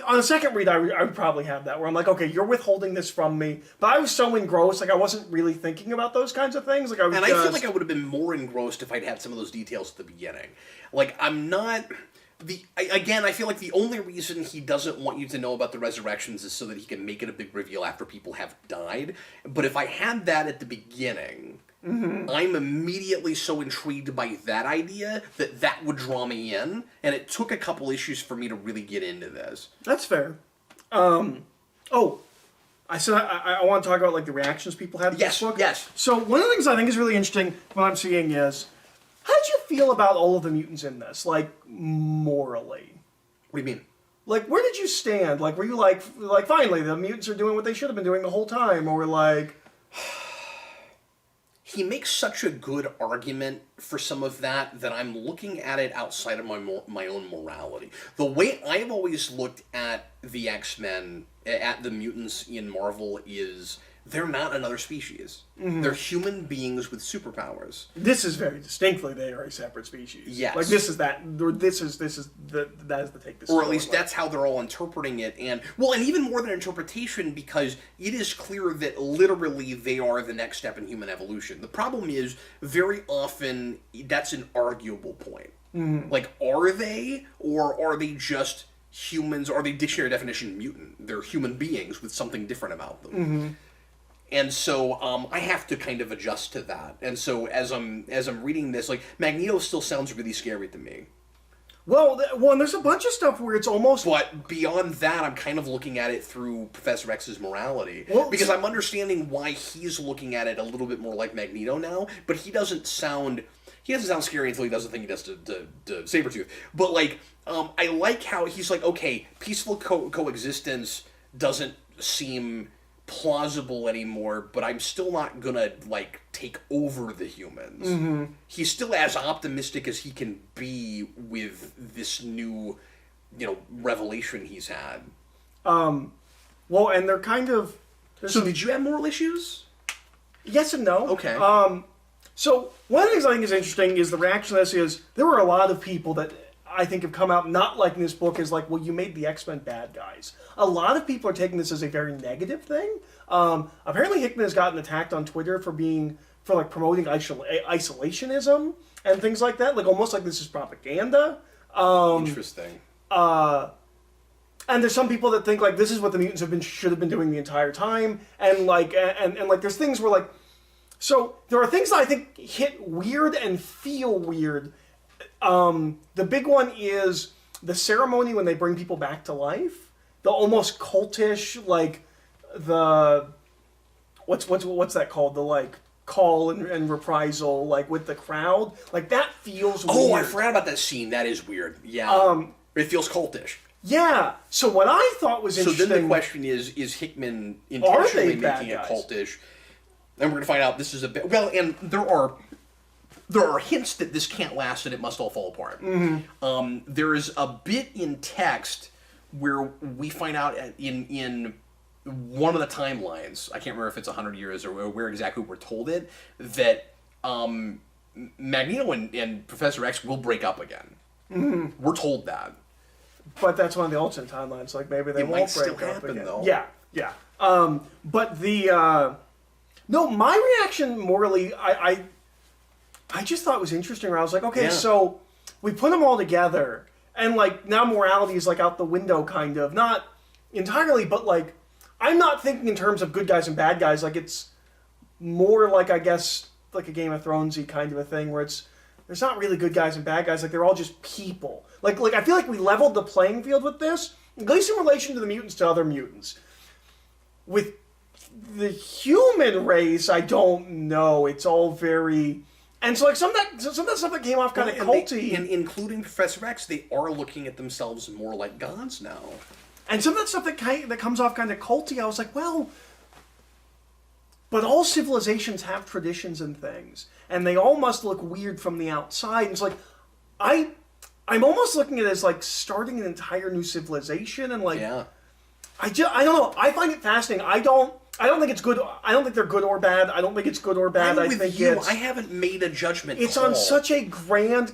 on a second read, I would probably have that, where I'm like, okay, you're withholding this from me. But I was so engrossed, like, I wasn't really thinking about those kinds of things. Like, I feel like I would have been more engrossed if I'd had some of those details at the beginning. Like, I'm not... I feel like the only reason he doesn't want you to know about the resurrections is so that he can make it a big reveal after people have died. But if I had that at the beginning, mm-hmm. I'm immediately so intrigued by that idea that would draw me in. And it took a couple issues for me to really get into this. That's fair. I said I want to talk about, like, the reactions people had to this book. Yes. So one of the things I think is really interesting what I'm seeing is, how did you feel about all of the mutants in this, like, morally? What do you mean? Like, where did you stand? Like, were you like finally, the mutants are doing what they should have been doing the whole time? Or, like... He makes such a good argument for some of that I'm looking at it outside of my own morality. The way I've always looked at the X-Men, at the mutants in Marvel, is... they're not another species. Mm-hmm. They're human beings with superpowers. This is very distinctly they are a separate species. Yes. Like, this is that. That is the take. This or at least that's how they're all interpreting it. And even more than interpretation, because it is clear that literally they are the next step in human evolution. The problem is, very often, that's an arguable point. Mm-hmm. Like, are they? Or are they just humans? Are they dictionary definition mutant? They're human beings with something different about them. Mm-hmm. And so I have to kind of adjust to that. And so as I'm reading this, like, Magneto still sounds really scary to me. Well, and there's a bunch of stuff where it's almost... But beyond that, I'm kind of looking at it through Professor X's morality. Well, because I'm understanding why he's looking at it a little bit more like Magneto now, but he doesn't sound scary until he does the thing he does to Sabretooth. But, like, I like how he's like, okay, peaceful coexistence doesn't seem plausible anymore, but I'm still not gonna, like, take over the humans. Mm-hmm. He's still as optimistic as he can be with this new, revelation he's had. Well, and they're kind of... So did you have moral issues? Yes and no. Okay. So one of the things I think is interesting is the reaction to this is, there were a lot of people that I think have come out not liking this book as like, well, you made the X-Men bad guys. A lot of people are taking this as a very negative thing. Apparently Hickman has gotten attacked on Twitter for promoting isolationism and things like that. Like, almost like this is propaganda. Interesting. And there's some people that think, like, this is what the mutants should have been doing the entire time. And like there's things where, like, so there are things that I think hit weird and feel weird. The big one is the ceremony when they bring people back to life. The almost cultish, like, the... What's that called? The, like, call and reprisal, like, with the crowd. Like, that feels weird. Oh, I forgot about that scene. That is weird. Yeah. It feels cultish. Yeah. So what I thought was interesting... So then the question is Hickman intentionally making it cultish? And we're going to find out this is a bit... Well, and there are hints that this can't last and it must all fall apart. There is a bit in text where we find out in one of the timelines, I can't remember if it's 100 years or where exactly we're told it, that Magneto and Professor X will break up again. We're told that. But that's one of the alternate timelines. Like, maybe they won't break up again. Though. Yeah, yeah. But the... No, my reaction morally, I just thought it was interesting. Where I was like, okay, so we put them all together, and like now morality is like out the window, kind of. Not entirely, but like I'm not thinking in terms of good guys and bad guys. Like it's more like, I guess, like a Game of Thronesy kind of a thing where there's not really good guys and bad guys. Like they're all just people. Like I feel like we leveled the playing field with this, at least in relation to the mutants to other mutants. With the human race, I don't know. It's all very... And so, like, some of that stuff that came off kind of culty... including Professor X, they are looking at themselves more like gods now. And some of that stuff that comes off kind of culty, I was like, well... But all civilizations have traditions and things. And they all must look weird from the outside. And it's like, I'm almost looking at it as, like, starting an entire new civilization. And, like... Yeah. I don't know. I find it fascinating. I don't think it's good. I don't think they're good or bad. I don't think it's good or bad. I think it's... I haven't made a judgment It's call. on such a grand,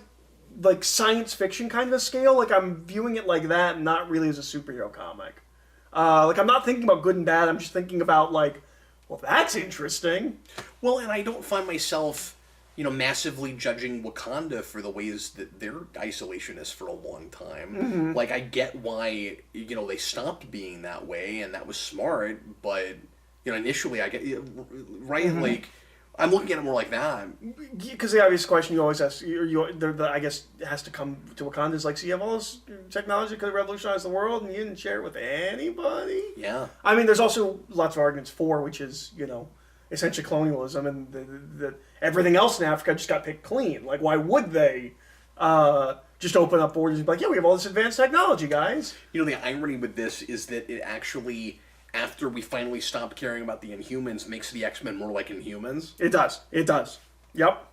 like, science fiction kind of a scale. Like, I'm viewing it like that and not really as a superhero comic. Like, I'm not thinking about good and bad. I'm just thinking about, like, well, that's interesting. Well, and I don't find myself... massively judging Wakanda for the ways that they're isolationist for a long time. Like, I get why, they stopped being that way, and that was smart, but, initially, I get, right? Like, I'm looking at it more like that. Because the obvious question you always ask, I guess, has to come to Wakanda is like, so you have all this technology that could revolutionize the world, and you didn't share it with anybody? Yeah. I mean, there's also lots of arguments for, which is, essentially colonialism, and the everything else in Africa just got picked clean. Like, why would they just open up borders and be like, yeah, we have all this advanced technology, guys? The irony with this is that it actually, after we finally stopped caring about the Inhumans, makes the X-Men more like Inhumans. It does. It does. Yep.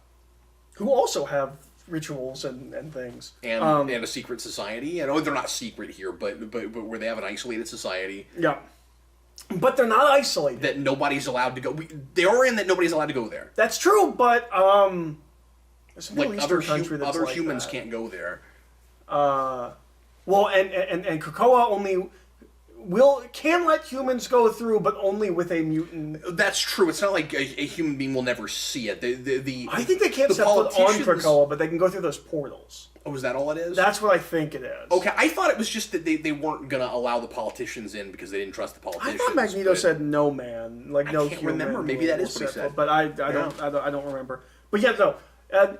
Who also have rituals and things. And a secret society. And they're not secret here, but where they have an isolated society. Yeah. But they're not isolated. That nobody's allowed to go. They are in that nobody's allowed to go there. That's true, but there's a Middle Eastern country that's other like humans that. can't go there. Well, and Krakoa only can let humans go through, but only with a mutant. That's true. It's not like a human being will never see it. I think they can't set foot on Krakoa, but they can go through those portals. Oh, is that all it is? That's what I think it is. Okay, I thought it was just that they weren't going to allow the politicians in because they didn't trust the politicians. I thought Magneto said no man, like no human. I can't remember. Maybe that is what he said. But I don't remember. But yeah, no,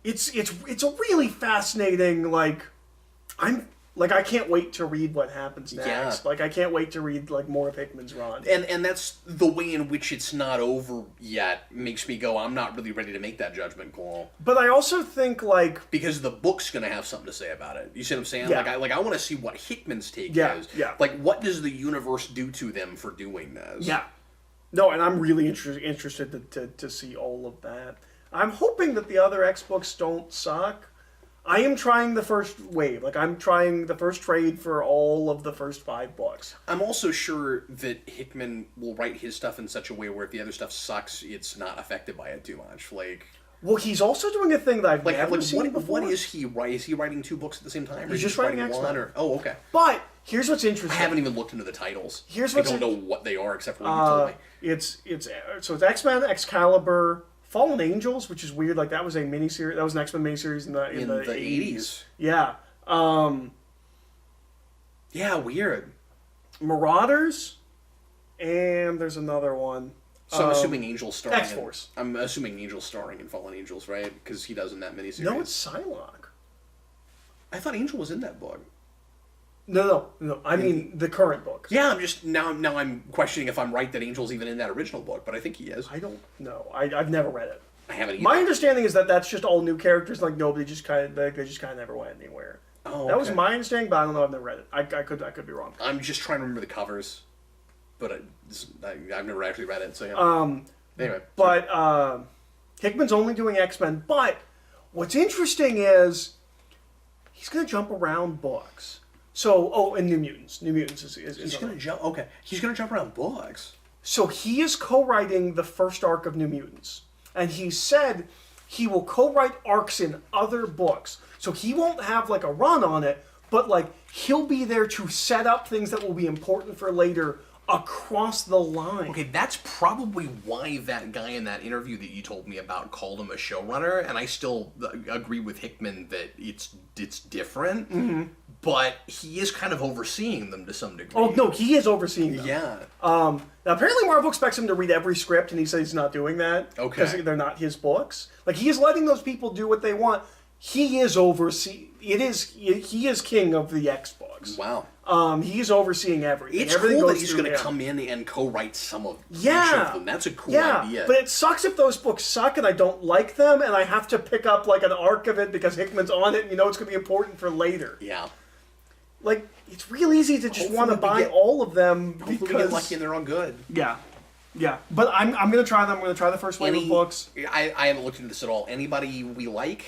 it's a really fascinating. Like, I can't wait to read what happens next. Yeah. Like, I can't wait to read like more of Hickman's run. And that's the way in which it's not over yet makes me go, I'm not really ready to make that judgment call. But I also think like because the book's going to have something to say about it. You see what I'm saying? Yeah. Like I want to see what Hickman's take is. Yeah. Like, what does the universe do to them for doing this? Yeah. No, and I'm really interested to see all of that. I'm hoping that the other X books don't suck. I am trying the first wave. Like, I'm trying the first trade for all of the first 5 books. I'm also sure that Hickman will write his stuff in such a way where if the other stuff sucks, it's not affected by it too much. Like, well, he's also doing a thing that I've never seen before. What is he writing? Is he writing 2 books at the same time? He's just writing X-Men. Oh, okay. But here's what's interesting. I haven't even looked into the titles. I don't know what they are except for what you told me. It's X-Men, Excalibur, Fallen Angels, which is weird. Like, that was a miniseries. That was an X-Men miniseries in the 80s. Yeah. Yeah, weird. Marauders, and there's another one. So I'm assuming Angel's starring. X-Force. I'm assuming Angel's starring in Fallen Angels, right? Because he does in that miniseries. No, it's Psylocke. I thought Angel was in that book. No. I mean the current book. Yeah, I'm just now I'm questioning if I'm right that Angel's even in that original book, but I think he is. I don't know. I've never read it. I haven't either. My understanding is that that's just all new characters. Like, nobody just kind of they just kind of never went anywhere. Oh, that was my understanding, but I don't know. I've never read it. I could be wrong. I'm just trying to remember the covers, but I've never actually read it. So yeah. Anyway, but Hickman's only doing X-Men. But what's interesting is he's going to jump around books. So, and New Mutants. New Mutants is he's going to jump. Okay, he's going to jump around books. So he is co-writing the first arc of New Mutants, and he said he will co-write arcs in other books. So he won't have like a run on it, but like he'll be there to set up things that will be important for later across the line. Okay, that's probably why that guy in that interview that you told me about called him a showrunner, and I still agree with Hickman that it's different. Mm-hmm. But he is kind of overseeing them to some degree. Oh, no, he is overseeing them. Yeah. Now, apparently Marvel expects him to read every script, and he says he's not doing that. Okay. Because they're not his books. Like, he is letting those people do what they want. He is overseeing... He is king of the X-books. Wow. He's overseeing everything. It's everything cool goes that he's through going to him. come in and co-write some of each Yeah. of them. That's a cool idea. But it sucks if those books suck and I don't like them, and I have to pick up, like, an arc of it because Hickman's on it, and you know it's going to be important for later. Yeah. Like, it's real easy to just want to buy all of them because... Hopefully we get lucky and they're all good. Yeah. Yeah. But I'm going to try them. I'm going to try the first wave of books. I haven't looked into this at all. Anybody we like?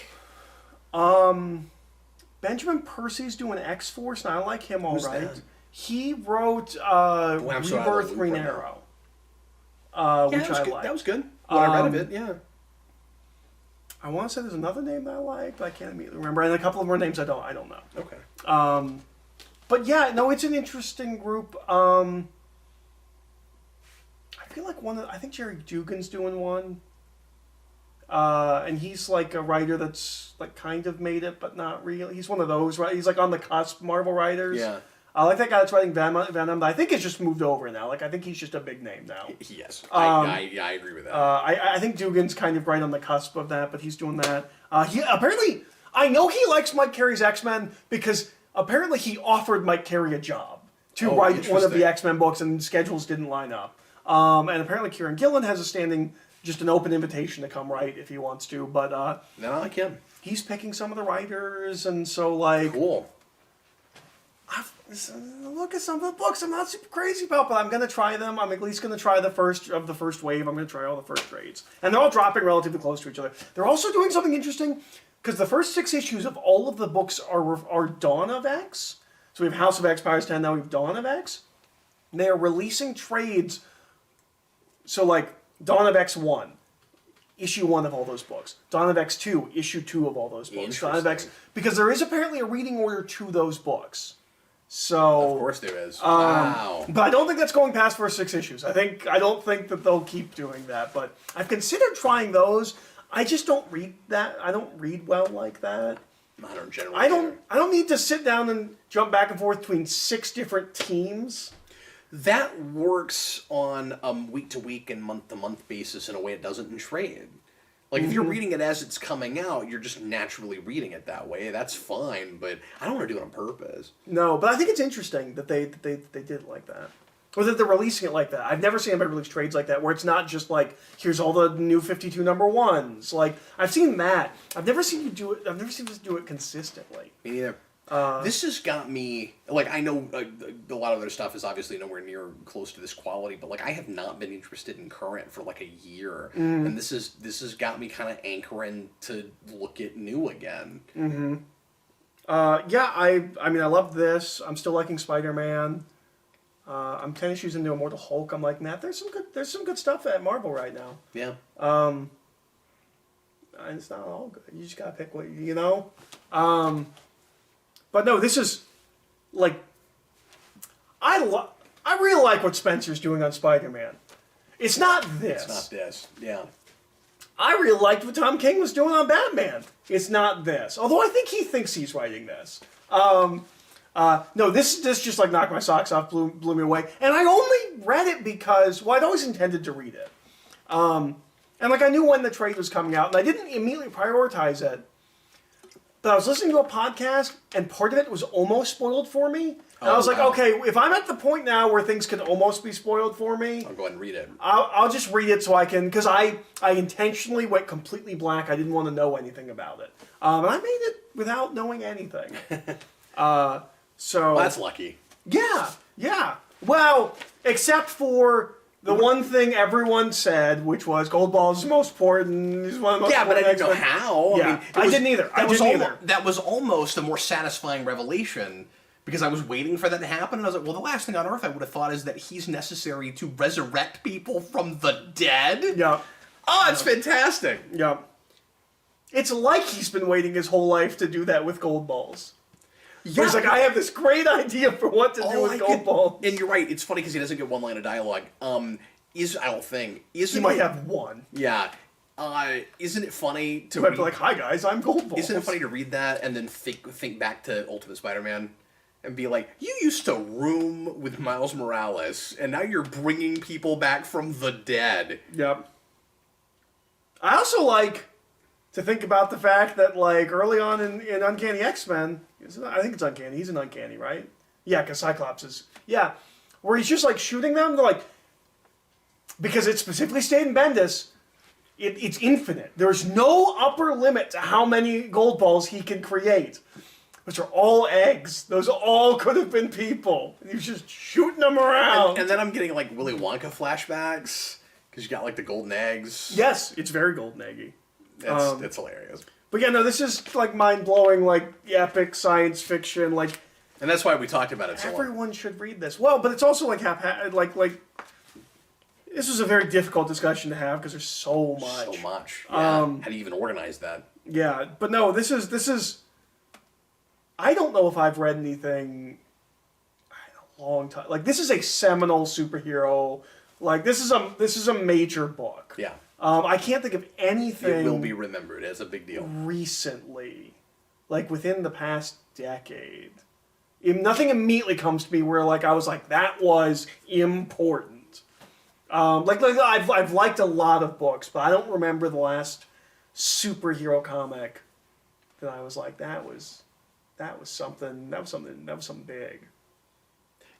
Benjamin Percy's doing X-Force, and I like him all Who's right. that? He wrote I'm sorry, I Rebirth don't Green know. Arrow, Yeah, which that was I good. like. That was good. What I read of it, yeah. I want to say there's another name that I like, but I can't immediately remember. And a couple of more names I don't know. Okay. But yeah, no, it's an interesting group. I feel like I think Jerry Dugan's doing one. And he's like a writer that's like kind of made it, but not really. He's one of those, right? He's like on the cusp Marvel writers. Yeah. I like that guy that's writing Venom, but I think it's just moved over now. Like, I think he's just a big name now. Yes. I agree with that. I think Dugan's kind of right on the cusp of that, but he's doing that. He apparently, I know he likes Mike Carey's X-Men because apparently he offered Mike Carey a job to write one of the X-Men books, and schedules didn't line up. And apparently Kieran Gillen has a standing, just an open invitation to come write if he wants to. But no, I like him. He's picking some of the writers, and so like cool. Look at some of the books I'm not super crazy about, but I'm going to try them. I'm at least going to try the first wave. I'm going to try all the first trades. And they're all dropping relatively close to each other. They're also doing something interesting, because the first 6 issues of all of the books are Dawn of X. So we have House of X, Powers 10, now we have Dawn of X. And they are releasing trades. So like Dawn of X 1, issue 1 of all those books. Dawn of X 2, issue 2 of all those books. Dawn of X, because there is apparently a reading order to those books. So of course there is. Wow. But I don't think that's going past first 6 issues. I don't think that they'll keep doing that. But I've considered trying those. I just don't read that. I don't read well like that. I don't generally. I don't need to sit down and jump back and forth between 6 different teams. That works on a week-to-week and month-to-month basis in a way it doesn't in trade. Like, if you're reading it as it's coming out, you're just naturally reading it that way. That's fine, but I don't want to do it on purpose. No, but I think it's interesting that they did it like that. Or that they're releasing it like that. I've never seen anybody release trades like that, where it's not just like, here's all the new 52 number ones. Like, I've seen that. I've never seen you do it. I've never seen us do it consistently. Me neither. This has got me, like, I know a lot of their stuff is obviously nowhere near close to this quality, but like, I have not been interested in current for like a year, and this has got me kind of anchoring to look at new again. Yeah, I mean, I love this. I'm still liking Spider-Man. I'm 10 issues into Immortal Hulk. I'm like, Matt, there's some good stuff at Marvel right now. Yeah. And it's not all good. You just gotta pick what you know. But no, this is like, I really like what Spencer's doing on Spider-Man. It's not this. It's not this. Yeah. I really liked what Tom King was doing on Batman. It's not this. Although I think he thinks he's writing this. No, this just like knocked my socks off, blew me away. And I only read it because, well, I'd always intended to read it. And like I knew when the trade was coming out, and I didn't immediately prioritize it. But I was listening to a podcast, and part of it was almost spoiled for me. And I was like, okay, if I'm at the point now where things can almost be spoiled for me, I'll go ahead and read it. I'll just read it so I can, because I intentionally went completely black. I didn't want to know anything about it. And I made it without knowing anything. Well, that's lucky. Yeah. Well, except for the one thing everyone said, which was Gold Ball is the most important. He's one of the most but I important didn't know how. Yeah, I didn't either. That was almost a more satisfying revelation because I was waiting for that to happen, and I was like, well, the last thing on Earth I would have thought is that he's necessary to resurrect people from the dead. Yeah. Oh, it's fantastic. Yeah. It's like he's been waiting his whole life to do that with Gold Balls. Yeah. He's like, I have this great idea for what to do with Gold Balls. And you're right, it's funny because he doesn't get one line of dialogue. I don't think. He might have one. Yeah. Isn't it funny to might be like, hi guys, I'm Gold Balls. Isn't it funny to read that and then think back to Ultimate Spider-Man and be like, you used to room with Miles Morales, and now you're bringing people back from the dead. Yep. I also like to think about the fact that, like, early on in Uncanny X-Men, I think it's Uncanny, he's an Uncanny, right? Yeah, because Cyclops is, where he's just, like, shooting them, they're like, because it's specifically stated in Bendis, it's infinite. There's no upper limit to how many Gold Balls he can create. Which are all eggs. Those all could have been people. And he was just shooting them around. And then I'm getting, like, Willy Wonka flashbacks, because you got, like, the golden eggs. Yes, it's very golden eggy. It's hilarious. But yeah, no, this is, like, mind-blowing, like, epic science fiction, like... And that's why we talked about it so long. Everyone should read this. Well, but it's also, like, this was a very difficult discussion to have, because there's so much. So much. Yeah. How do you even organize that? Yeah, but no, this is... I don't know if I've read anything in a long time. Like, this is a seminal superhero. Like, this is a major book. Yeah. I can't think of anything. It will be remembered as a big deal. Recently, like within the past decade, nothing immediately comes to me where like I was like that was important. Like I've liked a lot of books, but I don't remember the last superhero comic that I was like that was something big.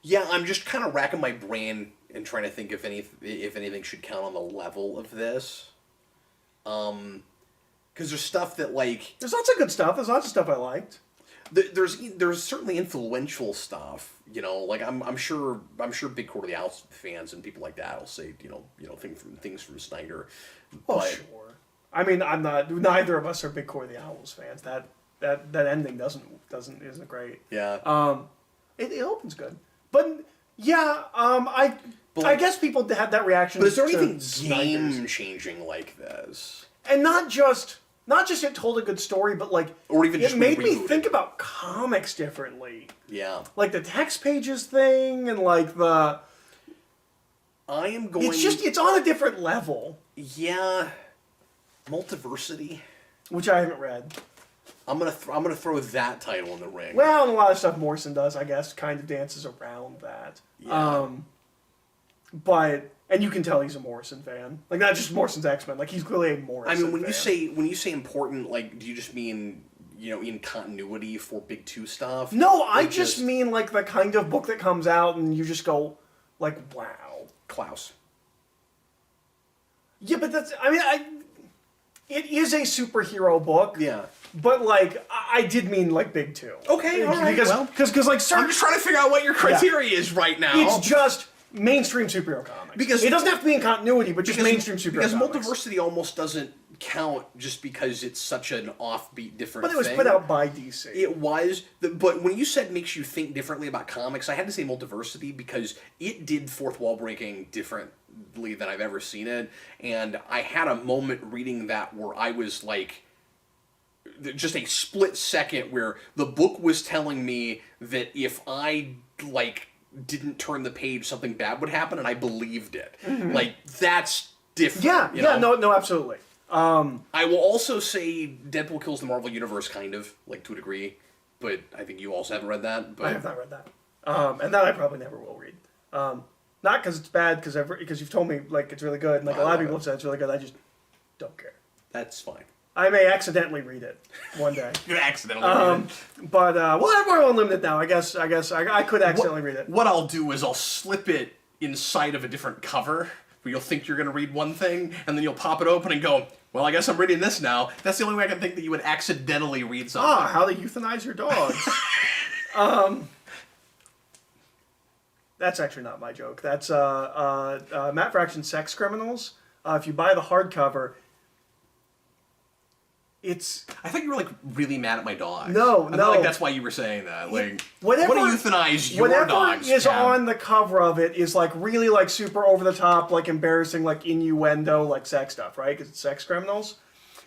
Yeah, I'm just kind of racking my brain and trying to think if anything should count on the level of this. Because there's stuff that like there's lots of good stuff. There's lots of stuff I liked. There's certainly influential stuff. You know, like I'm sure Big Quarter of the Owls fans and people like that will say you know things from Snyder. Well, sure. I mean, I'm not. Neither of us are Big Quarter of the Owls fans. That ending isn't great. Yeah. It opens good, but yeah. I guess people had that reaction. But is there anything game changing like this? And not just it told a good story, but like or even it made me think about comics differently. Yeah. Like the text pages thing, and like the. It's on a different level. Yeah. Multiversity, which I haven't read. I'm gonna throw that title in the ring. Well, and a lot of stuff Morrison does, I guess, kind of dances around that. Yeah. And you can tell he's a Morrison fan, like not just Morrison's X-Men, like he's clearly a Morrison. I mean, when fan. you say important, like, do you just mean in continuity for Big Two stuff? No, I just mean like the kind of book that comes out and you just go, like, wow, Klaus. Yeah, but it is a superhero book. Yeah. But, like, I did mean, like, Big Two. Okay, all right. Because, like, I'm just trying to figure out what your criteria is right now. It's just mainstream superhero comics. Because it doesn't have to be in continuity, but just mainstream superhero comics. Because multiversity almost doesn't count just because it's such an offbeat, different thing. But it was put out by DC. It was. But when you said makes you think differently about comics, I had to say multiversity because it did fourth wall breaking differently than I've ever seen it. And I had a moment reading that where I was like, just a split second where the book was telling me that if I like didn't turn the page, something bad would happen, and I believed it. Mm-hmm. Like that's different. Yeah, no, absolutely. I will also say Deadpool kills the Marvel Universe, kind of like to a degree, but I think you also haven't read that. But I have not read that, and that I probably never will read. Not because it's bad, because you've told me like it's really good, and like a lot of people have said it's really good. I just don't care. That's fine. I may accidentally read it one day. You accidentally read it. But we'll have Marvel Unlimited now. I guess I could accidentally read it. What I'll do is I'll slip it inside of a different cover, where you'll think you're going to read one thing, and then you'll pop it open and go, well, I guess I'm reading this now. That's the only way I can think that you would accidentally read something. How to euthanize your dogs. That's actually not my joke. That's Matt Fraction's Sex Criminals. If you buy the hardcover, it's... I thought you were, like, really mad at my dogs. No. I felt like that's why you were saying that. Like, whatever, what do euthanize your whatever dogs, is Cam? on the cover of it is, like, really, like, super over-the-top, like, embarrassing, like, innuendo, like, sex stuff, right? Because it's Sex Criminals.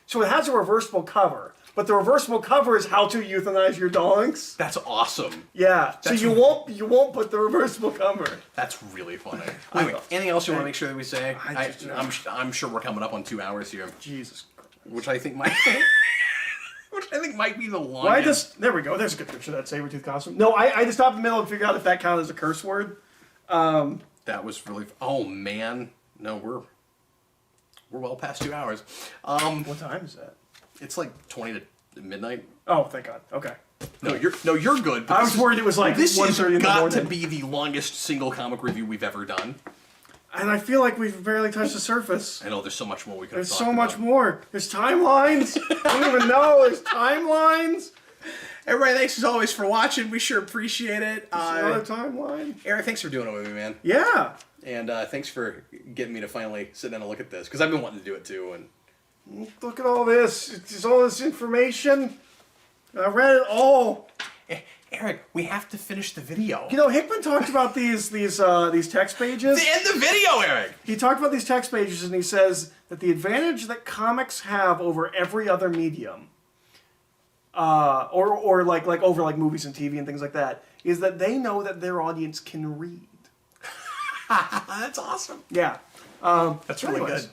So it has a reversible cover. But the reversible cover is how to euthanize your dogs. That's awesome. Yeah. So you won't put the reversible cover. That's really funny. Anyway, anything else you want to make sure that we say? I'm sure we're coming up on 2 hours here. Jesus Christ. Which I think might be the longest. There we go. There's a good picture of that saber-tooth costume. No, I just stopped in the middle and figured out if that counted as a curse word. That was really... Oh, man. No, we're well past 2 hours. What time is that? It's like 20 to midnight. Oh, thank God. Okay. No, you're good. I was worried it was like this 1:30 has in the got morning. to be the longest single comic review we've ever done. And I feel like we've barely touched the surface. I know there's so much more we could have There's talked so about. much more. There's timelines. I don't even know. There's timelines. Everybody, thanks as always for watching. We sure appreciate it. Another timeline. Eric, thanks for doing it with me, man. Yeah. And thanks for getting me to finally sit down and look at this, because I've been wanting to do it too. And Look at all this. It's all this information. I read it all. Eric, we have to finish the video. You know, Hickman talked about these text pages. End the video, Eric! He talked about these text pages, and he says that the advantage that comics have over every other medium, or like over like movies and TV and things like that, is that they know that their audience can read. That's awesome. Yeah. That's really good.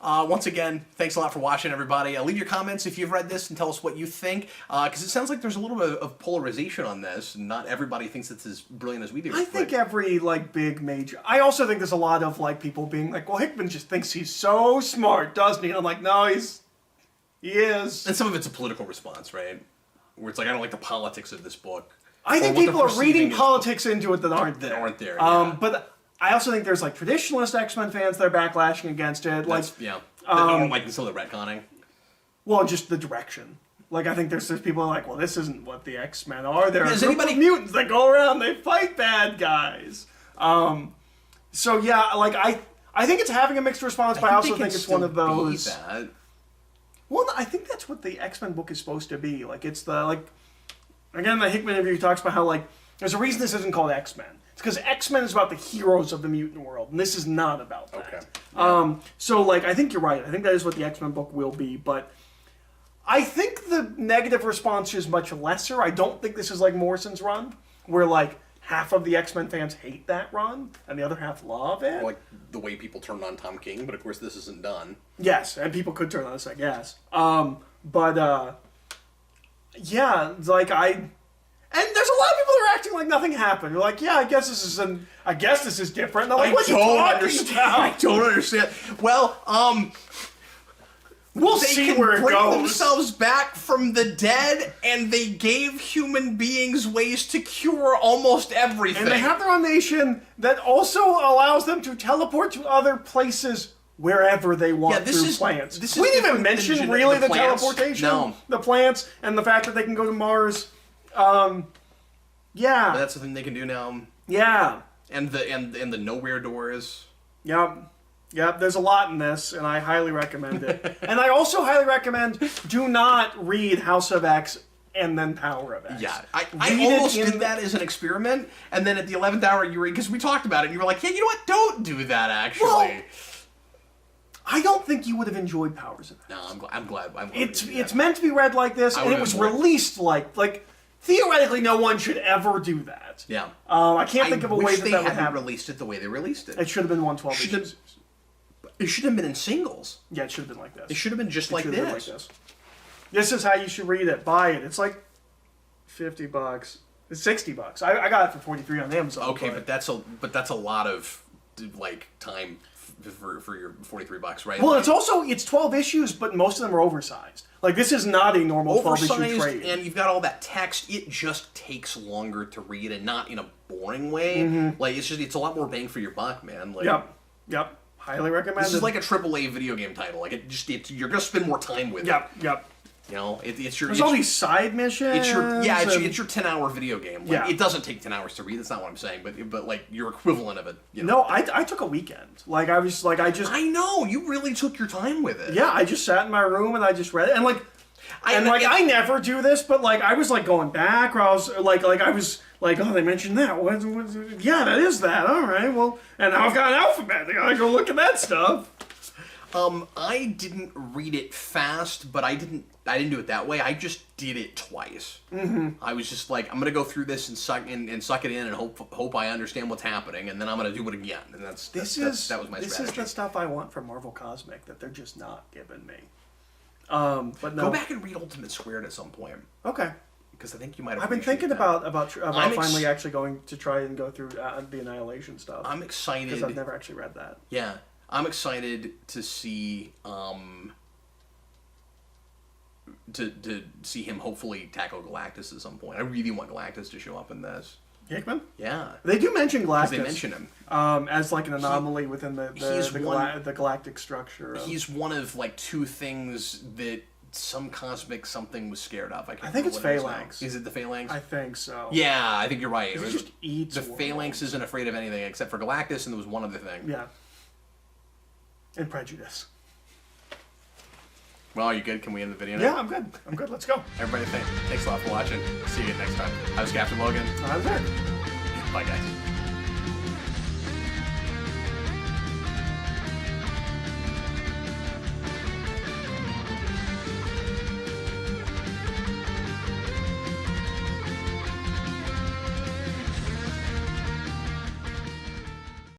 Once again, thanks a lot for watching, everybody. Leave your comments if you've read this and tell us what you think, because it sounds like there's a little bit of polarization on this. Not everybody thinks it's as brilliant as we do. I think every like big major. I also think there's a lot of like people being like, "Well, Hickman just thinks he's so smart, doesn't he?" And I'm like, "No, he is." And some of it's a political response, right? Where it's like, I don't like the politics of this book. I think people are reading politics into it that aren't there. That aren't there. Yeah. But I also think there's like traditionalist X-Men fans that are backlashing against it. Like, yeah. I don't like some of the retconning. Well, just the direction. Like, I think there's people who are like, well, this isn't what the X-Men are. They're Is a group anybody- of mutants that go around, they fight bad guys. So yeah, like I think it's having a mixed response, but I also think it's one of those. That. Well, I think that's what the X-Men book is supposed to be. Like, it's the like. Again, the Hickman interview talks about how like there's a reason this isn't called X-Men. It's because X-Men is about the heroes of the mutant world, and this is not about that. Okay. Yeah. So, like, I think you're right. I think that is what the X-Men book will be, but I think the negative response is much lesser. I don't think this is like Morrison's run, where, like, half of the X-Men fans hate that run, and the other half love it. Or like the way people turned on Tom King, but of course this isn't done. Yes, and people could turn on this, I guess. Yeah, like, And there's a lot of people that are acting like nothing happened. They're like, yeah, I guess this is different. And I'm like, what are you talking about? I don't understand. Well, we'll they see can where it bring goes. themselves back from the dead, and they gave human beings ways to cure almost everything. And they have their own nation that also allows them to teleport to other places wherever they want through plants. We didn't even mention really the teleportation. No. The plants and the fact that they can go to Mars. Yeah. That's the thing they can do now. Yeah. And the nowhere doors. Yep. Yep, there's a lot in this, and I highly recommend it. And I also highly recommend do not read House of X and then Power of X. Yeah, I almost did that as an experiment, and then at the 11th hour you read, because we talked about it, and you were like, yeah, you know what, don't do that, actually. Well, I don't think you would have enjoyed Powers of X. No, I'm glad. It's meant to be read like this, and it was released like theoretically no one should ever do that. Yeah. I can't think of a way that would happen. They hadn't released it the way they released it. It should have been 112 issues. It should have been in singles. Yeah, it should have been like this. It should have been just like this. This is how you should read it. Buy it. It's like $50. It's $60. I got it for $43 on Amazon. Okay, but that's a lot of like time for your $43, right? Well, it's 12 issues, but most of them are oversized. Like, this is not a normal 12-issue trade. And you've got all that text. It just takes longer to read, and not in a boring way. Like, it's a lot more bang for your buck, man. Like, Yep. Highly recommend. This is like a AAA video game title. Like, you're gonna spend more time with it. Yep. You know, There's all these side missions. It's your 10-hour video game. Like, it doesn't take 10 hours to read. That's not what I'm saying. But like your equivalent of it. You know? No, I took a weekend. Like, I know you really took your time with it. Yeah, I just sat in my room and I just read it, and I never do this, but like I was like going back, or I was like I was like, oh, they mentioned that. Yeah, that is that. All right, well, and now I've got an alphabet. I gotta go look at that stuff. I didn't read it fast, but I didn't do it that way. I just did it twice. I was just like, I'm gonna go through this and suck it in and hope I understand what's happening, and then I'm gonna do it again. And that was my strategy. This is the stuff I want from Marvel Cosmic that they're just not giving me. But no. Go back and read Ultimate Squared at some point. Okay. Because I think you might have. I've been thinking about finally actually going to try and go through the Annihilation stuff. I'm excited because I've never actually read that. Yeah, I'm excited to see to see him hopefully tackle Galactus at some point. I really want Galactus to show up in this. Hickman? Yeah. They do mention Galactus. They mention him as like an anomaly within the galactic structure. He's one of like two things that some cosmic something was scared of. I think it's Phalanx. Is it the Phalanx? I think so. Yeah, I think you're right. It just eats the Phalanx isn't afraid of anything except for Galactus, and there was one other thing. Yeah. And prejudice. Well, are you good? Can we end the video now? Yeah, I'm good. Let's go. Everybody, thanks a lot for watching. See you again next time. I was Captain Logan. I was Eric. Bye, guys.